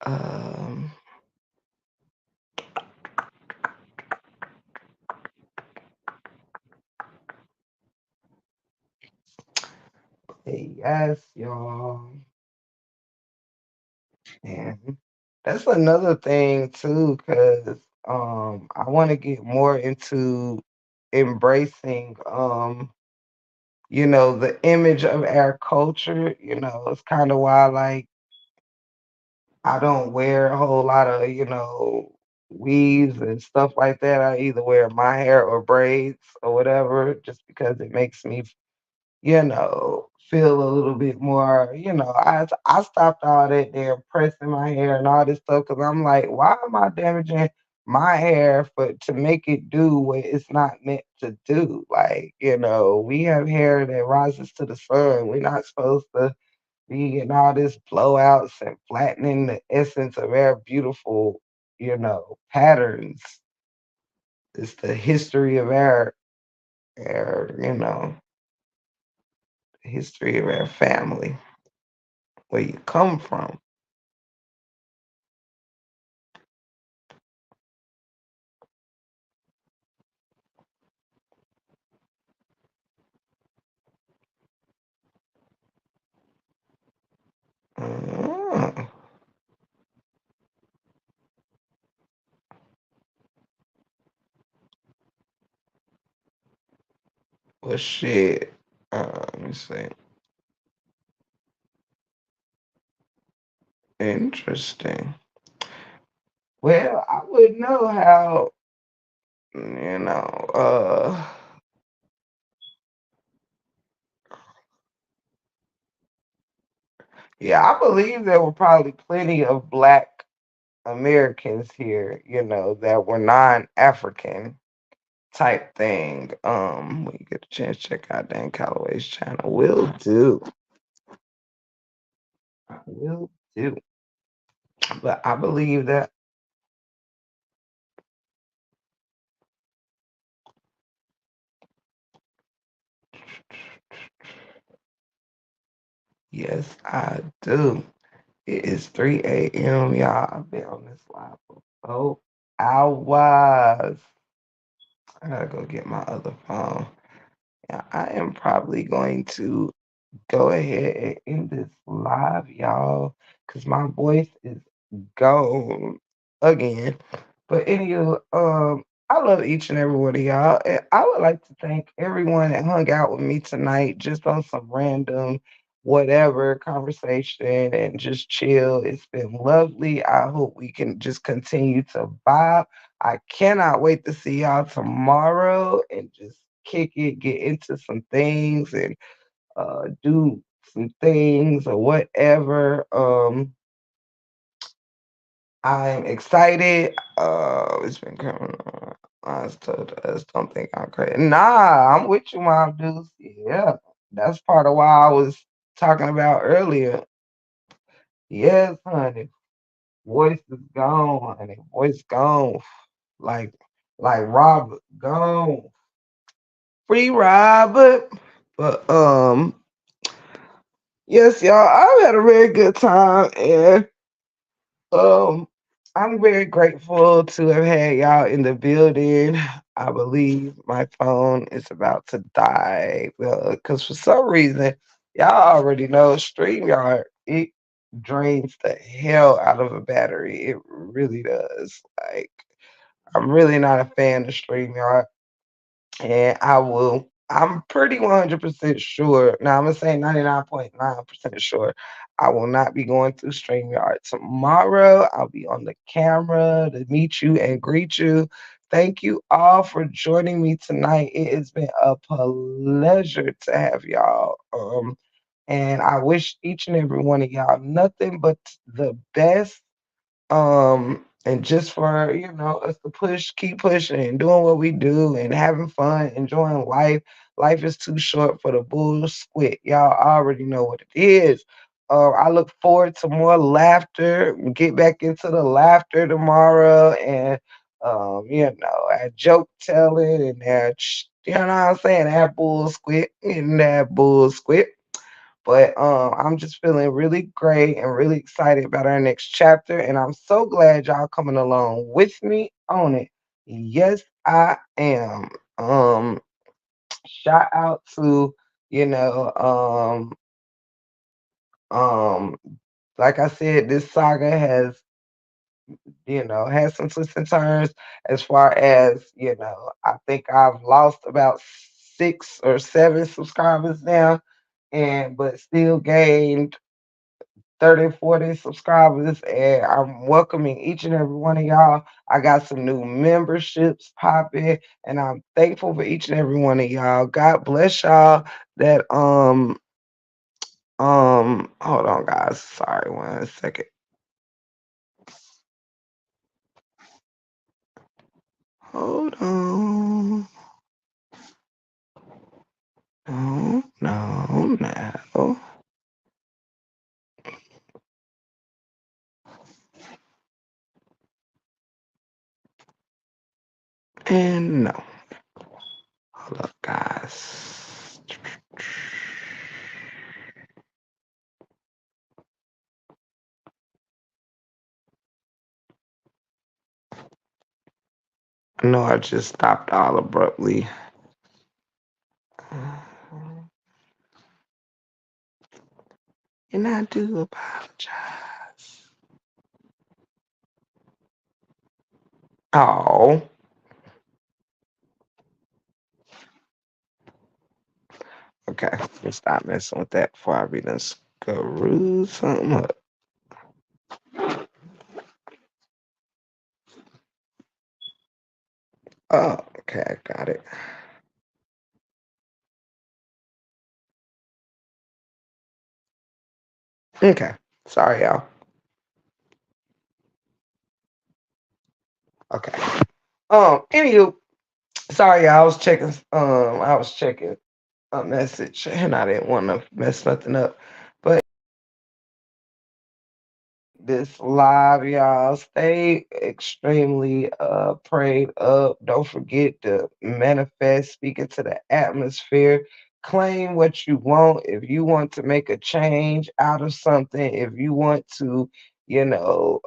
um, yes, y'all. And that's another thing too, because I want to get more into embracing the image of our culture. It's kind of why, like, I don't wear a whole lot of, weaves and stuff like that. I either wear my hair or braids or whatever, just because it makes me, feel a little bit more, I stopped all that there pressing my hair and all this stuff because I'm like, why am I damaging my hair for to make it do what it's not meant to do? Like, we have hair that rises to the sun. We're not supposed to be getting all this blowouts and flattening the essence of our beautiful, patterns. It's the history of our history of our family, where you come from. Mm. Well, shit. Let me see. Interesting. Well, I wouldn't know how, you know, uh, yeah, I believe there were probably plenty of Black Americans here, that were non-African type thing. When you get a chance, check out Dan Calloway's channel. Will do. I will do. But I believe that, yes, I do. It is 3 a.m., y'all. I've been on this live for 4 hours. I gotta go get my other phone. Yeah, I am probably going to go ahead and end this live, y'all, because my voice is gone again. But anyway, I love each and every one of y'all. And I would like to thank everyone that hung out with me tonight, just on some random whatever conversation and just chill. It's been lovely. I hope we can just continue to vibe. I cannot wait to see y'all tomorrow and just kick it, get into some things and do some things or whatever. I'm excited. It's been coming on. I was told us don't think I'm crazy. Nah, I'm with you, Mom Deuce. Yeah, that's part of why I was talking about earlier. Yes, honey. Voice is gone, honey. Voice gone. Like, like Robert gone. Free Robert. But yes, y'all. I've had a very good time, and Um, I'm very grateful to have had y'all in the building. I believe my phone is about to die. Well, because for some reason, y'all already know StreamYard, it drains the hell out of a battery. It really does. Like, I'm really not a fan of StreamYard, and I'm pretty 100% sure. Now, I'm going to say 99.9% sure I will not be going through StreamYard tomorrow. I'll be on the camera to meet you and greet you. Thank you all for joining me tonight. It has been a pleasure to have y'all. And I wish each and every one of y'all nothing but the best, and just for, us to keep pushing and doing what we do and having fun, enjoying life. Life is too short for the bullshit. Y'all already know what it is. I look forward to more laughter. Get back into the laughter tomorrow, and that joke telling and you know what I'm saying, that bullshit and that bullshit. But I'm just feeling really great and really excited about our next chapter. And I'm so glad y'all coming along with me on it. Yes, I am. Shout out to, you know, um, like I said, this saga has, had some twists and turns as far as, I think I've lost about 6 or 7 subscribers now, and but still gained 30, 40 subscribers, and I'm welcoming each and every one of y'all. I got some new memberships popping, and I'm thankful for each and every one of y'all. God bless y'all that Hold on, guys. Sorry, 1 second. Hold on. No, no, no. And no. Hold up, guys. I know I just stopped all abruptly. And I do apologize. Oh, okay. Let's stop messing with that before I be done screw something up. Oh, okay, I got it. Okay. Sorry, y'all. Okay. Anywho, sorry, y'all. I was checking a message and I didn't want to mess nothing up. But this live, y'all. Stay extremely prayed up. Don't forget to manifest, speak into the atmosphere. Claim what you want. If you want to make a change out of something, if you want to, you know,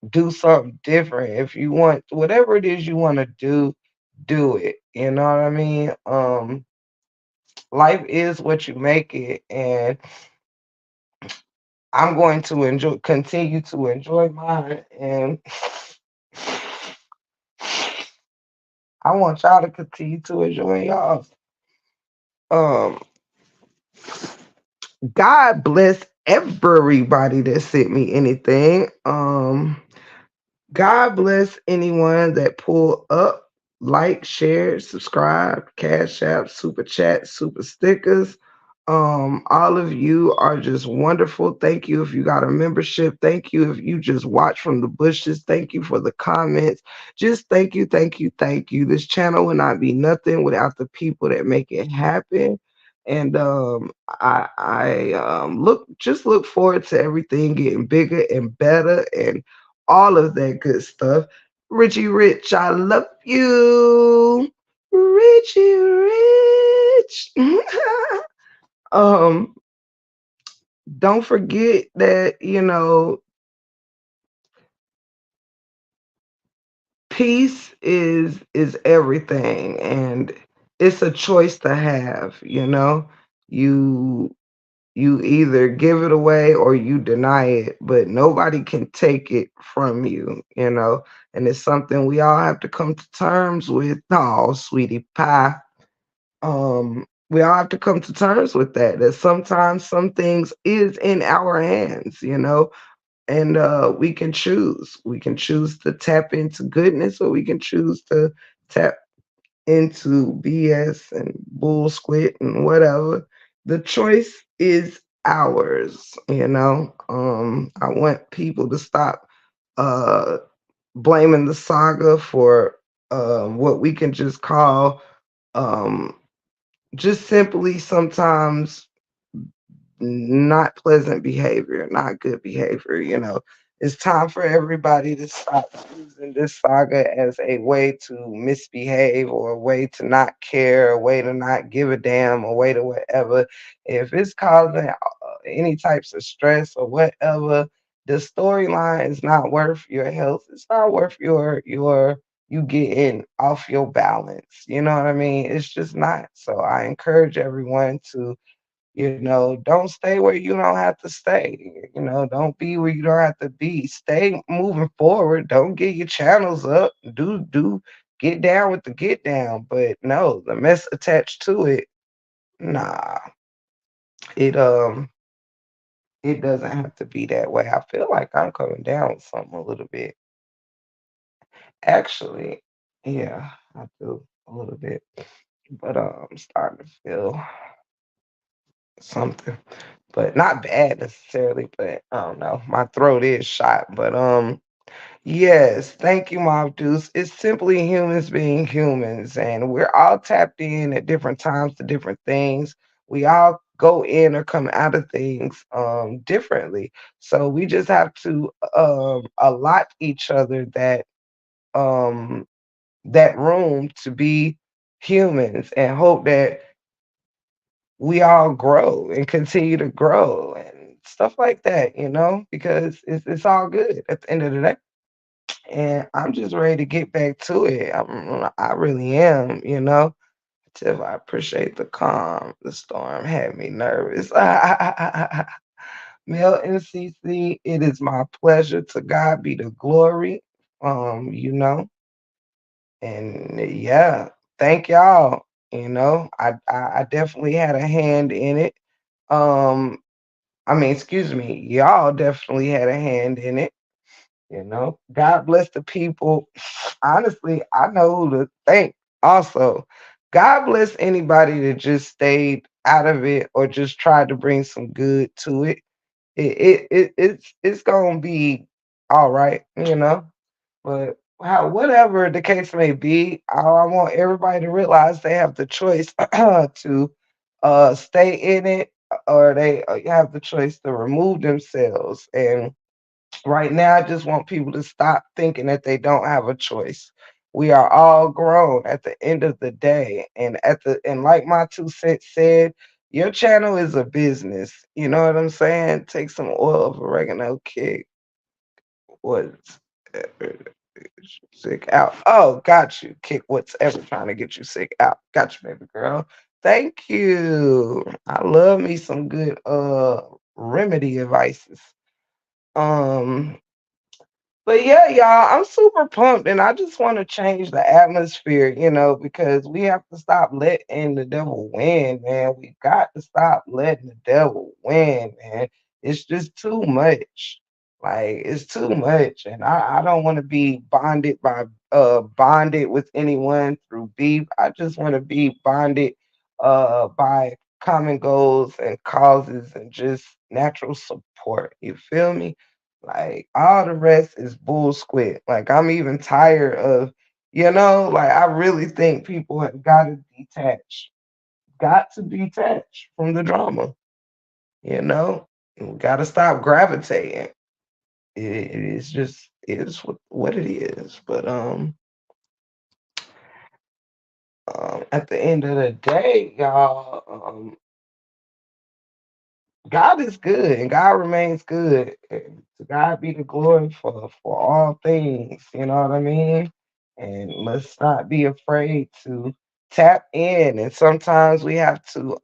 do something different, if you want whatever it is you want to do it. You know what I mean? Life is what you make it, and I'm going to continue to enjoy mine, and I want y'all to continue to enjoy y'all. Um, God bless everybody that sent me anything. God bless anyone that pulled up, like, share, subscribe, cash app, super chat, super stickers. All of you are just wonderful. Thank you if you got a membership. Thank you if you just watch from the bushes. Thank you for the comments. Just thank you, thank you, thank you. This channel would not be nothing without the people that make it happen. And I look forward to everything getting bigger and better and all of that good stuff. Richie Rich, I love you. Richie Rich. um, don't forget that, peace is everything, and it's a choice to have, You you either give it away or you deny it, but nobody can take it from you. And it's something we all have to come to terms with. Oh, sweetie pie. We all have to come to terms with that sometimes some things is in our hands. And we can choose to tap into goodness, or we can choose to tap into BS and bull squid and whatever. The choice is ours. I want people to stop uh blaming the saga for what we can just call um just simply sometimes not pleasant behavior, not good behavior. It's time for everybody to stop using this saga as a way to misbehave, or a way to not care, a way to not give a damn, a way to whatever. If it's causing any types of stress or whatever, the storyline is not worth your health. It's not worth your you getting off your balance. You know what I mean? It's just not. So I encourage everyone to don't stay where you don't have to stay. Don't be where you don't have to be. Stay moving forward. Don't get your channels up. Do get down with the get down. But no, the mess attached to it, nah. It it doesn't have to be that way. I feel like I'm coming down with something a little bit. Actually, yeah, I do a little bit. But I'm starting to feel something, but not bad necessarily. But I don't know. My throat is shot, but yes, thank you, Mob Deuce. It's simply humans being humans, and we're all tapped in at different times to different things. We all go in or come out of things differently. So we just have to allot each other um that room to be humans and hope that we all grow and continue to grow and stuff like that, because it's all good at the end of the day. And I'm just ready to get back to it. I really am. Tiff, I appreciate the calm. The storm had me nervous. Mel NCC, it is my pleasure. To God be the glory. You know, and yeah, thank y'all. I definitely had a hand in it. Um, I mean, excuse me, y'all definitely had a hand in it. God bless the people. Honestly, I know who to thank also. God bless anybody that just stayed out of it or just tried to bring some good to it. It's gonna be all right. But whatever the case may be, I want everybody to realize they have the choice to stay in it, or they have the choice to remove themselves. And right now, I just want people to stop thinking that they don't have a choice. We are all grown at the end of the day. And like my 2 cents said, your channel is a business. You know what I'm saying? Take some oil of oregano, kick what's sick out. Oh, got you. Kick what's ever trying to get you sick out. Got you, baby girl. Thank you. I love me some good remedy advices. Um But yeah, y'all, I'm super pumped and I just want to change the atmosphere, because we have to stop letting the devil win, man. We got to stop letting the devil win, man. It's just too much. Like it's too much. And I don't want to be bonded with anyone through beef. I just want to be bonded by common goals and causes and just natural support. You feel me? Like all the rest is bull squid. Like I'm even tired of, I really think people have got to detach from the drama, you know? We got to stop gravitating. It's just it is what it is. But at the end of the day, y'all, God is good and God remains good. And to God be the glory for all things. You know what I mean? And let's not be afraid to tap in. And sometimes we have to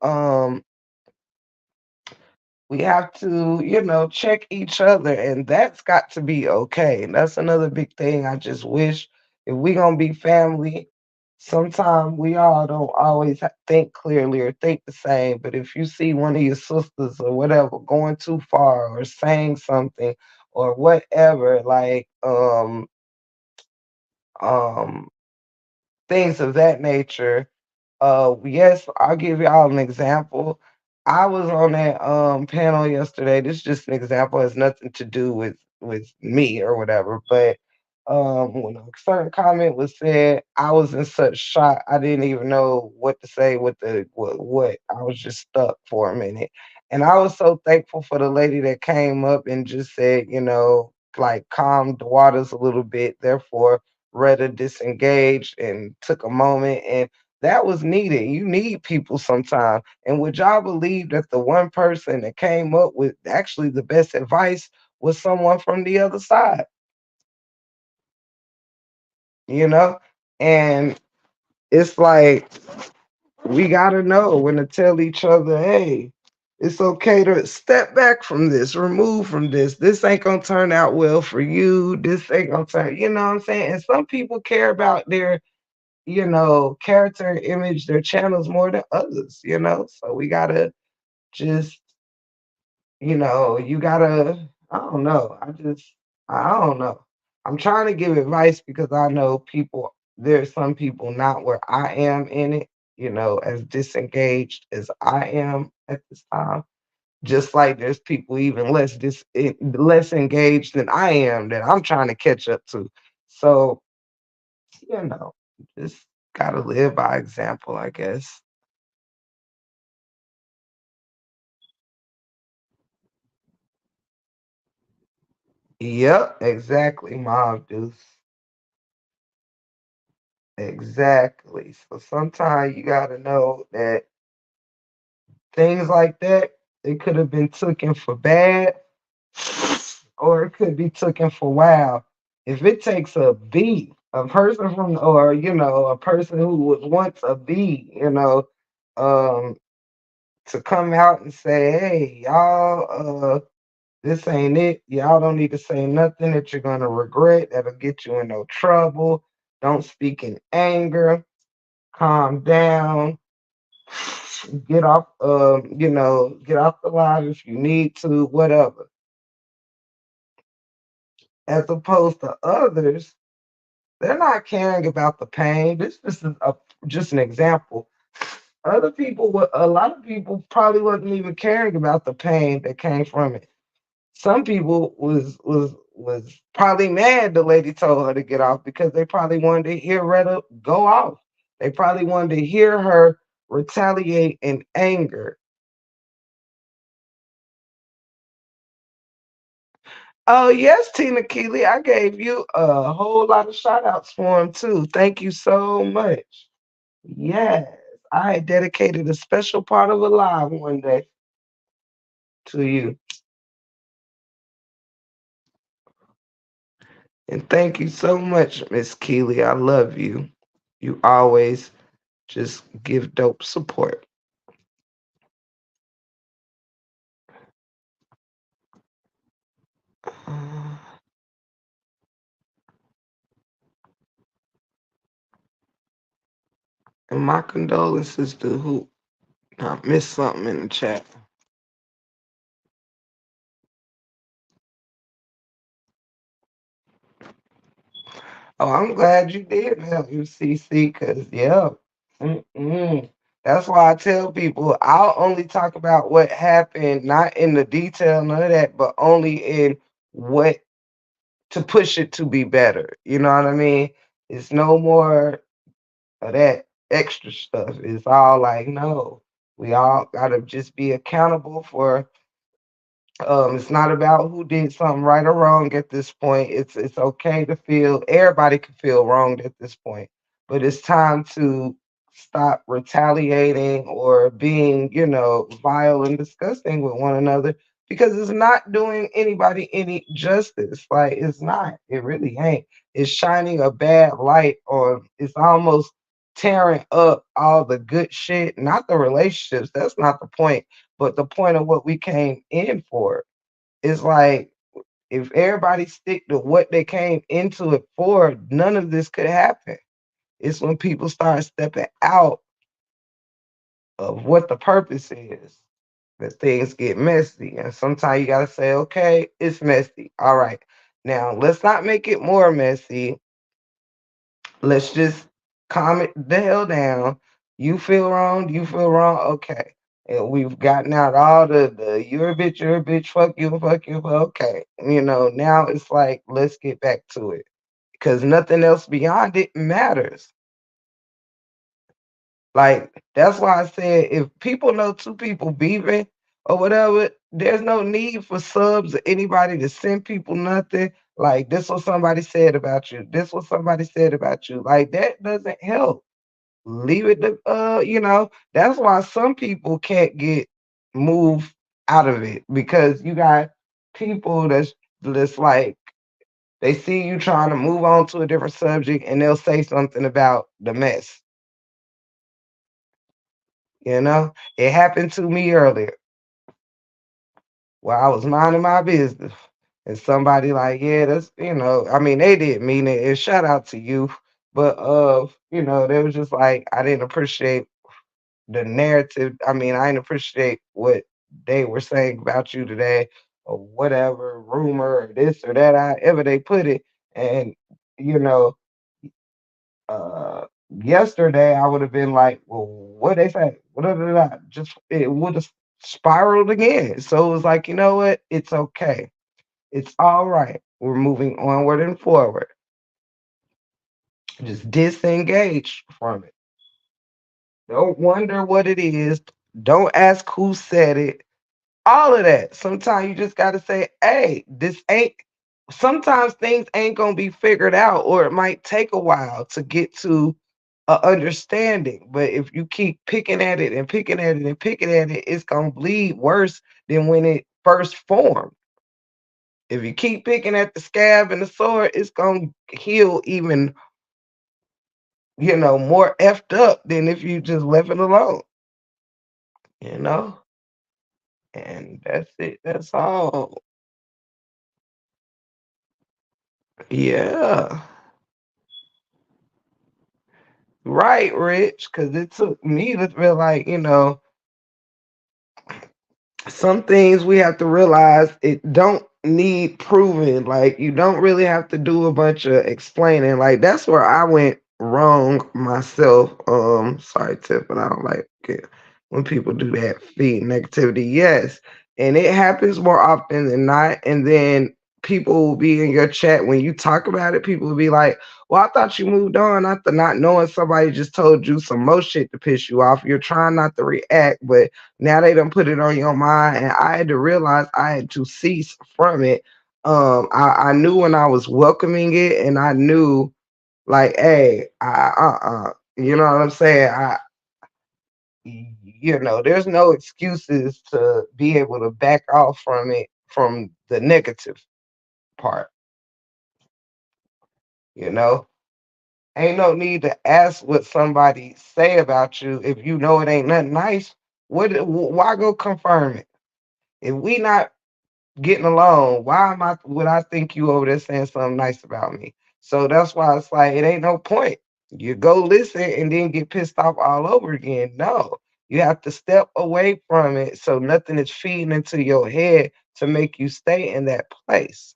check each other, and that's got to be okay. And that's another big thing. I just wish if we gonna be family, sometimes we all don't always think clearly or think the same. But if you see one of your sisters or whatever going too far or saying something or whatever, like um things of that nature. Yes, I'll give y'all an example. I was on that panel yesterday. This is just an example, it has nothing to do with me or whatever. But when a certain comment was said, I was in such shock. I didn't even know what to say. What I was just stuck for a minute, and I was so thankful for the lady that came up and just said, like calmed the waters a little bit. Therefore, rather disengaged and took a moment, and that was needed. You need people sometimes. And would y'all believe that the one person that came up with actually the best advice was someone from the other side, you know? And it's like we gotta know when to tell each other, hey, it's okay to step back from this, remove from this. This ain't gonna turn out well for you. This ain't gonna turn, you know what I'm saying? And some people care about their character and image, their channels more than others. So we gotta just, you gotta, I don't know. I don't know. I'm trying to give advice because I know there's some people not where I am in it, as disengaged as I am at this time. Just like there's people even less engaged than I am that I'm trying to catch up to. So, you know, just gotta live by example, I guess. Yep, exactly, Mom Deuce. Exactly. So sometimes you gotta know that things like that, it could have been taken for bad, or it could be taken for wow. If it takes a B, a person from, or a person who was once a B, um, to come out and say, "Hey, y'all, this ain't it. Y'all don't need to say nothing that you're gonna regret. That'll get you in no trouble. Don't speak in anger. Calm down. Get off the line if you need to, whatever." As opposed to others, they're not caring about the pain. This is just an example. Other people, a lot of people probably wasn't even caring about the pain that came from it. Some people was probably mad the lady told her to get off because they probably wanted to hear Retta go off. They probably wanted to hear her retaliate in anger. Oh yes, Tina Keeley, I gave you a whole lot of shout outs for him too. Thank you so much. Yes, I dedicated a special part of a live one day to you. And thank you so much, Miss Keeley. I love you. You always just give dope support. Uh, and my condolences to who? I missed something in the chat. Oh, I'm glad you did help UCC because, yeah. Mm-mm. That's why I tell people I'll only talk about what happened, not in the detail, none of that, but only in what to push it to be better. You know what I mean? It's no more of that extra stuff. It's all like, no, we all got to just be accountable for. It's not about who did something right or wrong at this point. It's okay to feel. Everybody can feel wronged at this point, but it's time to stop retaliating or being, vile and disgusting with one another because it's not doing anybody any justice. Like it's not. It really ain't. It's shining a bad light on. It's almost tearing up all the good shit, not the relationships. That's not the point, but the point of what we came in for. It's like if everybody stick to what they came into it for, none of this could happen. It's when people start stepping out of what the purpose is that things get messy. And sometimes you gotta say, okay, it's messy. All right. Now let's not make it more messy. Let's just calm it the hell down. You feel wrong, you feel wrong, okay. And we've gotten out all the you're a bitch, fuck you, okay. Now it's like let's get back to it. Because nothing else beyond it matters. Like that's why I said if people know two people beefing or whatever, there's no need for subs or anybody to send people nothing. Like this what somebody said about you. This what somebody said about you. Like that doesn't help. Leave it to that's why some people can't get moved out of it because you got people that's like they see you trying to move on to a different subject and they'll say something about the mess. It happened to me earlier while I was minding my business. And somebody like, yeah, that's I mean, they didn't mean it. And shout out to you. But they was just like, I didn't appreciate the narrative. I mean, I didn't appreciate what they were saying about you today, or whatever, rumor or this or that, however they put it. And, you know, Yesterday I would have been like, well, what they say? Just it would have spiraled again. So it was like, you know what? It's okay. It's all right. We're moving onward and forward. Just disengage from it. Don't wonder what it is. Don't ask who said it. All of that. Sometimes you just got to say, hey, this ain't, sometimes things ain't going to be figured out, or it might take a while to get to a understanding. But if you keep picking at it and picking at it and picking at it, it's going to bleed worse than when it first formed. If you keep picking at the scab and the sword, it's going to heal even, more effed up than if you just left it alone, you know? And that's it. That's all. Yeah. Right, Rich. Because it took me to feel like, some things we have to realize it don't need proving. Like you don't really have to do a bunch of explaining. Like that's where I went wrong myself. Sorry, Tip, but I don't like it when people do that, feed negativity. Yes. And it happens more often than not. And then people will be in your chat when you talk about it, people will be like, well, I thought you moved on after not knowing somebody just told you some more shit to piss you off. You're trying not to react, but now they don't put it on your mind, and I had to realize I had to cease from it. I knew when I was welcoming it, and I knew like, hey, you know what I'm saying? There's no excuses to be able to back off from it from the negative part. You know, ain't no need to ask what somebody say about you if you know it ain't nothing nice. Why go confirm it? If we not getting along, why would I think you over there saying something nice about me? So that's why it's like it ain't no point. You go listen and then get pissed off all over again. No. You have to step away from it so nothing is feeding into your head to make you stay in that place.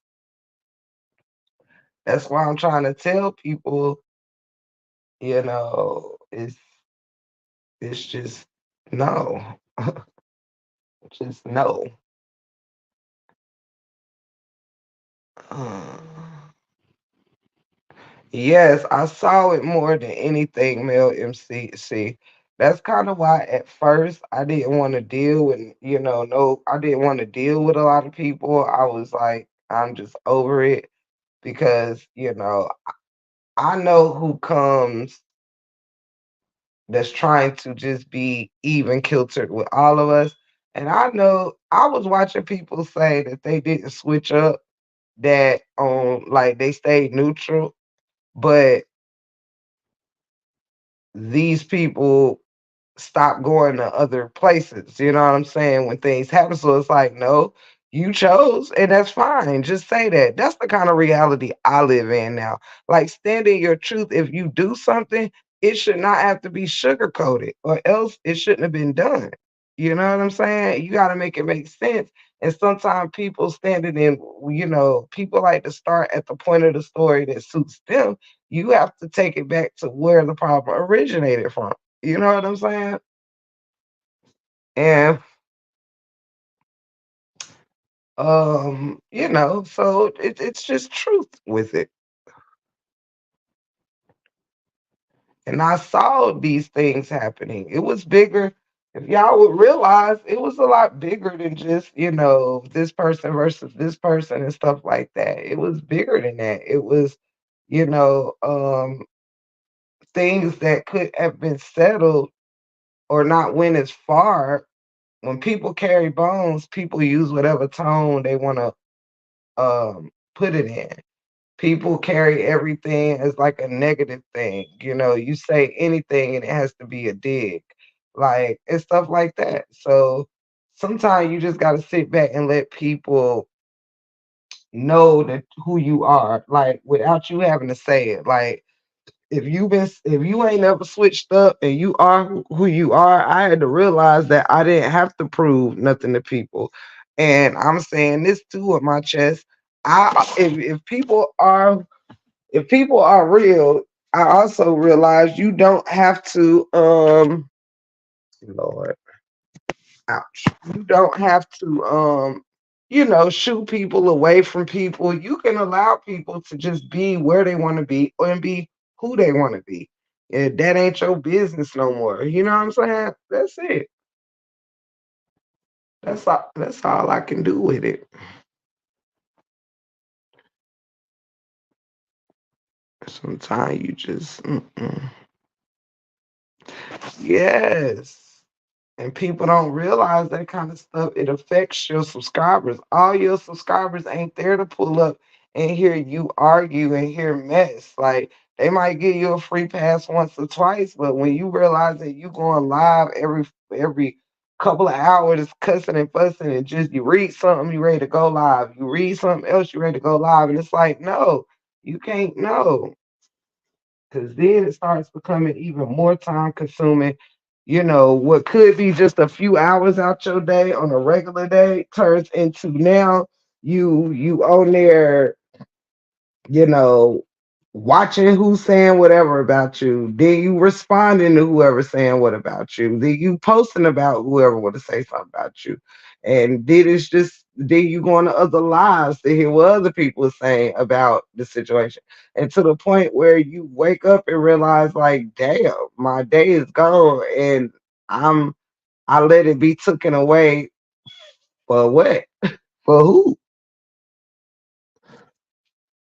That's why I'm trying to tell people, it's just no. Just no. Yes, I saw it more than anything, male MC. See, that's kind of why at first I didn't want to deal with, no, I didn't want to deal with a lot of people. I was like, I'm just over it because, I know who comes that's trying to just be even kiltered with all of us. And I know I was watching people say that they didn't switch up, that like they stayed neutral, but these people stop going to other places. You know what I'm saying? When things happen. So it's like, no, you chose, and that's fine. Just say that. That's the kind of reality I live in now. Like standing your truth. If you do something, it should not have to be sugar coated, or else it shouldn't have been done. You know what I'm saying? You got to make it make sense. And sometimes people standing in, people like to start at the point of the story that suits them. You have to take it back to where the problem originated from. You know what I'm saying? And so it's just truth with it. And I saw these things happening. It was bigger. If y'all would realize, it was a lot bigger than just, this person versus this person and stuff like that. It was bigger than that. It was, you know, um, things that could have been settled or not went as far. When people carry bones, people use whatever tone they want to put it in. People carry everything as like a negative thing. You say anything and it has to be a dig, like and stuff like that. So sometimes you just got to sit back and let people know that who you are, like without you having to say it. Like if you ain't never switched up and you are who you are, I had to realize that I didn't have to prove nothing to people. And I'm saying this too with my chest. If people are real, I also realized you don't have to Lord, ouch. You don't have to shoot people away from people. You can allow people to just be where they want to be and be who they want to be. And that ain't your business no more. You know what I'm saying? That's it. That's all I can do with it. Sometimes you just yes. And people don't realize that kind of stuff. It affects your subscribers. All your subscribers ain't there to pull up and hear you argue and hear mess. Like they might give you a free pass once or twice, but when you realize that you going live every couple of hours cussing and fussing and just you read something, you ready to go live. You read something else, you ready to go live. And it's like, no, you can't know. Because then it starts becoming even more time consuming. What could be just a few hours out your day on a regular day turns into now you on there, you know, watching who's saying whatever about you. Then you responding to whoever's saying what about you. Then you posting about whoever want to say something about you. And then you going to other lives to hear what other people are saying about the situation. And to the point where you wake up and realize, like, damn, my day is gone and I'm I let it be taken away for what? For who?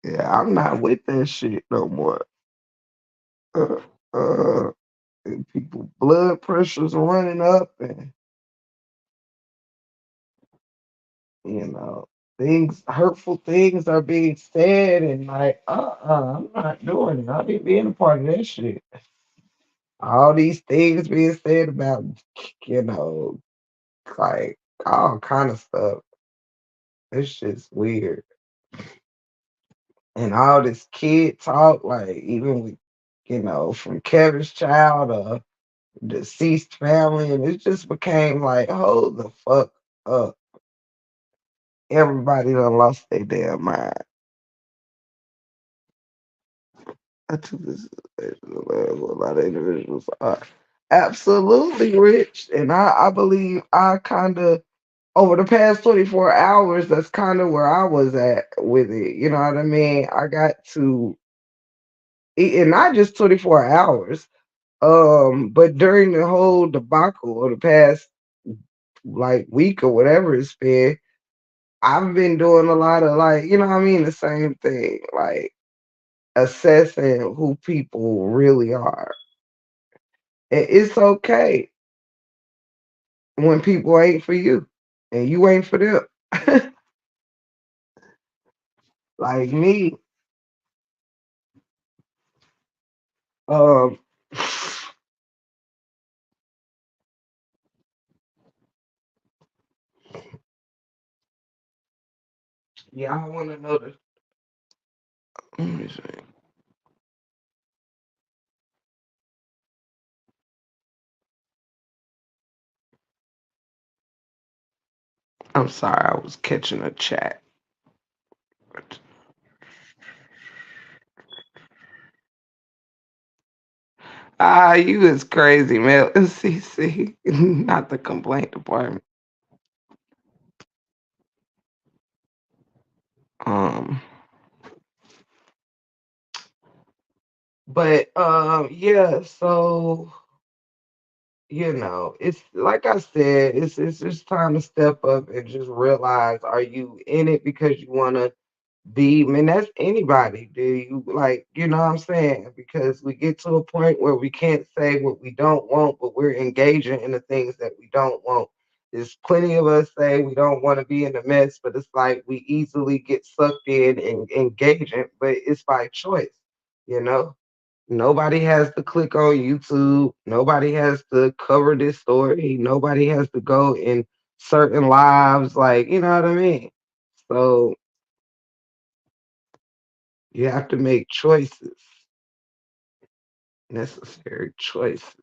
Yeah, I'm not with that shit no more. Uh, uh, and people blood pressures running up and you know things hurtful things are being said and like I'm not doing it. I ain't being a part of that shit. All these things being said about you know like all kind of stuff. It's just weird. And all this kid talk, like even with from Kevin's child or deceased family, and it just became like, hold the fuck up. Everybody done lost their damn mind. I took this a lot of individuals are absolutely rich. And I believe I kind of, over the past 24 hours, that's kind of where I was at with it. You know what I mean? I got to, and not just 24 hours, but during the whole debacle of the past like week or whatever it's been, I've been doing a lot of like, you know what I mean? The same thing, like assessing who people really are. And it's okay when people ain't for you and you ain't for them. Like me, um, yeah, I want to know the. Let me see. I'm sorry, I was catching a chat. Ah, you is crazy, man. CC, not the complaint department. Um, but yeah. So it's like I said, it's just time to step up and just realize: are you in it because you want to be? Man, that's anybody. Do you like? You know what I'm saying? Because we get to a point where we can't say what we don't want, but we're engaging in the things that we don't want. There's plenty of us say we don't want to be in the mess, but it's like we easily get sucked in and engaging, but it's by choice, you know. Nobody has to click on YouTube. Nobody has to cover this story. Nobody has to go in certain lives. Like, you know what I mean? So you have to make choices, necessary choices.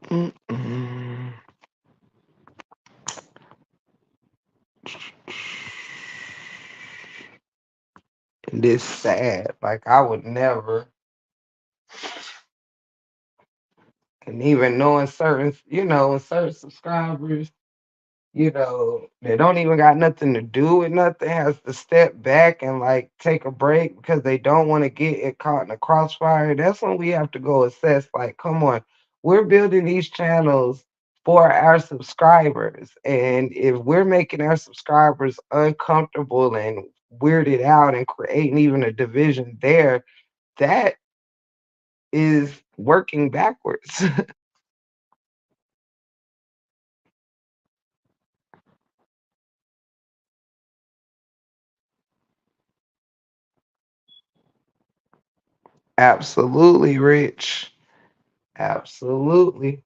Mm-mm. this sad. Like I would never, and even knowing certain, certain subscribers, they don't even got nothing to do with nothing, has to step back and like take a break because they don't want to get it caught in a crossfire. That's when we have to go assess, like, come on, we're building these channels for our subscribers. And if we're making our subscribers uncomfortable and weirded out and creating even a division there, that is working backwards. Absolutely, Rich. Absolutely.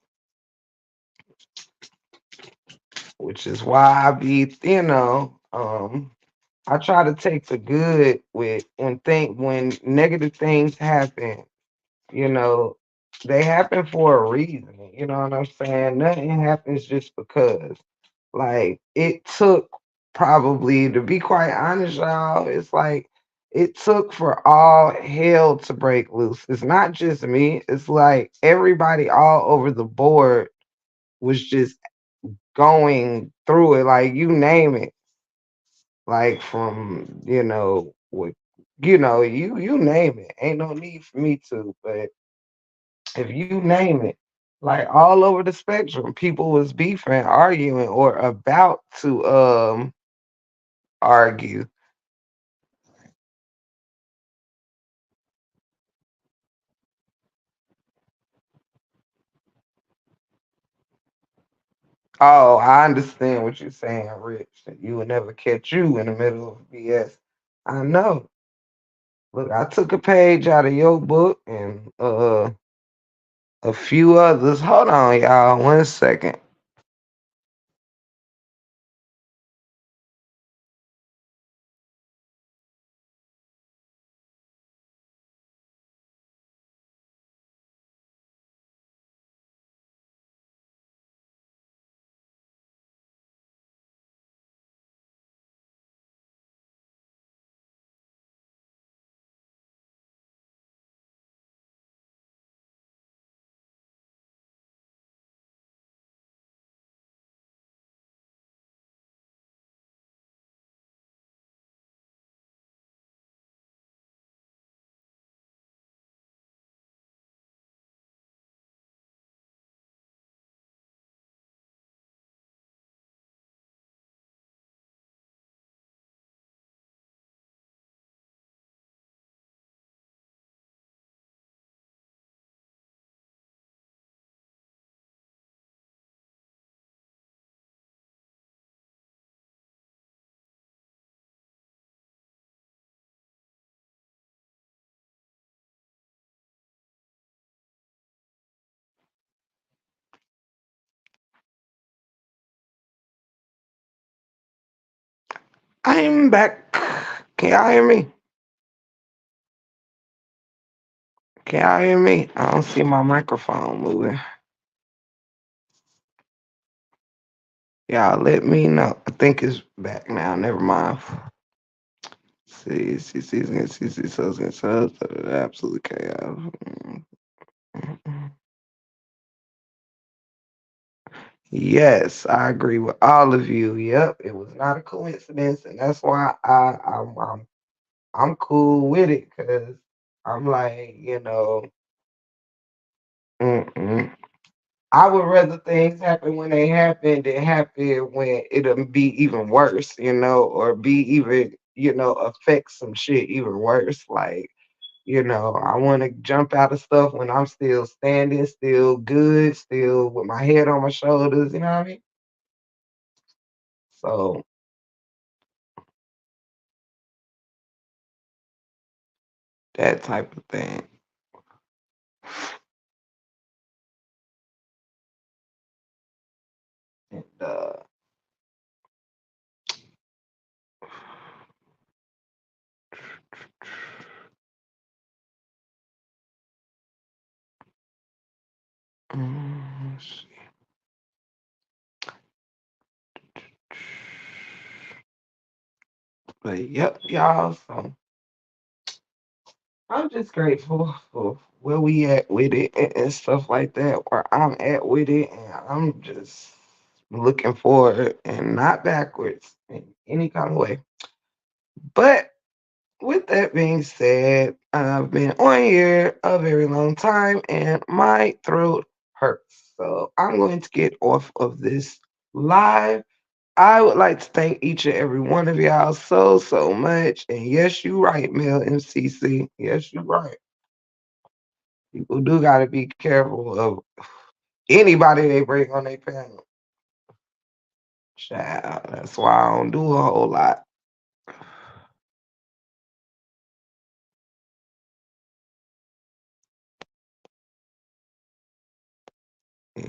Which is why I be, I try to take the good with when negative things happen, you know, they happen for a reason. You know what I'm saying? Nothing happens just because. Like it took probably, to be quite honest, y'all, it's like it took for all hell to break loose. It's not just me. It's like everybody all over the board was just going through it, like you name it, like from you name it. Ain't no need for me to, but if you name it, like all over the spectrum, people was beefing, arguing, or about to argue. Oh, I understand what you're saying, Rich. That you would never catch you in the middle of BS. I know. Look, I took a page out of your book and a few others. Hold on, y'all. 1 second. I'm back. Can y'all hear me? Can y'all hear me? I don't see my microphone moving. Y'all let me know. I think it's back now. Never mind. See, so absolute chaos. Yes, I agree with all of you. Yep, it was not a coincidence, and that's why I'm cool with it because I'm like, mm-mm. I would rather things happen when they happen than happen when it'll be even worse, or be even, affect some shit even worse. Like, I want to jump out of stuff when I'm still standing, still good, still with my head on my shoulders. You know what I mean? So that type of thing. And let's see. But yep, y'all. So I'm just grateful for where we at with it and stuff like that, where I'm at with it, and I'm just looking forward and not backwards in any kind of way. But with that being said, I've been on here a very long time and my throat hurts. So I'm going to get off of this live. I would like to thank each and every one of y'all so, so much. And yes, you're right, Mel MCC. Yes, you're right. People do got to be careful of anybody they bring on their panel. Child, that's why I don't do a whole lot.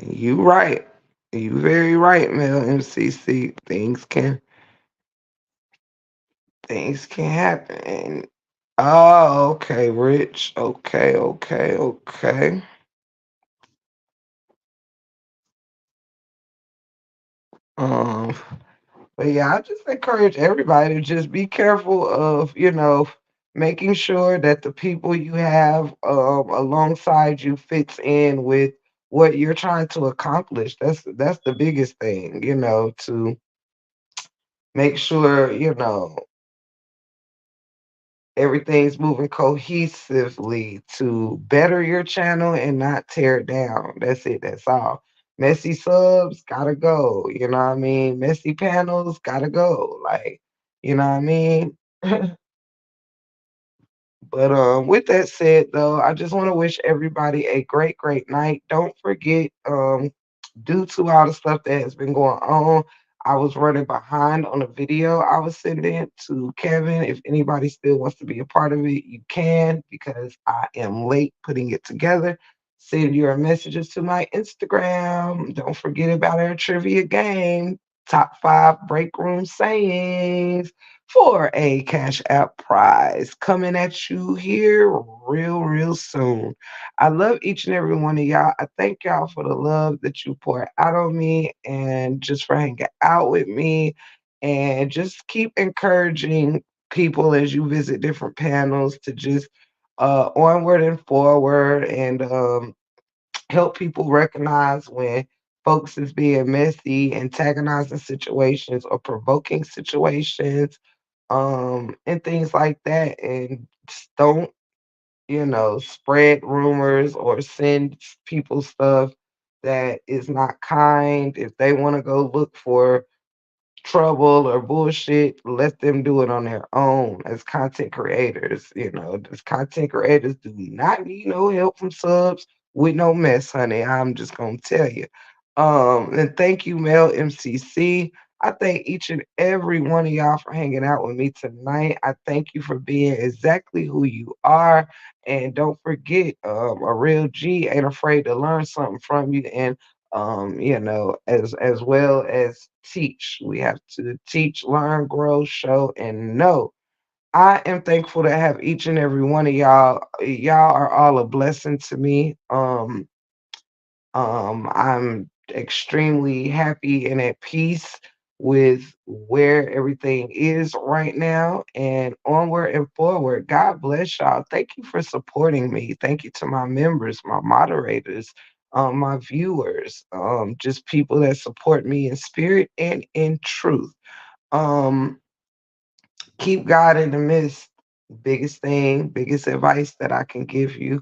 You right. You very right, Mel MCC. Things can happen. And oh, okay, Rich. Okay, okay, okay. Um, but yeah, I just encourage everybody to just be careful of, making sure that the people you have alongside you fits in with what you're trying to accomplish. That's the biggest thing, to make sure, everything's moving cohesively to better your channel and not tear it down. That's it. That's all. Messy subs gotta go. You know what I mean? Messy panels gotta go. Like, you know what I mean? But with that said, though, I just want to wish everybody a great, great night. Don't forget, due to all the stuff that has been going on, I was running behind on a video I was sending to Kevin. If anybody still wants to be a part of it, you can because I am late putting it together. Send your messages to my Instagram. Don't forget about our trivia game. Top five break room sayings for a Cash App prize coming at you here real, real soon. I love each and every one of y'all. I thank y'all for the love that you pour out on me and just for hanging out with me and just keep encouraging people as you visit different panels to just onward and forward and help people recognize when folks is being messy, antagonizing situations or provoking situations and things like that. And just don't, spread rumors or send people stuff that is not kind. If they want to go look for trouble or bullshit, let them do it on their own as content creators. As content creators do not need no help from subs with no mess, honey. I'm just gonna tell you. And thank you, Mel MCC. I thank each and every one of y'all for hanging out with me tonight. I thank you for being exactly who you are. And don't forget, a real G ain't afraid to learn something from you. And as well as teach. We have to teach, learn, grow, show, and know. I am thankful to have each and every one of y'all. Y'all are all a blessing to me. I'm extremely happy and at peace with where everything is right now and onward and forward. God bless y'all. Thank you for supporting me. Thank you to my members, my moderators, my viewers, just people that support me in spirit and in truth. Um, keep God in the midst. Biggest thing, biggest advice that I can give you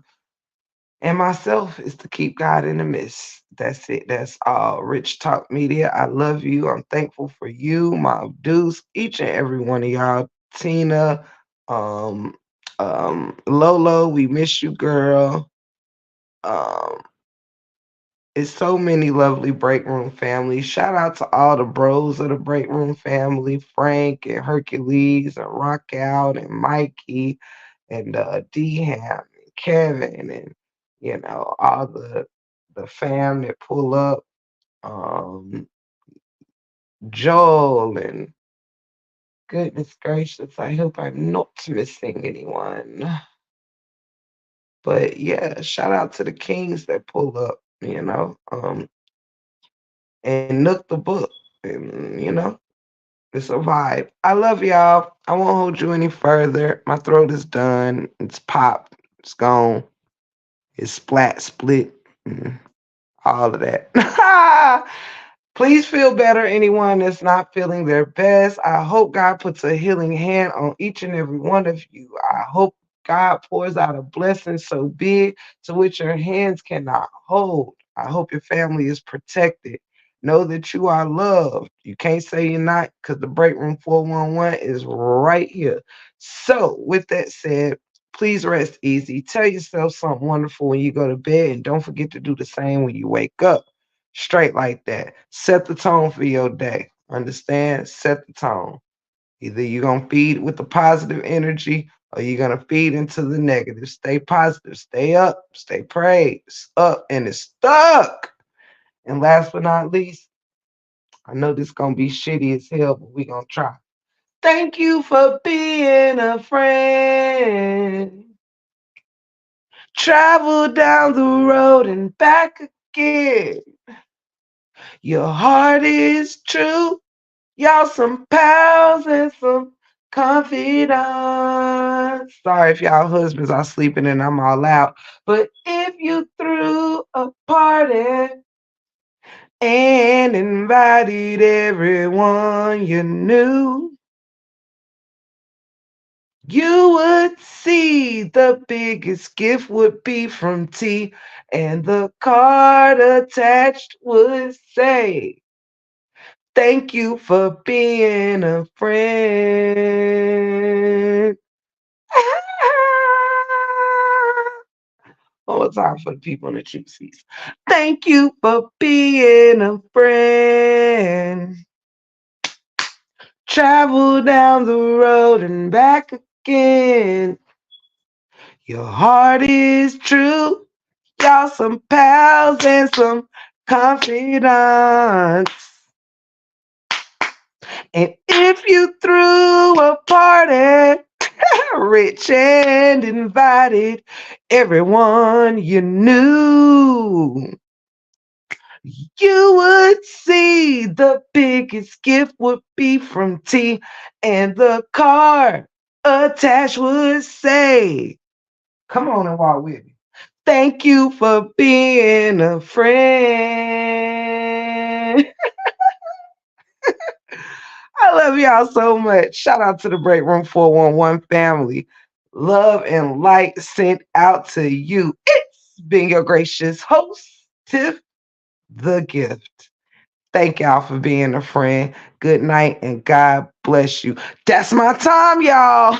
and myself is to keep God in the midst. That's it. That's all. Rich Talk Media. I love you. I'm thankful for you, my dudes, each and every one of y'all. Tina, um, Lolo, we miss you, girl. Um, it's so many lovely break room families. Shout out to all the bros of the break room family, Frank and Hercules and Rock Out and Mikey and D Ham and Kevin and all the fam that pull up, um, Joel and goodness gracious, I hope I'm not missing anyone. But yeah, shout out to the kings that pull up, and Nook the book, and It's a vibe. I love y'all. I won't hold you any further. My throat is done. It's popped. It's gone. It's split. Mm, all of that. Please feel better, anyone that's not feeling their best. I hope God puts a healing hand on each and every one of you. I hope God pours out a blessing so big to which your hands cannot hold. I hope your family is protected. Know that you are loved. You can't say you're not because the Break Room 411 is right here. So, with that said, please rest easy. Tell yourself something wonderful when you go to bed, and don't forget to do the same when you wake up. Straight like that. Set the tone for your day. Understand? Set the tone. Either you're going to feed with the positive energy or you're going to feed into the negative. Stay positive. Stay up. Stay prayed. It's up and it's stuck. And last but not least, I know this going to be shitty as hell, but we're going to try. Thank you for being a friend. Travel down the road and back again. Your heart is true. Y'all some pals and some confidants. Sorry if y'all husbands are sleeping and I'm all out. But if you threw a party and invited everyone you knew, you would see the biggest gift would be from T, and the card attached would say, thank you for being a friend. One more time for the people in the cheap seats. Thank you for being a friend. Travel down the road and back again. Your heart is true. Y'all some pals and some confidants. And if you threw a party, rich and invited everyone you knew, you would see the biggest gift would be from T, and the card attached would say, come on and walk with me. Thank you for being a friend. I love y'all so much. Shout out to the Break Room 411 family. Love and light sent out to you. It's been your gracious host, Tiff the Gift. Thank y'all for being a friend. Good night and God bless you. That's my time, y'all.